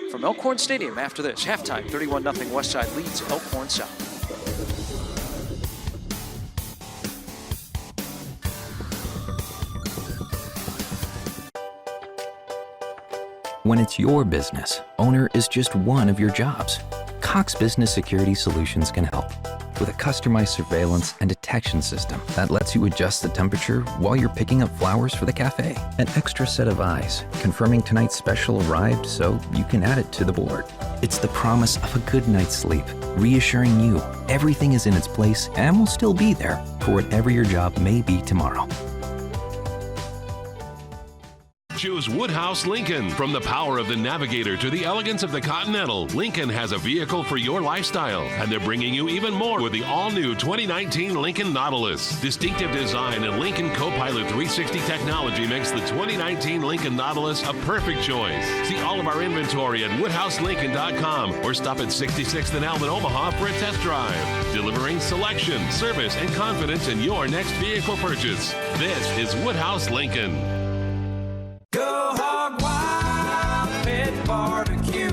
from Elkhorn Stadium after this. Halftime, 31-0. Westside leads Elkhorn South. When it's your business, owner is just one of your jobs. Cox Business Security Solutions can help with a customized surveillance and detection system that lets you adjust the temperature while you're picking up flowers for the cafe. An extra set of eyes confirming tonight's special arrived so you can add it to the board. It's the promise of a good night's sleep, reassuring you everything is in its place and will still be there for whatever your job may be tomorrow. Choose Woodhouse Lincoln. From the power of the Navigator to the elegance of the Continental, Lincoln has a vehicle for your lifestyle, and they're bringing you even more with the all-new 2019 Lincoln Nautilus. Distinctive design and Lincoln Copilot 360 technology makes the 2019 Lincoln Nautilus a perfect choice. See all of our inventory at WoodhouseLincoln.com or stop at 66th and Elm in Omaha for a test drive. Delivering selection, service, and confidence in your next vehicle purchase. This is Woodhouse Lincoln. Go Hog Wild Pit Barbecue.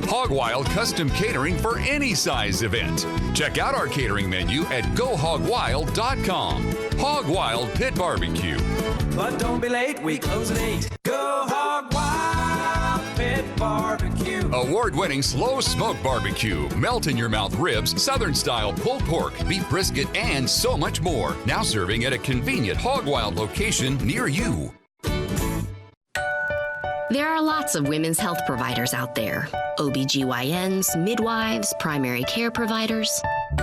Hog Wild custom catering for any size event. Check out our catering menu at GoHogWild.com. Hog Wild Pit Barbecue. But don't be late, we close at 8. Go Hog Wild Pit Barbecue. Award-winning slow smoke barbecue, melt-in-your-mouth ribs, Southern-style pulled pork, beef brisket, and so much more. Now serving at a convenient Hog Wild location near you. There are lots of women's health providers out there. OBGYNs, midwives, primary care providers.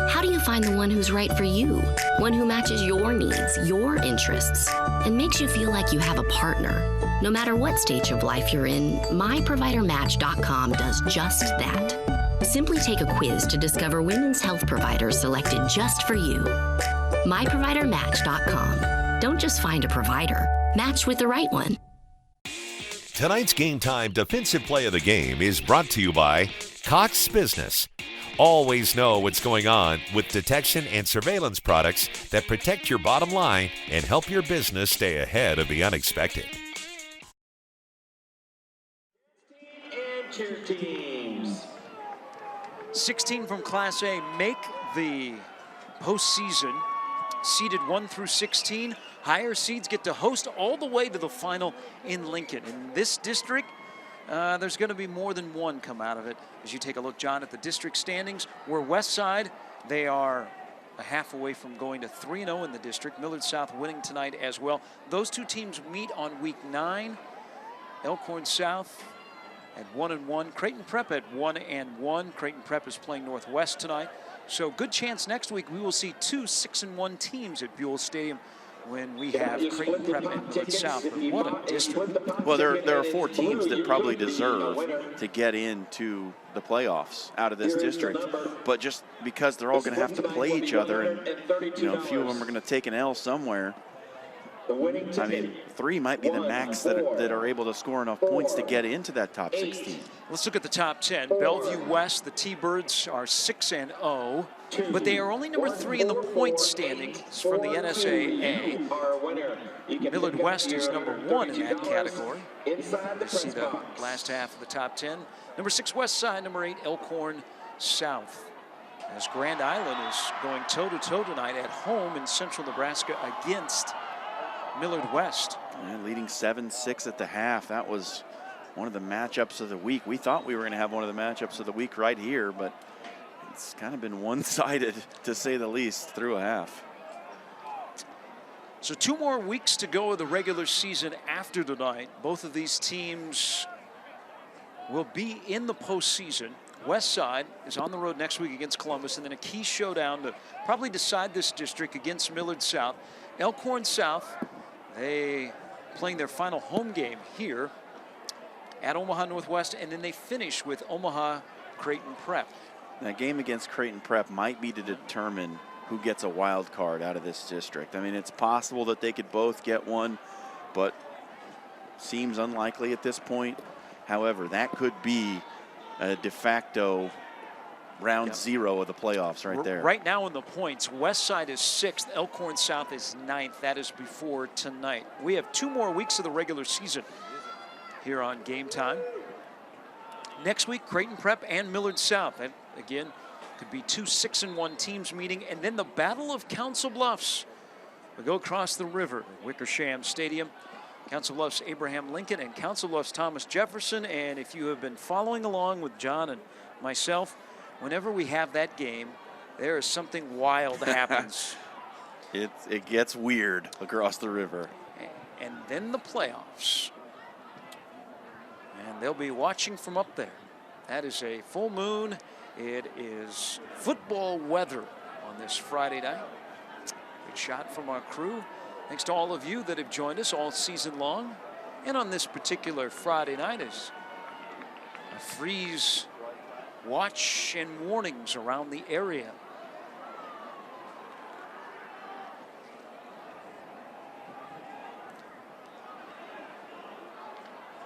How do you find the one who's right for you? One who matches your needs, your interests, and makes you feel like you have a partner. No matter what stage of life you're in, MyProviderMatch.com does just that. Simply take a quiz to discover women's health providers selected just for you. MyProviderMatch.com. Don't just find a provider, match with the right one. Tonight's Game Time defensive play of the game is brought to you by Cox Business. Always know what's going on with detection and surveillance products that protect your bottom line and help your business stay ahead of the unexpected. And 2 teams. 16 from Class A make the postseason, seeded 1 through 16. Higher seeds get to host all the way to the final in Lincoln. In this district, there's going to be more than one come out of it. As you take a look, John, at the district standings, where Westside, they are a half away from going to 3-0 in the district. Millard South winning tonight as well. Those 2 teams meet on week 9. Elkhorn South at 1-1. Creighton Prep at 1-1. Creighton Prep is playing Northwest tonight. So good chance next week we will see 2 6-1 teams at Buell Stadium when we have Creighton Prep and Millard South. But what a district. Well, there are 4 teams that probably deserve to get into the playoffs out of this district, but just because they're all going to have to play each other, and a few of them are going to take an L somewhere. I mean, 3 might be the max that are able to score enough points to get into that top 16. Let's look at the top 10. Bellevue West, the T-Birds are 6-0, but they are only number 3 in the point standings from the NSAA. Millard West is number 1 in that category. You see the last half of the top 10. Number 6 Westside, number 8 Elkhorn South. As Grand Island is going toe-to-toe tonight at home in central Nebraska against Millard West. Yeah, leading 7-6 at the half. That was one of the matchups of the week. We thought we were going to have one of the matchups of the week right here, but it's kind of been one-sided, to say the least, through a half. So 2 more weeks to go of the regular season after tonight. Both of these teams will be in the postseason. Westside is on the road next week against Columbus, and then a key showdown to probably decide this district against Millard South. Elkhorn South, they playing their final home game here at Omaha Northwest, and then they finish with Omaha Creighton Prep. That game against Creighton Prep might be to determine who gets a wild card out of this district. I mean, it's possible that they could both get one, but seems unlikely at this point. However, that could be a de facto round 0 of the playoffs right there. Right now in the points, Westside is 6th, Elkhorn South is 9th. That is before tonight. We have 2 more weeks of the regular season here on Game Time. Next week, Creighton Prep and Millard South. That, again, could be 2 6-1 teams meeting. And then the Battle of Council Bluffs. We go across the river, Wickersham Stadium. Council Bluffs Abraham Lincoln and Council Bluffs Thomas Jefferson. And if you have been following along with John and myself, whenever we have that game, there is something wild that happens. It gets weird across the river. And then the playoffs. And they'll be watching from up there. That is a full moon. It is football weather on this Friday night. Good shot from our crew. Thanks to all of you that have joined us all season long. And on this particular Friday night is a freeze watch and warnings around the area.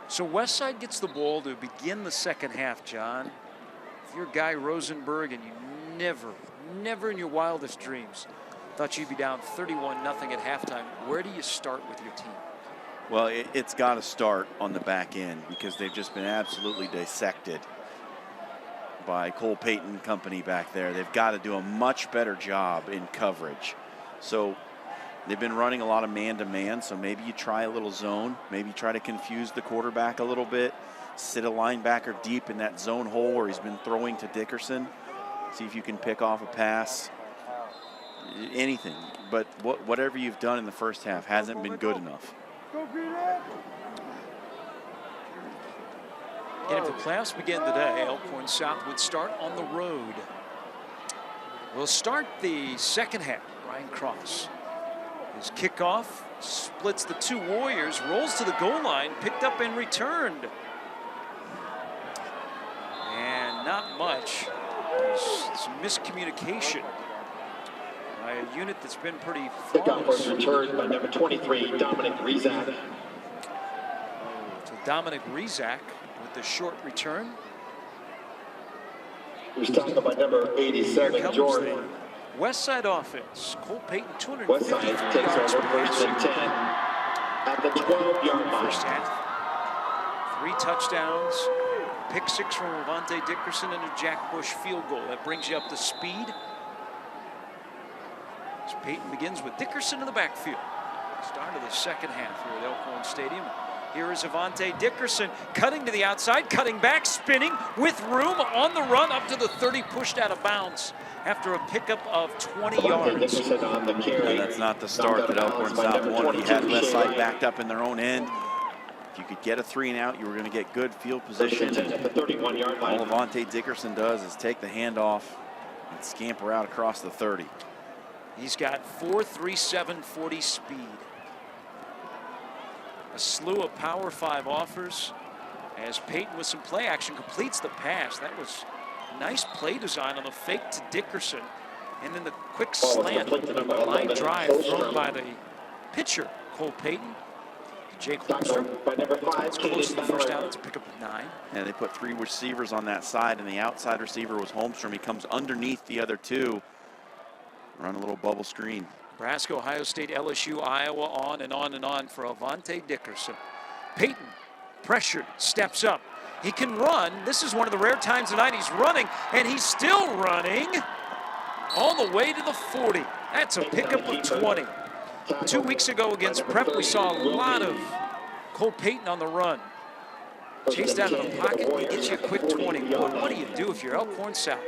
So Westside gets the ball to begin the second half, John. If you're Guy Rosenberg and you never in your wildest dreams thought you'd be down 31-0 at halftime, where do you start with your team? Well, it's got to start on the back end because they've just been absolutely dissected by Cole Payton and company back there. They've got to do a much better job in coverage. So they've been running a lot of man-to-man, so maybe you try a little zone, maybe try to confuse the quarterback a little bit, sit a linebacker deep in that zone hole where he's been throwing to Dickerson, see if you can pick off a pass, anything. But whatever you've done in the first half hasn't been good enough. And if the playoffs begin today, Elkhorn South would start on the road. We'll start the second half. Ryan Cross. His kickoff splits the 2 Warriors, rolls to the goal line, picked up and returned. And not much. There's some miscommunication by a unit that's been pretty Kickoff was flawless. returned by number 23, Dominic Rizak. So Dominic Rizak with the short return. He was tackled by number 87, Jordan. Westside offense. Cole Payton, 250 Westside takes yards over first and 10 at the 12-yard line. First half. 3 touchdowns. Pick 6 from Avante Dickerson and a Jack Bush field goal. That brings you up to speed. As Payton begins with Dickerson in the backfield. Start of the second half here at Elkhorn Stadium. Here is Avante Dickerson cutting to the outside, cutting back, spinning with room on the run up to the 30, pushed out of bounds after a pickup of 20 yards. And that's not the start that Elkhorn South wanted. He had Westside backed up in their own end. If you could get a 3 and out, you were going to get good field position. All Avante Dickerson does is take the handoff and scamper out across the 30. He's got 4.37 40 speed. A slew of Power 5 offers as Payton with some play action completes the pass. That was nice play design on the fake to Dickerson. And then the quick slant, line drive thrown by the pitcher, Cole Payton. Jake Holmstrom. It's close to the first down. It's a pickup of 9. Yeah, they put 3 receivers on that side, and the outside receiver was Holmstrom. He comes underneath the other 2. Run a little bubble screen. Nebraska, Ohio State, LSU, Iowa, on and on and on for Avante Dickerson. Payton, pressured, steps up. He can run. This is one of the rare times tonight he's running, and he's still running all the way to the 40. That's a pickup of 20. 2 weeks ago against Prep, we saw a lot of Cole Payton on the run. Chased out of the pocket, he gets you a quick 20. What do you do if you're Elkhorn South?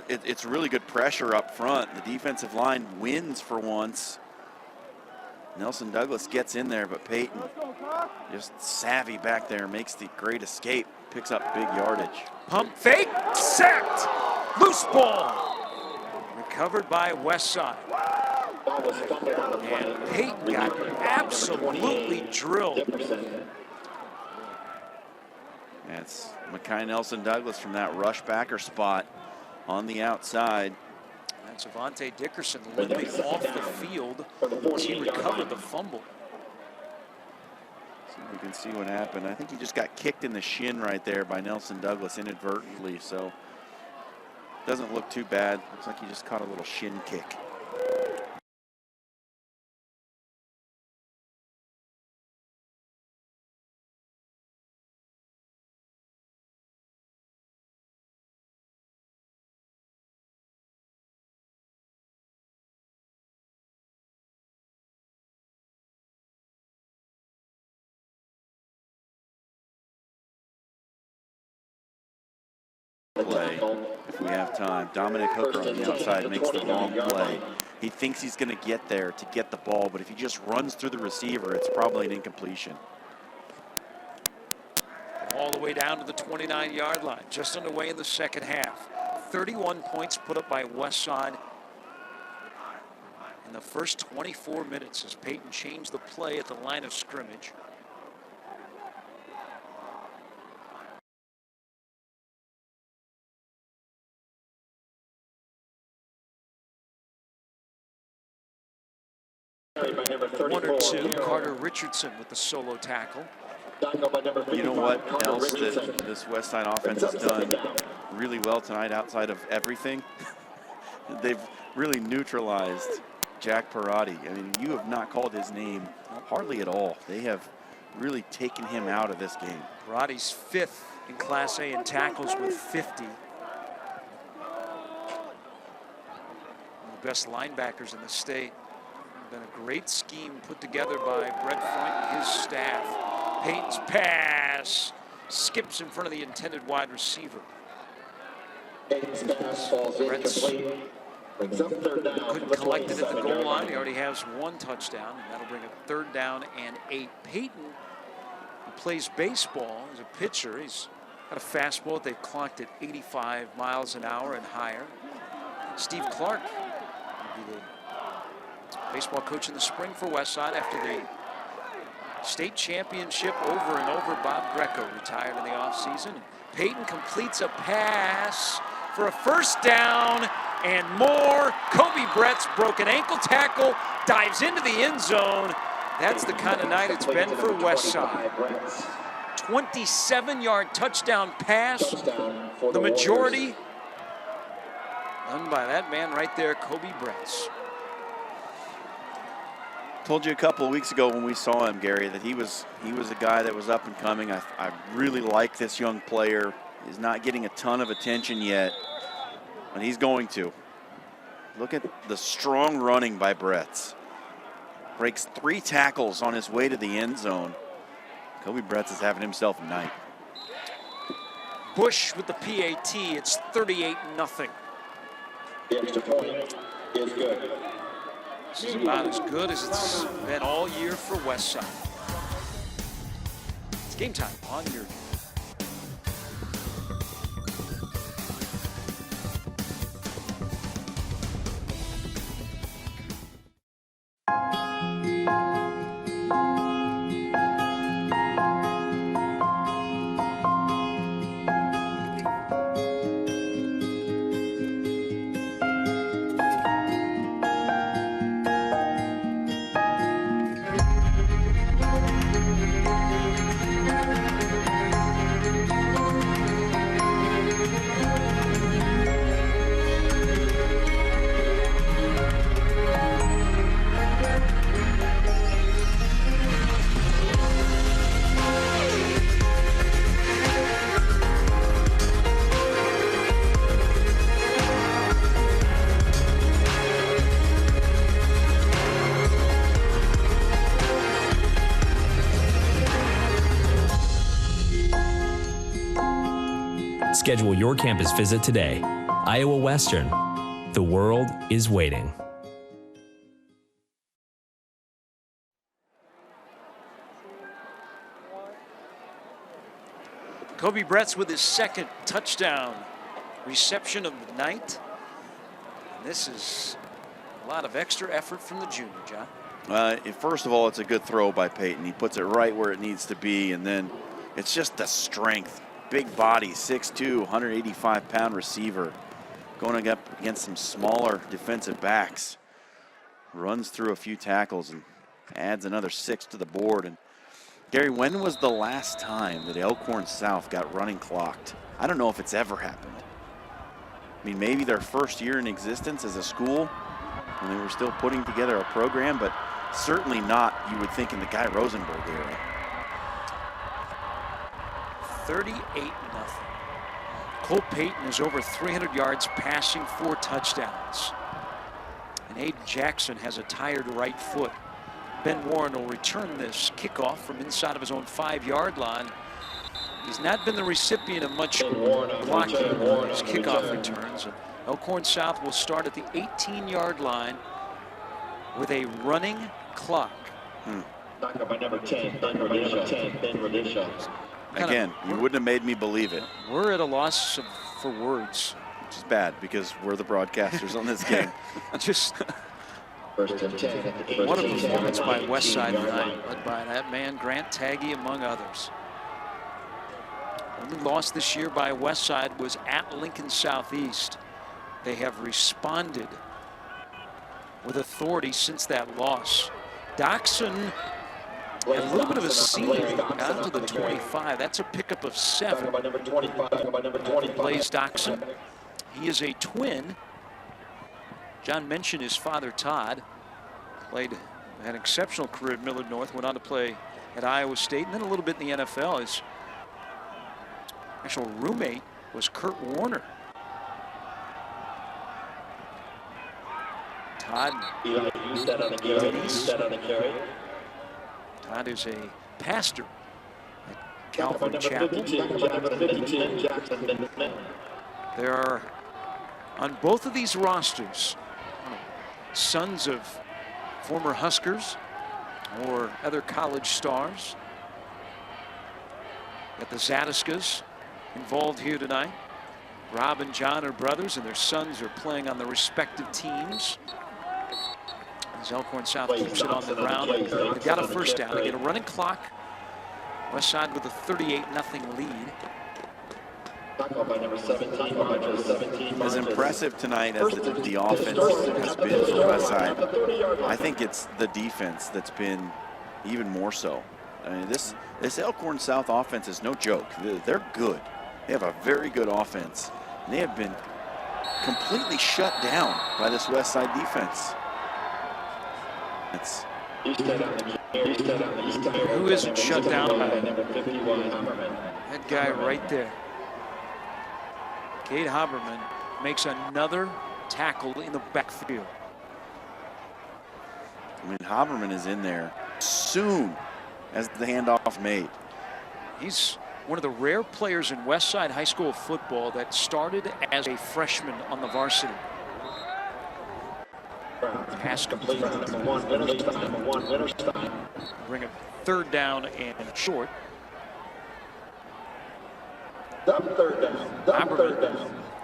It's really good pressure up front. The defensive line wins for once. Nelson Douglas gets in there, but Payton just savvy back there, makes the great escape, picks up big yardage. Pump fake, sacked, loose ball. Recovered by Westside. And Payton got absolutely drilled. That's Mekhi Nelson Douglas from that rush backer spot on the outside. That's Avante Dickerson limping off the field as he recovered the fumble. So we can see what happened. I think he just got kicked in the shin right there by Nelson Douglas inadvertently, so doesn't look too bad. Looks like he just caught a little shin kick. Play if we have time. Dominic Hooker on the outside makes the wrong play. He thinks he's going to get there to get the ball, but if he just runs through the receiver, it's probably an incompletion. All the way down to the 29-yard line, just underway in the second half. 31 points put up by Westside in the first 24 minutes as Payton changed the play at the line of scrimmage. One or two, Carter Richardson with the solo tackle. You know what else that this Westside offense has done really well tonight outside of everything? They've really neutralized Jack Perotti. I mean, you have not called his name hardly at all. They have really taken him out of this game. Perotti's 5th in Class A in tackles with 50. One of the best linebackers in the state. Been a great scheme put together by Brett Freund and his staff. Payton's pass skips in front of the intended wide receiver. Bretz couldn't collect it at the goal line. He already has 1 touchdown, and that'll bring a 3rd down and 8. Payton, who plays baseball as a pitcher, he's got a fastball. They've clocked at 85 miles an hour and higher. Steve Clark will be the baseball coach in the spring for Westside after the state championship over and over. Bob Greco retired in the offseason. Payton completes a pass for a 1st down and more. Koby Bretz broken ankle tackle, dives into the end zone. That's the kind of night it's been for Westside. 27-yard touchdown pass. The majority done by that man right there, Koby Bretz. Told you a couple of weeks ago when we saw him, Gary, that he was a guy that was up and coming. I really like this young player. He's not getting a ton of attention yet, but he's going to. Look at the strong running by Bretz. Breaks 3 tackles on his way to the end zone. Koby Bretz is having himself a night. Bush with the PAT. It's 38-0. The extra point is good. This is about as good as it's been all year for Westside. It's game time on your. Schedule your campus visit today. Iowa Western. The world is waiting. Koby Bretz with his second touchdown reception of the night. And this is a lot of extra effort from the junior, John. First of all, it's a good throw by Payton. He puts it right where it needs to be, and then it's just the strength. Big body, 6'2", 185-pound receiver going up against some smaller defensive backs. Runs through a few tackles and adds another 6 to the board. And Gary, when was the last time that Elkhorn South got running clocked? I don't know if it's ever happened. I mean, maybe their first year in existence as a school when they were still putting together a program, but certainly not, you would think, in the Guy Rosenberg era. 38-0. Cole Payton is over 300 yards passing, 4 touchdowns. And Aiden Jackson has a tired right foot. Ben Warren will return this kickoff from inside of his own 5-yard line. He's not been the recipient of much blocking on his kickoff returns. Elkhorn South will start at the 18-yard line with a running clock. By number 10, Ben Radisha. Again, you wouldn't have made me believe it. We're at a loss for words. Which is bad because we're the broadcasters on this game. Just First and 10 at the what a performance by Westside tonight, led by that man Grant Tagge, among others. Only loss this year by Westside was at Lincoln Southeast. They have responded with authority since that loss. Dachson had a little bit of a seam down to the 25. That's a pickup of 7. Blaze Dachson. He is a twin. John mentioned his father, Todd. Had an exceptional career at Millard North, went on to play at Iowa State, and then a little bit in the NFL. His actual roommate was Kurt Warner. Todd. Todd is a pastor at Calvary Chapel. There are, on both of these rosters, sons of former Huskers or other college stars. Got the Zadiskas involved here tonight. Rob and John are brothers, and their sons are playing on the respective teams. As Elkhorn South keeps it on the ground, they've got a first down. They get a running clock. Westside with a 38-0 lead. As impressive tonight as the offense has been for Westside, I think it's the defense that's been even more so. I mean, this Elkhorn South offense is no joke. They're good. They have a very good offense. And they have been completely shut down by this Westside defense. Who isn't shut down by that guy right there? Cade Haberman makes another tackle in the backfield. I mean, Haberman is in there soon as the handoff made. He's one of the rare players in Westside High School football that started as a freshman on the varsity. Pass complete. Bring a third down and short. Third down.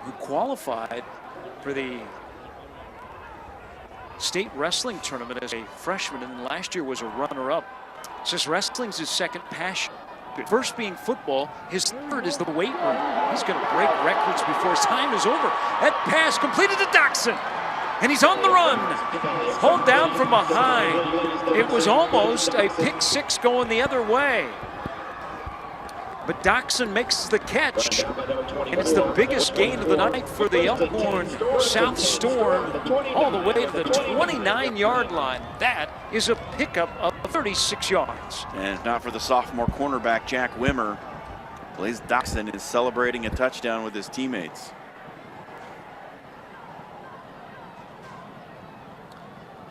Who qualified for the state wrestling tournament as a freshman, and last year was a runner-up. Since wrestling's his second passion, first being football, his third is the weight room. He's going to break records before his time is over. That pass completed to Dachson, and he's on the run. Hauled down from behind. It was almost a pick six going the other way. But Dachson makes the catch, and it's the biggest gain of the night for the Elkhorn South Storm, all the way to the 29-yard line. That is a pickup of 36 yards. And if not for the sophomore cornerback, Jack Wimmer, Blaze Dachson is celebrating a touchdown with his teammates.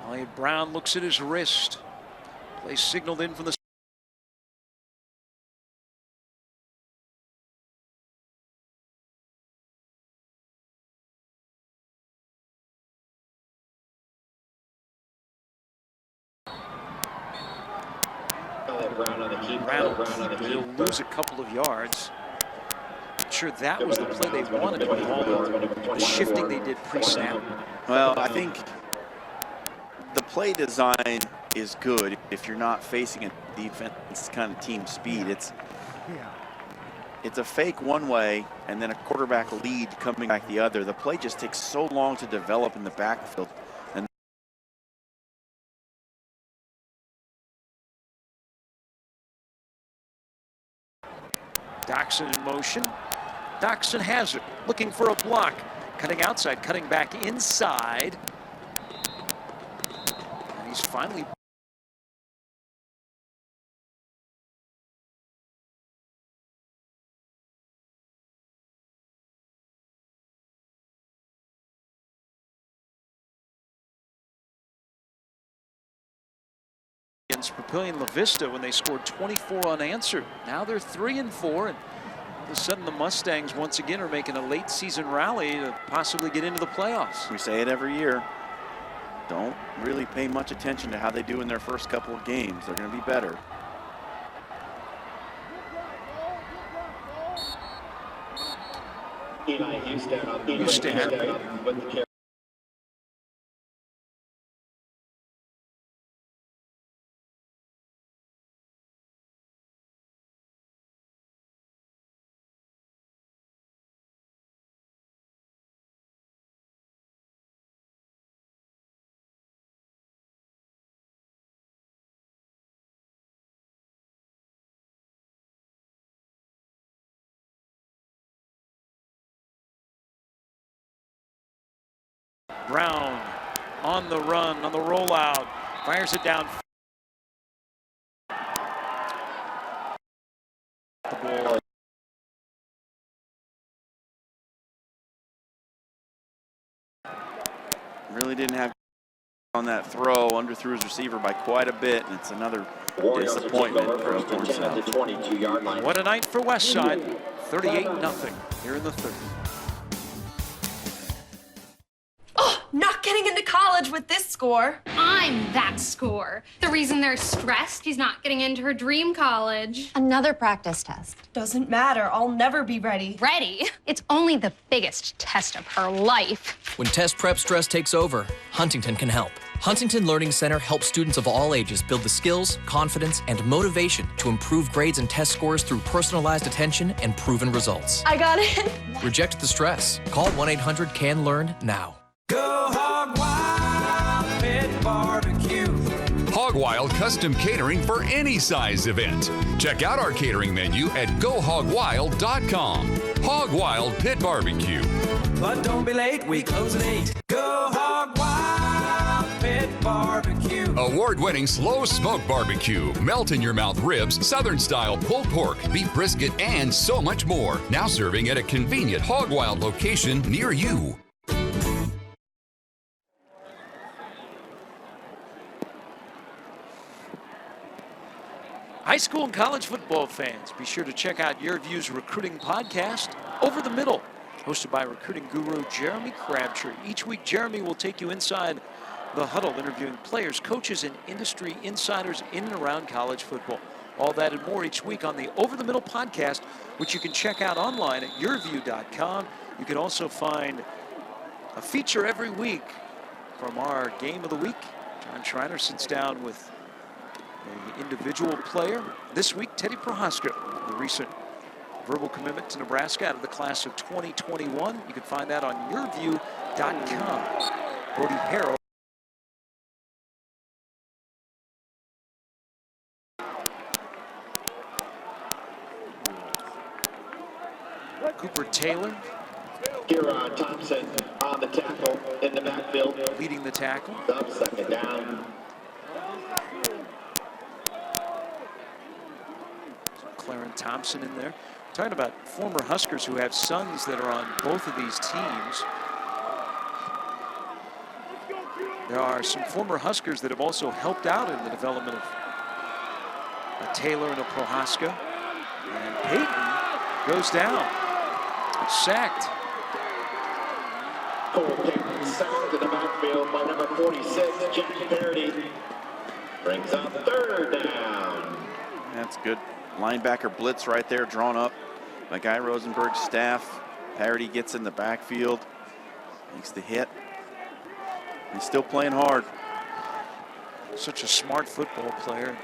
Elliot Brown looks at his wrist. Play signaled in from the Brown, they'll lose a couple of yards. I'm sure that was the play they wanted with all the shifting they did pre-snap. Well, I think the play design is good if you're not facing a defense kind of team speed. It's a fake one way and then a quarterback lead coming back the other. The play just takes so long to develop in the backfield. And Dickerson in motion. Dickerson has it, looking for a block. Cutting outside, cutting back inside. And he's finally Papillion La Vista when they scored 24 unanswered. Now they're 3-4, and all of a sudden the Mustangs once again are making a late season rally to possibly get into the playoffs. we say it every year. Don't really pay much attention to how they do in their first couple of games. They're going to be better. Houston. Brown on the run, on the rollout, fires it down. The ball. Really didn't have on that throw, underthrew his receiver by quite a bit, and it's another disappointment for Elkhorn South. What a night for Westside, 38-0 here in the third. Oh, not getting into college with this score. I'm that score. The reason they're stressed, he's not getting into her dream college. Another practice test. Doesn't matter, I'll never be ready. Ready? It's only the biggest test of her life. When test prep stress takes over, Huntington can help. Huntington Learning Center helps students of all ages build the skills, confidence, and motivation to improve grades and test scores through personalized attention and proven results. I got it. Reject the stress. Call 1-800-CAN-LEARN now. Go Hog Wild Pit Barbecue. Hog Wild custom catering for any size event. Check out our catering menu at gohogwild.com. Hog Wild Pit Barbecue. But don't be late, we close at 8. Go Hog Wild Pit Barbecue. Award-winning slow smoke barbecue, melt in your mouth ribs, southern style pulled pork, beef brisket, and so much more. Now serving at a convenient Hog Wild location near you. High school and college football fans, be sure to check out YurView's recruiting podcast, Over the Middle, hosted by recruiting guru Jeremy Crabtree. Each week, Jeremy will take you inside the huddle, interviewing players, coaches, and industry insiders in and around college football. All that and more each week on the Over the Middle podcast, which you can check out online at YurView.com. You can also find a feature every week from our Game of the Week. John Schreiner sits down with an individual player. This week, Teddy Prohaska, the recent verbal commitment to Nebraska out of the class of 2021. You can find that on YurView.com. Brody Harrell. Cooper Taylor. Kieran Thompson on the tackle in the backfield. Leading the tackle. Second down. Clarence Thompson in there. Talking about former Huskers who have sons that are on both of these teams. There are some former Huskers that have also helped out in the development of a Taylor and a Prohaska. And Payton goes down. Sacked. Cole Payton sacked in the backfield by number 46, Jack Parody. Brings up third down. That's good. Linebacker blitz right there, drawn up by Guy Rosenberg's staff. Parity gets in the backfield, makes the hit. He's still playing hard. Such a smart football player.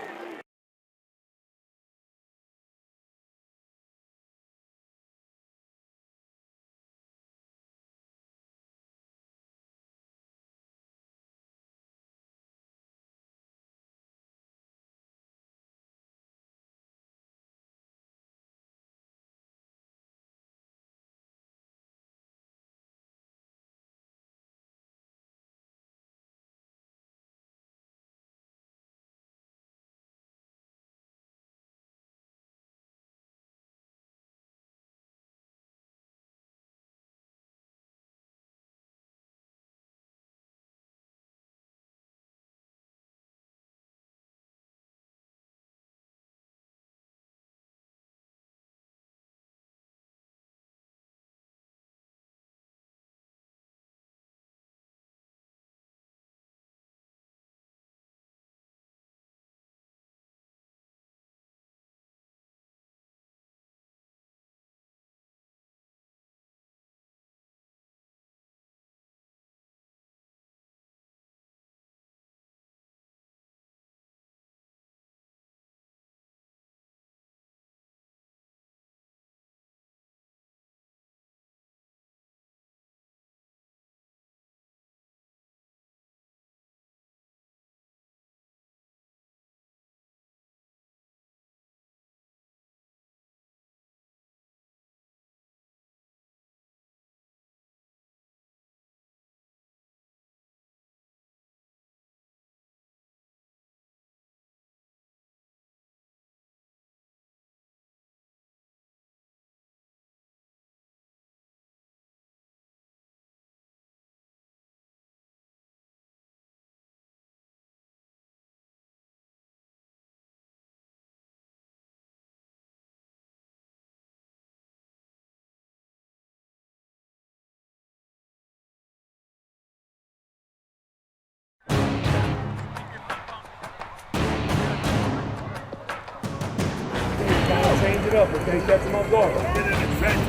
Change it up, okay? Catch him off guard. Get in the trench.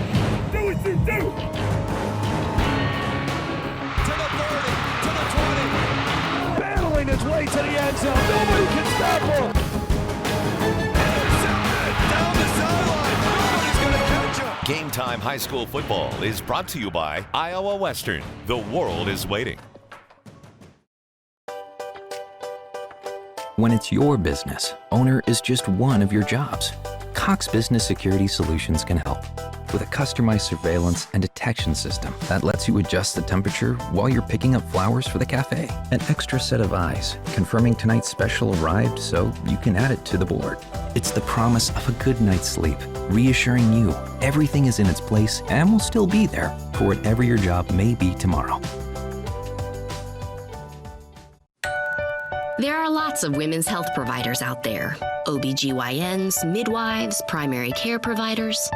Do what you do. To the 30, to the 20. Battling his way to the end zone. Nobody can stop him. Intercepted down the sideline. Nobody's going to catch him. Game Time High School Football is brought to you by Iowa Western. The world is waiting. When it's your business, owner is just one of your jobs. Cox Business Security Solutions can help with a customized surveillance and detection system that lets you adjust the temperature while you're picking up flowers for the cafe. An extra set of eyes confirming tonight's special arrived so you can add it to the board. It's the promise of a good night's sleep, reassuring you everything is in its place and will still be there for whatever your job may be tomorrow. There are lots of women's health providers out there. OBGYNs, midwives, primary care providers.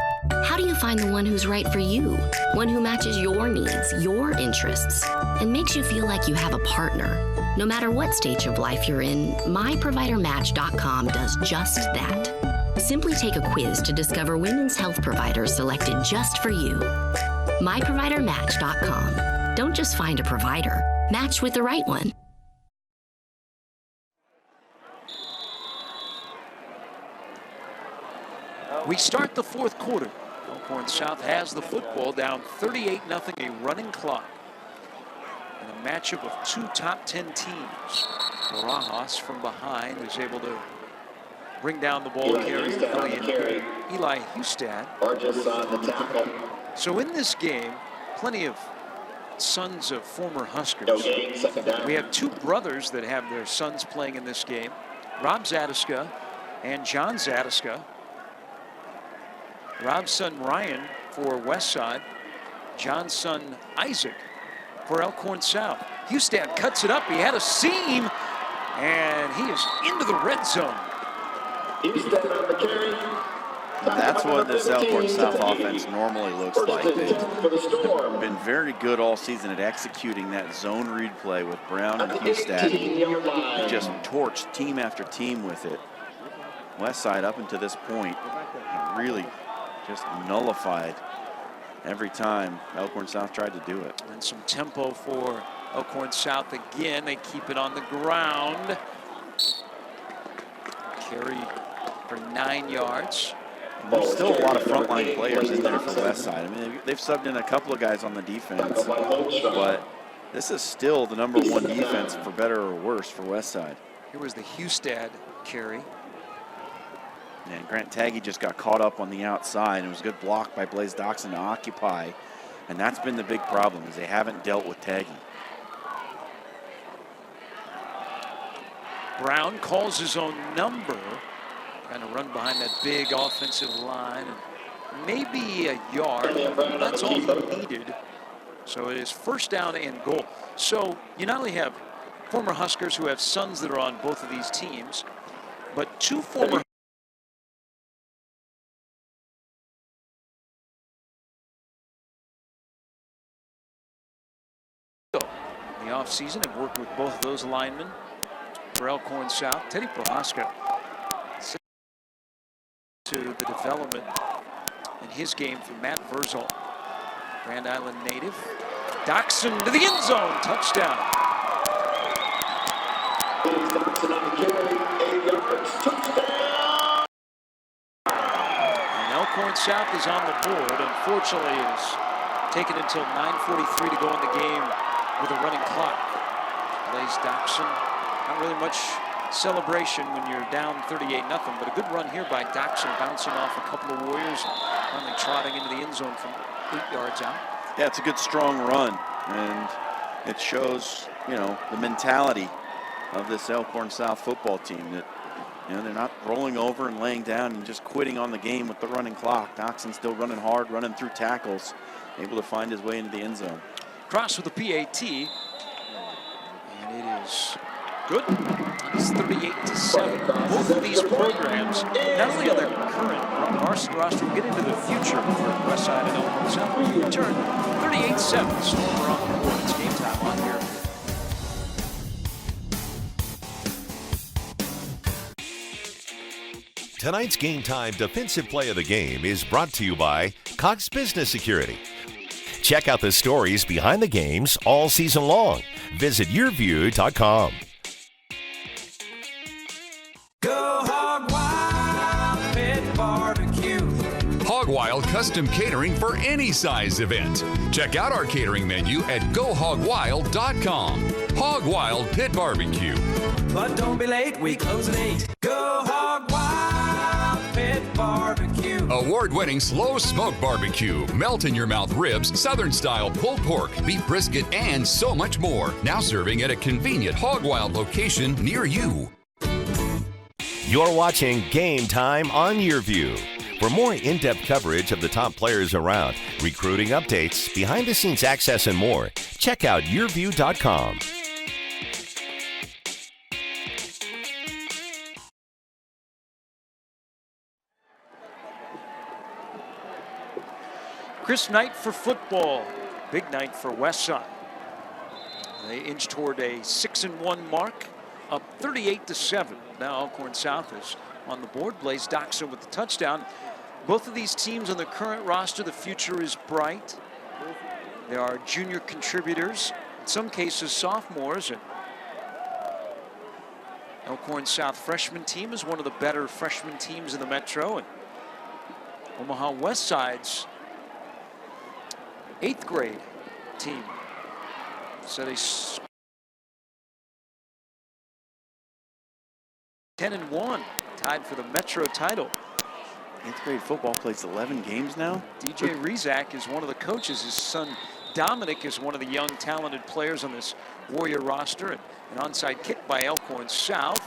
How do you find the one who's right for you? One who matches your needs, your interests, and makes you feel like you have a partner. No matter what stage of life you're in, MyProviderMatch.com does just that. Simply take a quiz to discover women's health providers selected just for you. MyProviderMatch.com. Don't just find a provider, match with the right one. We start the fourth quarter. Elkhorn South has the football, down 38-0, a running clock. And a matchup of two top 10 teams. Barajas from behind is able to bring down the ball carry. Eli Hustad. So in this game, plenty of sons of former Huskers. We have two brothers that have their sons playing in this game. Rob Zadiska and John Zadiska. Rob's son Ryan for Westside, John's son Isaac for Elkhorn South. Hustad cuts it up, he had a seam, and he is into the red zone. That's what this Elkhorn South offense normally looks like. They've been very good all season at executing that zone read play with Brown and Hustad. They just torched team after team with it. Westside up until this point really just nullified every time Elkhorn South tried to do it. And some tempo for Elkhorn South again. They keep it on the ground. Carry for 9 yards. There's still a lot of frontline players in there for Westside. I mean, they've subbed in a couple of guys on the defense, but this is still the #1 defense, for better or worse, for Westside. Here was the Hustad carry. And Grant Tagge just got caught up on the outside. It was a good block by Blaze Doxson to occupy. And that's been the big problem, is they haven't dealt with Tagge. Brown calls his own number. Trying to run behind that big offensive line. And maybe a yard. That's all he needed. So it is first down and goal. So you not only have former Huskers who have sons that are on both of these teams, but 2 former in the offseason have worked with both of those linemen for Elkhorn South. Teddy Prohaska to the development in his game from Matt Verzel, Grand Island native. Doxson to the end zone, touchdown. And Elkhorn South is on the board. Unfortunately, it is taken until 9:43 to go in the game with a running clock. Blaze Doxson, not really much celebration when you're down 38-0, but a good run here by Doxson, bouncing off a couple of Warriors, finally trotting into the end zone from 8 yards out. Yeah, it's a good strong run, and it shows, you know, the mentality of this Elkhorn South football team, that, you know, they're not rolling over and laying down and just quitting on the game with the running clock. Doxson still running hard, running through tackles, able to find his way into the end zone. Cross with the PAT, and it is good. It's 38-7. Both of these programs, not only on their current varsity roster, we'll get into the future for Westside and Elkhorn South. We return 38-7. Stormer on the board. It's game time on here. Tonight's Game Time defensive play of the game is brought to you by Cox Business Security. Check out the stories behind the games all season long. Visit YurView.com. Go Hog Wild Pit Barbecue. Hog Wild custom catering for any size event. Check out our catering menu at GoHogWild.com. Hog Wild Pit Barbecue. But don't be late, we close at 8. Go Hog Wild Pit Barbecue. Award-winning slow smoke barbecue, melt-in-your-mouth ribs, Southern-style pulled pork, beef brisket, and so much more. Now serving at a convenient Hog Wild location near you. You're watching Game Time on YurView. For more in-depth coverage of the top players around, recruiting updates, behind-the-scenes access, and more, check out YurView.com. Chris Knight for football. Big night for Westside. They inch toward a 6-1 mark, up 38-7. Now Elkhorn South is on the board. Blaze Doxson with the touchdown. Both of these teams on the current roster, the future is bright. There are junior contributors, in some cases sophomores. And Elkhorn South freshman team is one of the better freshman teams in the Metro. And Omaha Westside's 8th grade team set a 10-1, tied for the Metro title. 8th grade football plays 11 games now. DJ Rizak is one of the coaches. His son Dominic is one of the young talented players on this Warrior roster. And an onside kick by Elkhorn South.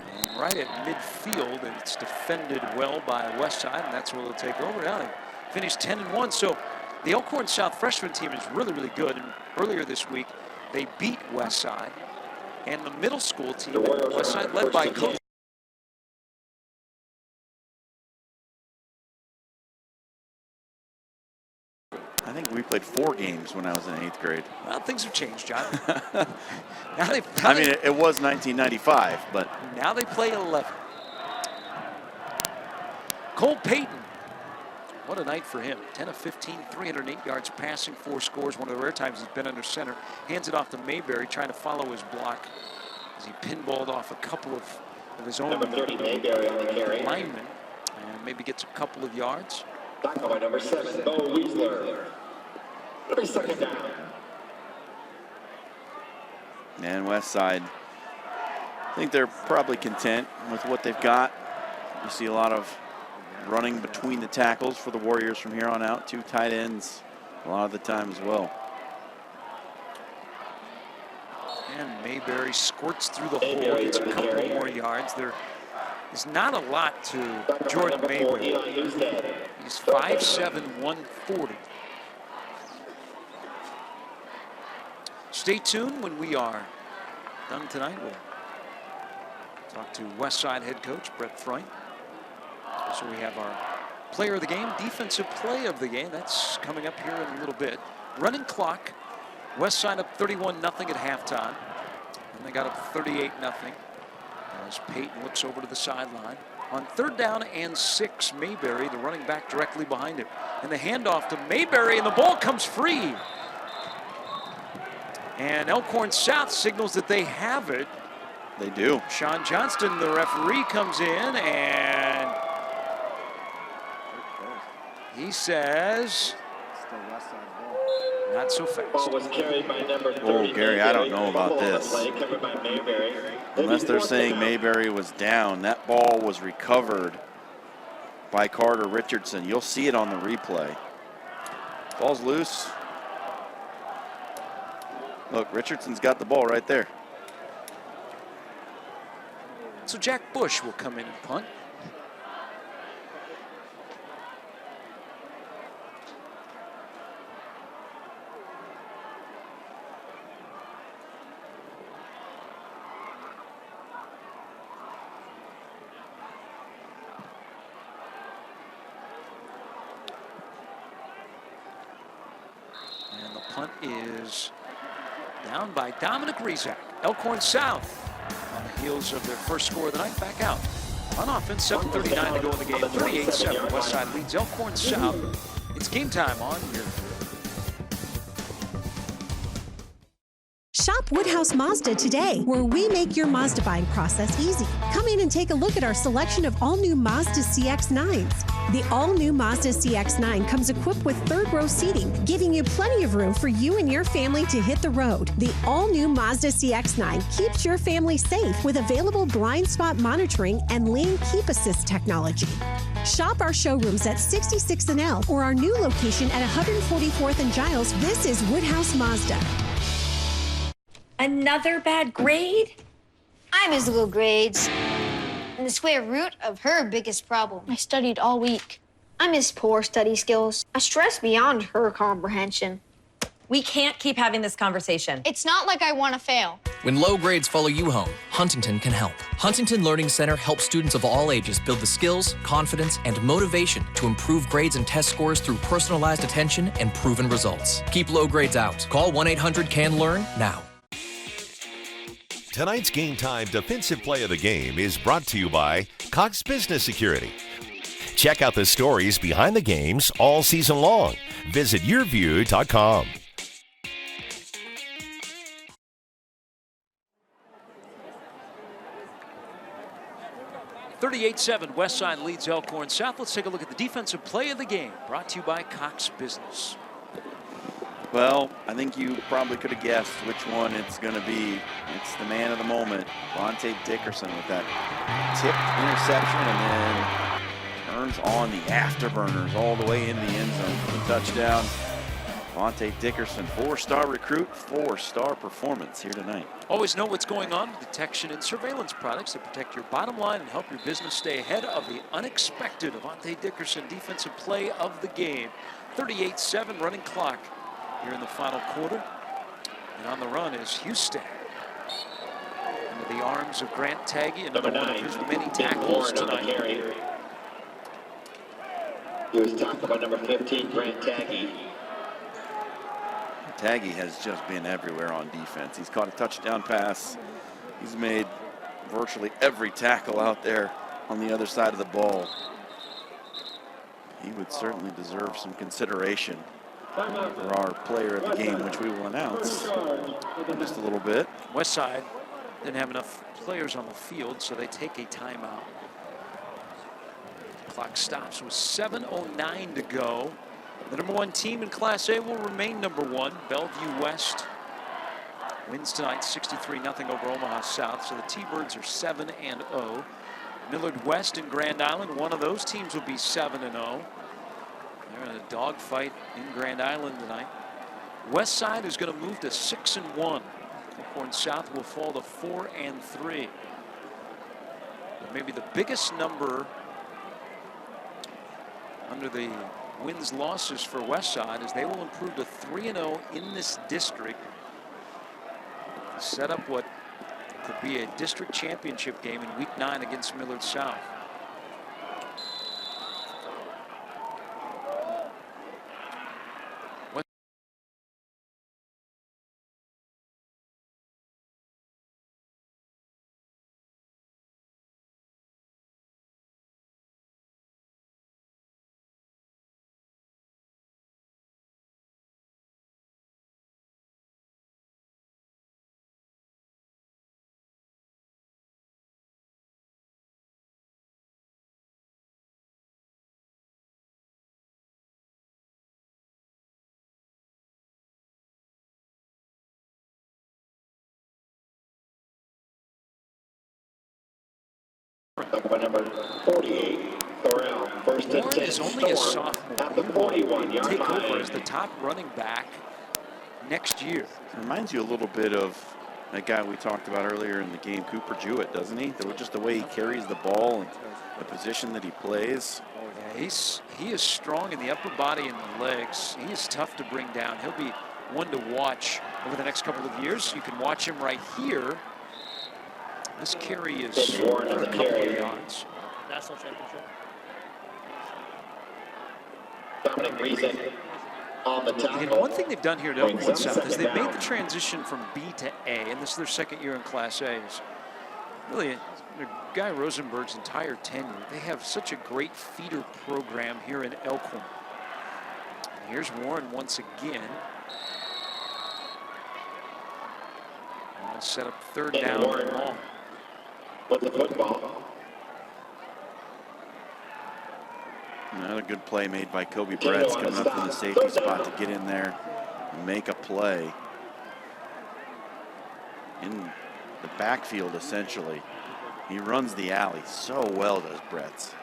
And right at midfield, and it's defended well by Westside, and that's where they'll take over. Now they finished 10-1. So the Elkhorn South freshman team is really, really good. And earlier this week, they beat Westside. And the middle school team, Westside, led by Koby. I think we played 4 games when I was in 8th grade. Well, things have changed, John. I mean, it was 1995, but now they play 11. Cole Payton, what a night for him. 10 of 15, 308 yards passing, 4 scores. One of the rare times he's been under center. Hands it off to Mayberry, trying to follow his block as he pinballed off a couple of his own Number 30, Mayberry on the carry. linemen, and maybe gets a couple of yards. Tackle by number 7, Bo Weasler. 3 second down. And Westside, I think they're probably content with what they've got. You see a lot of running between the tackles for the Warriors from here on out. 2 tight ends a lot of the time as well. And Mayberry squirts through the hole, gets a couple more yards. There is not a lot to Jordan Mayberry. He's 5'7", 140. Stay tuned when we are done tonight. We'll talk to Westside head coach Brett Freund. So we have our player of the game, defensive play of the game. That's coming up here in a little bit. Running clock. Westside up 31-0 at halftime. And they got up 38-0 as Payton looks over to the sideline. On 3rd down and 6, Mayberry, the running back, directly behind him. And the handoff to Mayberry, and the ball comes free. And Elkhorn South signals that they have it. They do. Sean Johnston, the referee, comes in and he says, not so fast. Ball was carried by number 30. Oh, Gary, I don't know about this. Covered by Mayberry. Unless they're saying Mayberry was down, that ball was recovered by Carter Richardson. You'll see it on the replay. Ball's loose. Look, Richardson's got the ball right there. So Jack Bush will come in and punt. And the punt is down by Dominic Rizak. Elkhorn South on the heels of their first score of the night, back out. On offense, 7:39 to go in the game. 38-7. Westside leads Elkhorn South. It's game time on YurView. Shop Woodhouse Mazda today, where we make your Mazda buying process easy. Come in and take a look at our selection of all-new Mazda CX-9s. The all-new Mazda CX-9 comes equipped with 3rd-row seating, giving you plenty of room for you and your family to hit the road. The all-new Mazda CX-9 keeps your family safe with available blind spot monitoring and lane keep assist technology. Shop our showrooms at 66 and L or our new location at 144th and Giles. This is Woodhouse Mazda. Another bad grade? I miss little grades. And the square root of her biggest problem. I studied all week. I miss poor study skills. I stress beyond her comprehension. We can't keep having this conversation. It's not like I want to fail. When low grades follow you home, Huntington can help. Huntington Learning Center helps students of all ages build the skills, confidence, and motivation to improve grades and test scores through personalized attention and proven results. Keep low grades out. Call 1-800-CAN-LEARN now. Tonight's Game Time defensive play of the game is brought to you by Cox Business Security. Check out the stories behind the games all season long. Visit YurView.com. .38-7, Westside leads Elkhorn South. Let's take a look at the defensive play of the game, brought to you by Cox Business. Well, I think you probably could have guessed which one it's going to be. It's the man of the moment, Avante Dickerson, with that tipped interception and then turns on the afterburners all the way in the end zone for the touchdown. Avante Dickerson, 4-star recruit, 4-star performance here tonight. Always know what's going on with detection and surveillance products that protect your bottom line and help your business stay ahead of the unexpected. Avante Dickerson, defensive play of the game. 38-7 running clock here in the final quarter. And on the run is Houston. Into the arms of Grant Tagge, another one of his many tackles tonight. He was tackled by number 15, Grant Tagge. Tagge has just been everywhere on defense. He's caught a touchdown pass. He's made virtually every tackle out there on the other side of the ball. he would certainly deserve some consideration for our player of the game, which we will announce in just a little bit. Westside didn't have enough players on the field, so they take a timeout. Clock stops with 7:09 to go. The #1 team in Class A will remain #1. Bellevue West wins tonight 63-0 over Omaha South, so the T-Birds are 7-0. Millard West and Grand Island, one of those teams will be 7-0. They're in a dogfight in Grand Island tonight. Westside is going to move to 6-1. Elkhorn South will fall to 4-3. But maybe the biggest number under the wins losses for Westside is they will improve to 3-0 in this district. Set up what could be a district championship game in week 9 against Millard South. Number 48, Thorell, first and 10. Is only a sophomore. At the 41-yard take line. over as the top running back next year. It reminds you a little bit of that guy we talked about earlier in the game, Cooper Jewett, doesn't he? Just the way he carries the ball and the position that he plays. Yeah, he is strong in the upper body and the legs. He is tough to bring down. He'll be one to watch over the next couple of years. You can watch him right here. This carry is for a couple of yards. National championship. Dominic Reason on the tackle. You know, one thing they've done here at Elkhorn South is they've made the transition from B to A, and this is their second year in Class A. Is really, Guy Rosenberg's entire tenure, they have such a great feeder program here in Elkhorn. And here's Warren once again. And set up third down and long. With the football. Another good play made by Koby Bretz coming up from the safety spot to get in there and make a play. In the backfield, essentially. He runs the alley so well, does Bretz.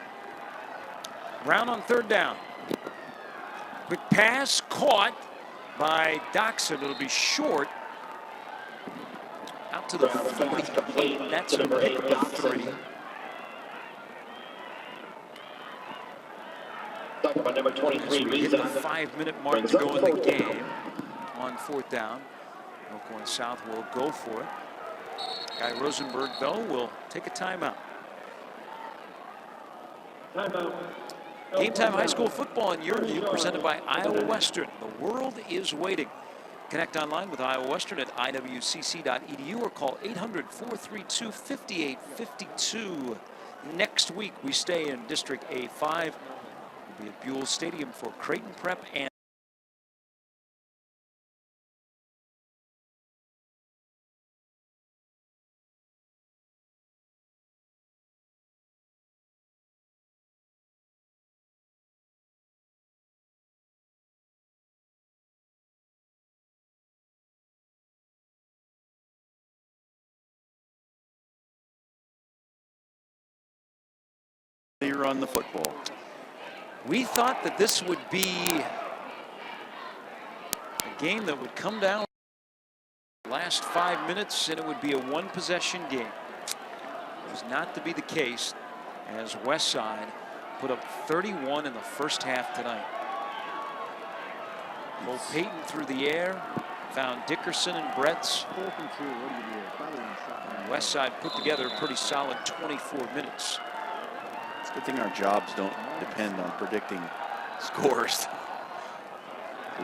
Brown on third down. Quick pass caught by Doxson. It'll be short. Out to the 48. That's a pickup of 3. Talk about number 23, we hit the 5-minute mark to go in the game on fourth down. Elkhorn South will go for it. Guy Rosenberg, though, will take a timeout. Game Time High School Football in YurView, presented by Iowa Western. The world is waiting. Connect online with Iowa Western at iwcc.edu or call 800-432-5852. Next week, we stay in District A5. We'll be at Buell Stadium for Creighton Prep and They run the football. we thought that this would be a game that would come down the last 5 minutes and it would be a one-possession game. It was not to be the case as Westside put up 31 in the first half tonight. Cole Payton through the air, found Dickerson and Bretz. Westside put together a pretty solid 24 minutes. It's a good thing our jobs don't depend on predicting scores.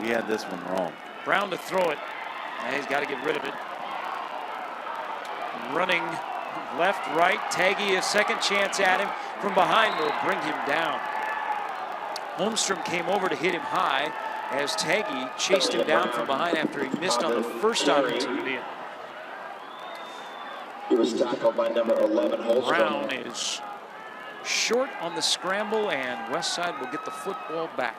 We had this one wrong. Brown to throw it. And he's got to get rid of it. Running left, right. Tagge, a second chance at him from behind will bring him down. Holmstrom came over to hit him high as Tagge chased him down from behind after he missed on the first opportunity. He was tackled by number 11, Holmstrom. Brown is short on the scramble, and Westside will get the football back.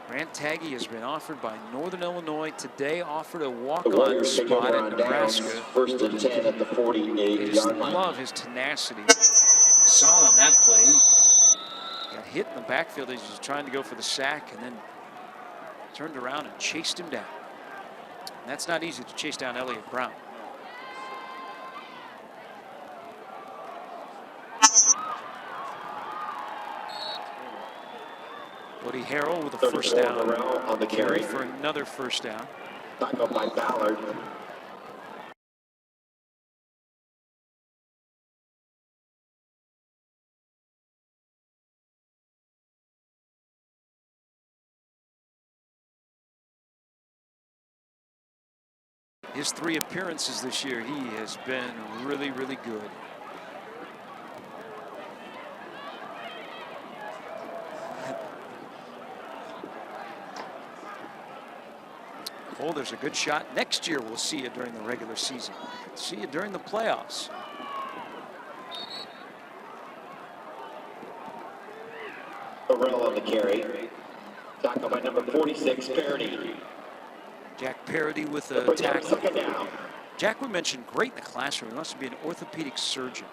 Grant Tagge has been offered by Northern Illinois today, offered a walk-on spot at Nebraska. First and 10 at the 48-yard line. Love his tenacity. You saw on that play. Got hit in the backfield as he was trying to go for the sack, and then turned around and chased him down. And that's not easy to chase down Elliott Brown. Woody Harrell with a first down on the carry for another first down. Tackled by Ballard. His 3 appearances this year, he has been really, really good. Oh, there's a good shot. Next year, we'll see you during the regular season. See you during the playoffs. Burrell on the carry. Tackle by number 46, Parody. Jack Parody with a tackle. Second down. Jack, we mentioned, great in the classroom. He wants to be an orthopedic surgeon.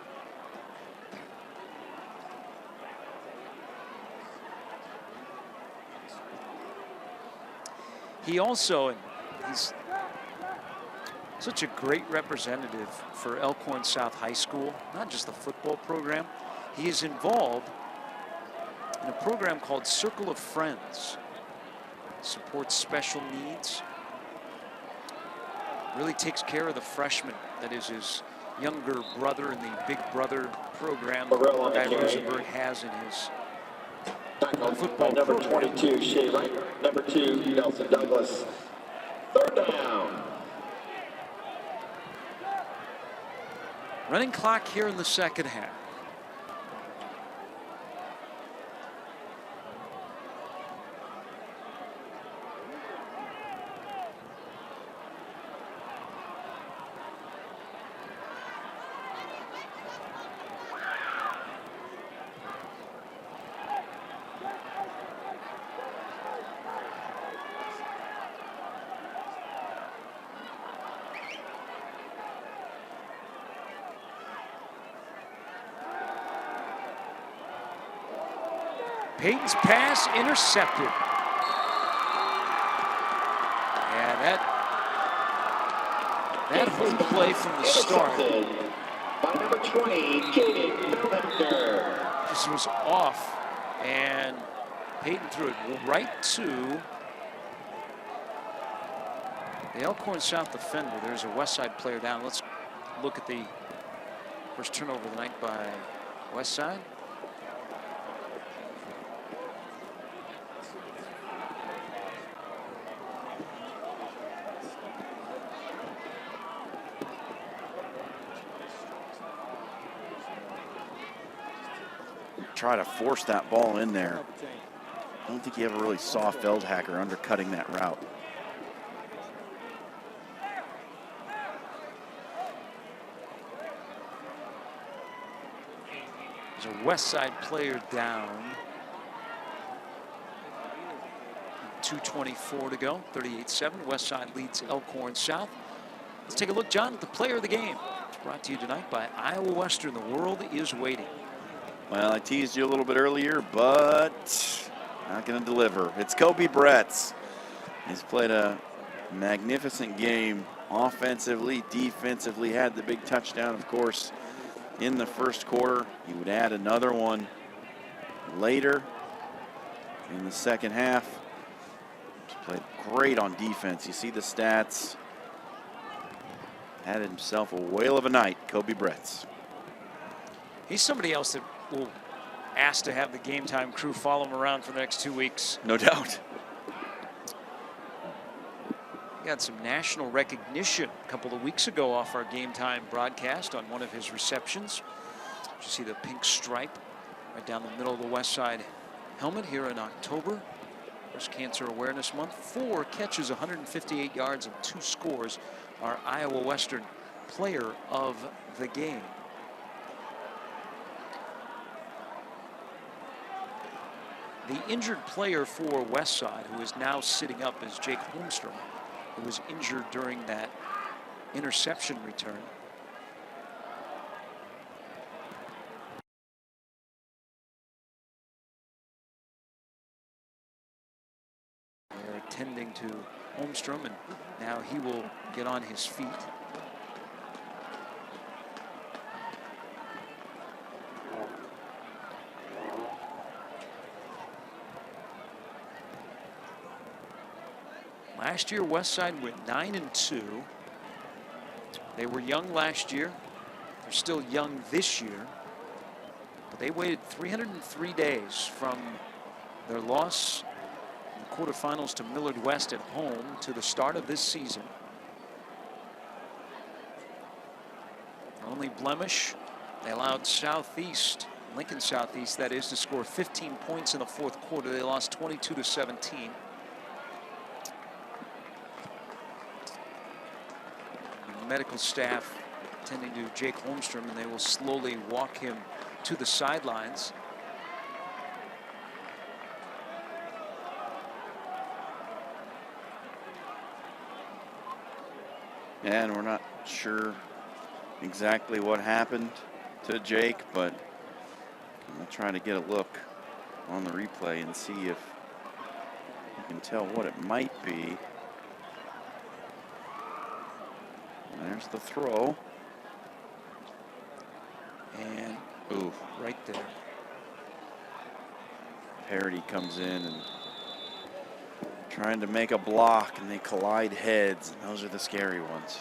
He also, and he's such a great representative for Elkhorn South High School, not just the football program. He is involved in a program called Circle of Friends. Supports special needs. Really takes care of the freshman, that is his younger brother in the Big Brother program that Guy Rosenberg has in his football number program. 22, Shea Wright. Number 2, Nelson Douglas. Third down. Running clock here in the second half. Payton's pass intercepted. Yeah, that whole play from the start. By number 20, Kaden. This was off, and Payton threw it right to the Elkhorn South defender. There's a Westside player down. Let's look at the first turnover of the night by Westside. Try to force that ball in there. I don't think you ever really saw Feldhacker undercutting that route. There's a Westside player down. 2:24 to go, 38-7. Westside leads Elkhorn South. Let's take a look, John, at the player of the game. It's brought to you tonight by Iowa Western. The world is waiting. Well, I teased you a little bit earlier, but not going to deliver. It's Koby Bretz. He's played a magnificent game offensively, defensively, had the big touchdown, of course, in the first quarter. He would add another one later in the second half. He's played great on defense. You see the stats. Had himself a whale of a night, Koby Bretz. He's somebody else that will ask to have the Game Time crew follow him around for the next 2 weeks. No doubt. Got some national recognition a couple of weeks ago off our Game Time broadcast on one of his receptions. You see the pink stripe right down the middle of the West Side helmet here in October. Breast Cancer Awareness Month. 4 catches, 158 yards, and 2 scores. Our Iowa Western player of the game. The injured player for Westside, who is now sitting up, is Jake Holmstrom, who was injured during that interception return. They're attending to Holmstrom, and now he will get on his feet. Last year, Westside went 9-2. They were young last year. They're still young this year. But they waited 303 days from their loss in the quarterfinals to Millard West at home to the start of this season. Their only blemish, they allowed Southeast, Lincoln Southeast that is, to score 15 points in the fourth quarter. They lost 22-17. Medical staff tending to Jake Holmstrom, and they will slowly walk him to the sidelines. And we're not sure exactly what happened to Jake, but I'm gonna try to get a look on the replay and see if you can tell what it might be. There's the throw. And ooh, right there. Parody comes in and trying to make a block, and they collide heads, and those are the scary ones.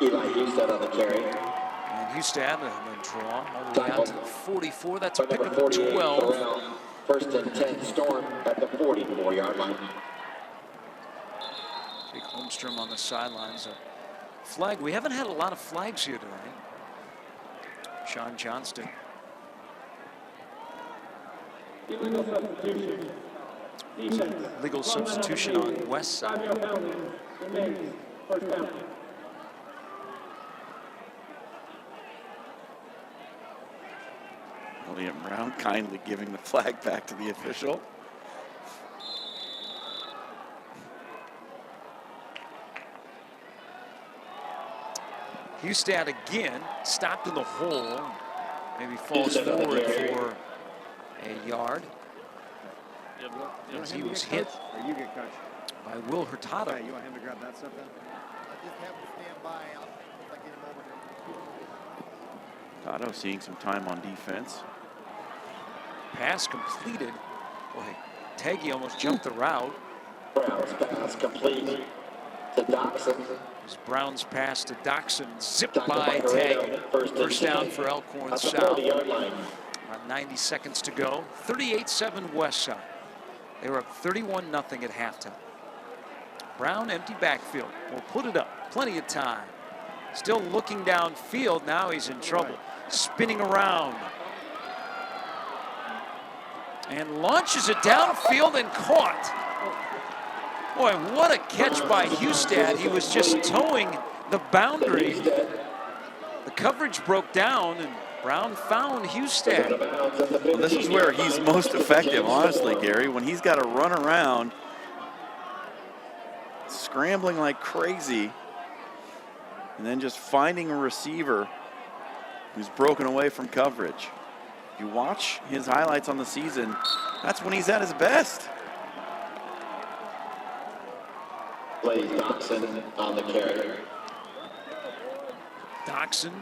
Eli Hustad on the carry. And Hustad on the draw all the way out to the 44. That's a pickup of 12. First and 10, Storm at the 44-yard line. Jake Holmstrom on the sidelines. A flag. We haven't had a lot of flags here tonight. Sean Johnston. Legal substitution on West Side. William Brown kindly giving the flag back to the official. Hustad again, stopped in the hole. Maybe falls forward for a yard. As he was hit or you get coached by Will Hurtado. Hey, you want him to grab that stuff then? I just have to stand by. I'll get him over Hurtado seeing some time on defense. Pass completed. Boy, Tagge almost jumped the route. Brown's pass complete to Dotson. As Brown's pass to Dotson, zipped by Tagge. First down for Elkhorn South. About 90 seconds to go. 38-7 Westside. They were up 31-0 at halftime. Brown, empty backfield. Will put it up. Plenty of time. Still looking downfield. Now he's in trouble. Spinning around. And launches it downfield and caught. Boy, what a catch by Hustad. He was just towing the boundary. The coverage broke down, and Brown found Hustad. Well, this is where he's most effective, honestly, Gary, when he's got to run around, scrambling like crazy, and then just finding a receiver who's broken away from coverage. You watch his highlights on the season, that's when he's at his best. Plays Dotson on the carry. Dotson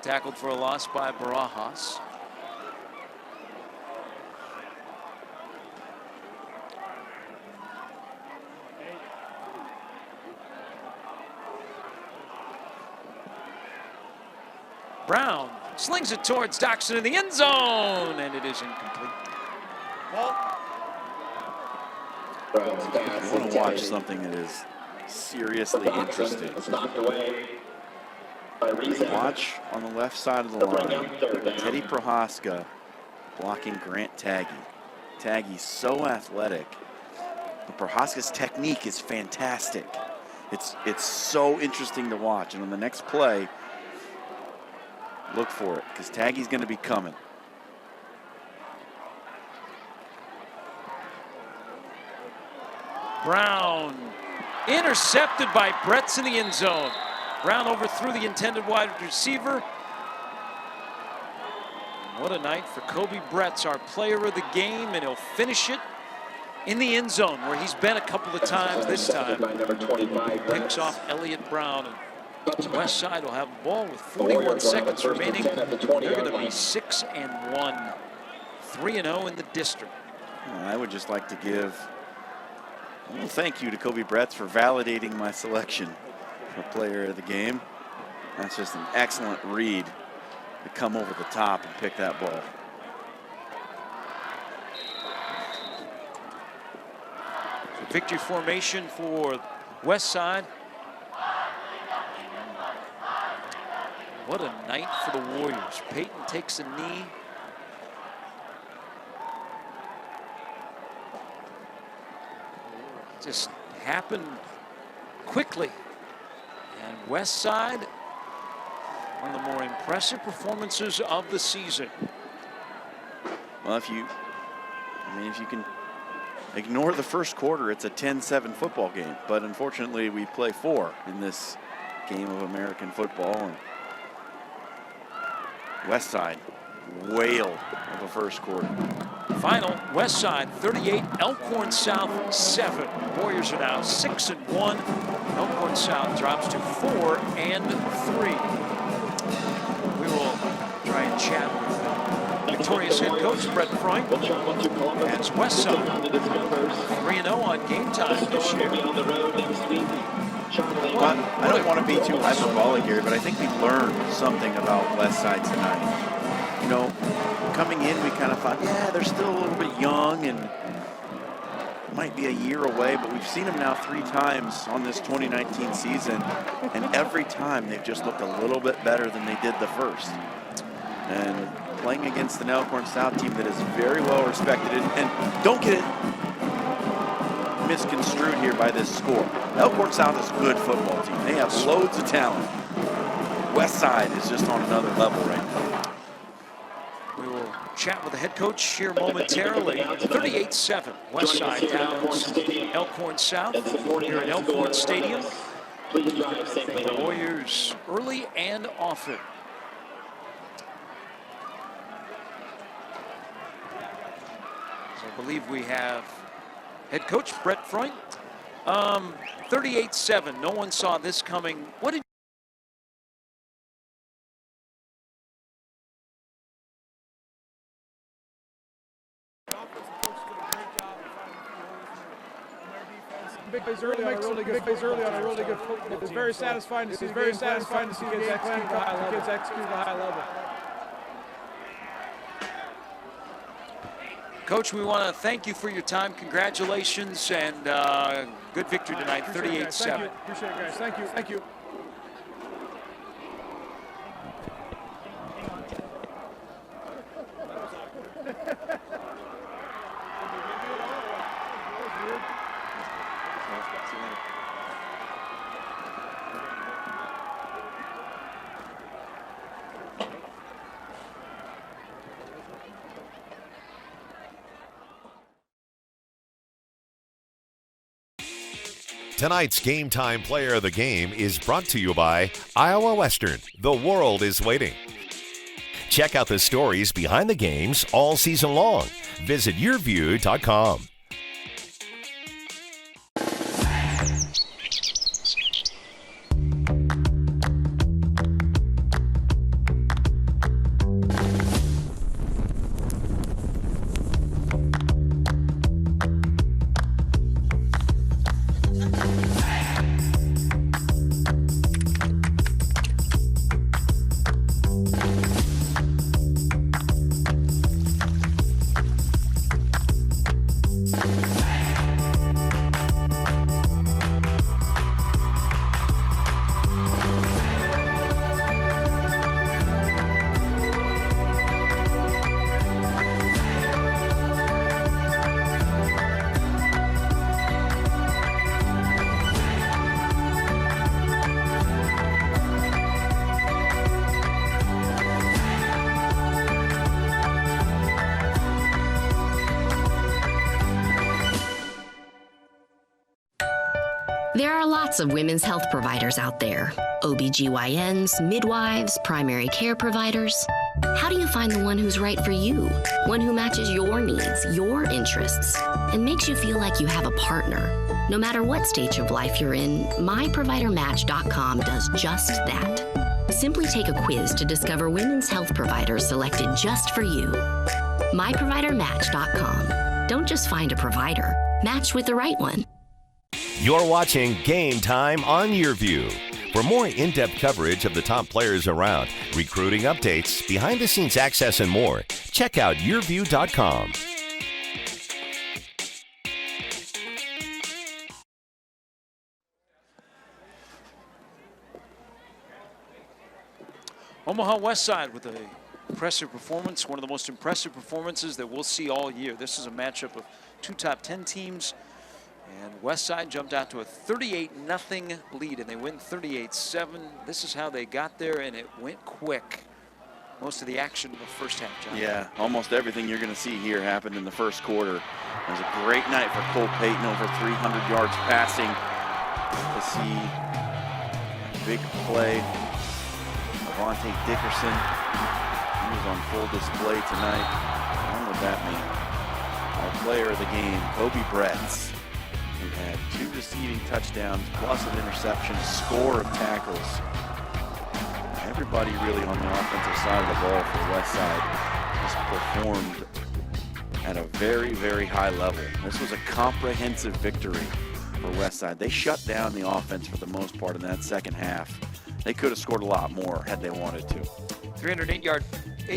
tackled for a loss by Barajas. Brown slings it towards Dotson in the end zone, and it is incomplete. If you want to watch something that is seriously interesting. Watch on the left side of the line. Teddy Prohaska blocking Grant Tagge. Tagge's so athletic, but Prohaska's technique is fantastic. It's so interesting to watch. And on the next play, look for it, because Tagge's going to be coming. Brown intercepted by Bretz in the end zone. Brown overthrew the intended wide receiver. What a night for Koby Bretz, our player of the game, and he'll finish it in the end zone where he's been a couple of times this time. Picks off Elliott Brown. And Westside will have the ball with 41 seconds remaining. They're going to be 6-1, 3-0 in the district. I would just like to give a little thank you to Koby Bretz for validating my selection for player of the game. That's just an excellent read to come over the top and pick that ball. So victory formation for Westside. What a night for the Warriors. Payton takes a knee. Just happened quickly. And Westside, one of the more impressive performances of the season. Well, if you can ignore the first quarter, it's a 10-7 football game. But unfortunately, we play 4 in this game of American football. And Westside, whale of a first quarter. Final, Westside 38, Elkhorn South 7. Warriors are now 6-1. Elkhorn South drops to 4-3. We will try and chat with victorious head coach Brett Freund as Westside 3-0 on game time this year. But I don't want to be too hyperbolic here, but I think we learned something about Westside tonight. You know, coming in, we kind of thought, yeah, they're still a little bit young and might be a year away, but we've seen them now 3 times on this 2019 season, and every time they've just looked a little bit better than they did the first. And playing against an Elkhorn South team that is very well respected, and don't get it misconstrued here by this score. Elkhorn South is a good football team. They have loads of talent. Westside is just on another level right now. We will chat with the head coach here momentarily. 38-7, Westside downs Elkhorn South here at Elkhorn Stadium. The Warriors early and often. So I believe we have head coach Brett Freund. 38-7, no one saw this coming. What did big plays early on a really good football. It's very satisfying to see. It's very satisfying to see kids execute at a high level. Coach, we want to thank you for your time. Congratulations and good victory tonight, 38-7. Appreciate it, guys. Thank you. Thank you. Tonight's Game Time Player of the Game is brought to you by Iowa Western. The world is waiting. Check out the stories behind the games all season long. Visit YurView.com. There are lots of women's health providers out there. OBGYNs, midwives, primary care providers. How do you find the one who's right for you? One who matches your needs, your interests, and makes you feel like you have a partner. No matter what stage of life you're in, MyProviderMatch.com does just that. Simply take a quiz to discover women's health providers selected just for you. MyProviderMatch.com. Don't just find a provider, match with the right one. You're watching Game Time on YurView. For more in-depth coverage of the top players around, recruiting updates, behind-the-scenes access, and more, check out YurView.com. Omaha Westside with an impressive performance, one of the most impressive performances that we'll see all year. This is a matchup of two top 10 teams. And Westside jumped out to a 38-0 lead, and they win 38-7. This is how they got there, and it went quick. Most of the action in the first half, John. Yeah, almost everything you're going to see here happened in the first quarter. It was a great night for Cole Payton, over 300 yards passing. To see a big play. Avante Dickerson, he was on full display tonight. What would that mean? Our player of the game, Koby Bretz, who had 2 receiving touchdowns plus an interception, score of tackles. Everybody really on the offensive side of the ball for Westside just performed at a very, very high level. This was a comprehensive victory for Westside. They shut down the offense for the most part in that second half. They could have scored a lot more had they wanted to. 308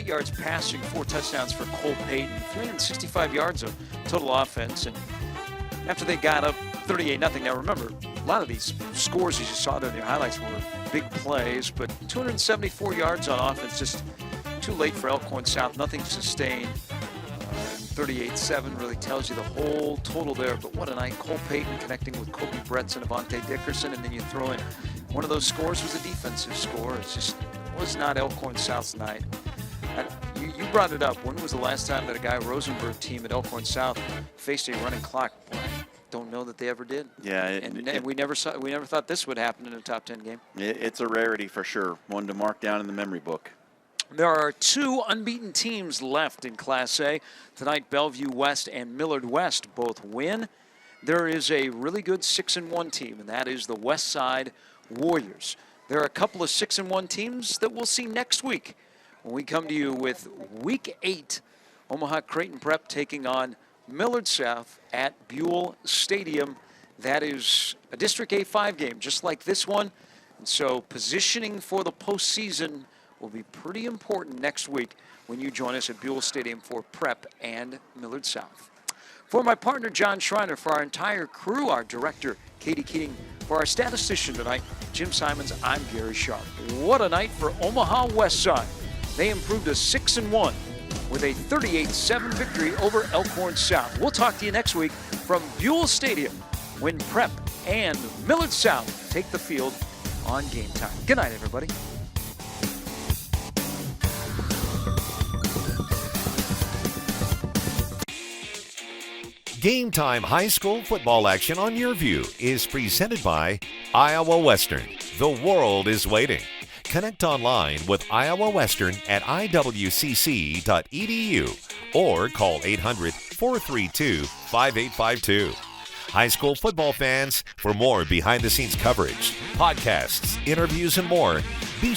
yards passing, 4 touchdowns for Cole Payton, 365 yards of total offense. And after they got up 38-0, now remember, a lot of these scores as you saw there in the highlights were big plays, but 274 yards on offense, just too late for Elkhorn South, nothing sustained. 38-7 really tells you the whole total there, but what a night. Cole Payton connecting with Koby Bretz and Avante Dickerson, and then you throw in one of those scores was a defensive score. It just was not Elkhorn South's night. You brought it up. When was the last time that a Guy Rosenberg team at Elkhorn South faced a running clock? Boy, I don't know that they ever did. Yeah, and we never thought this would happen in a top 10 game. It's a rarity for sure. One to mark down in the memory book. There are 2 unbeaten teams left in Class A. Tonight, Bellevue West and Millard West both win. There is a really good 6-1 team, and that is the Westside Warriors. There are a couple of 6-1 teams that we'll see next week when we come to you with Week 8. Omaha Creighton Prep taking on Millard South at Buell Stadium. That is a District A5 game, just like this one. And so positioning for the postseason will be pretty important next week when you join us at Buell Stadium for Prep and Millard South. For my partner, John Schreiner, for our entire crew, our director, Katie Keating, for our statistician tonight, Jim Simons, I'm Gary Sharp. What a night for Omaha Westside. They improved to 6-1 with a 38-7 victory over Elkhorn South. We'll talk to you next week from Buell Stadium when Prep and Millard South take the field on Game Time. Good night, everybody. Game Time high school football action on YurView is presented by Iowa Western. The world is waiting. Connect online with Iowa Western at iwcc.edu or call 800-432-5852. High school football fans, for more behind-the-scenes coverage, podcasts, interviews, and more,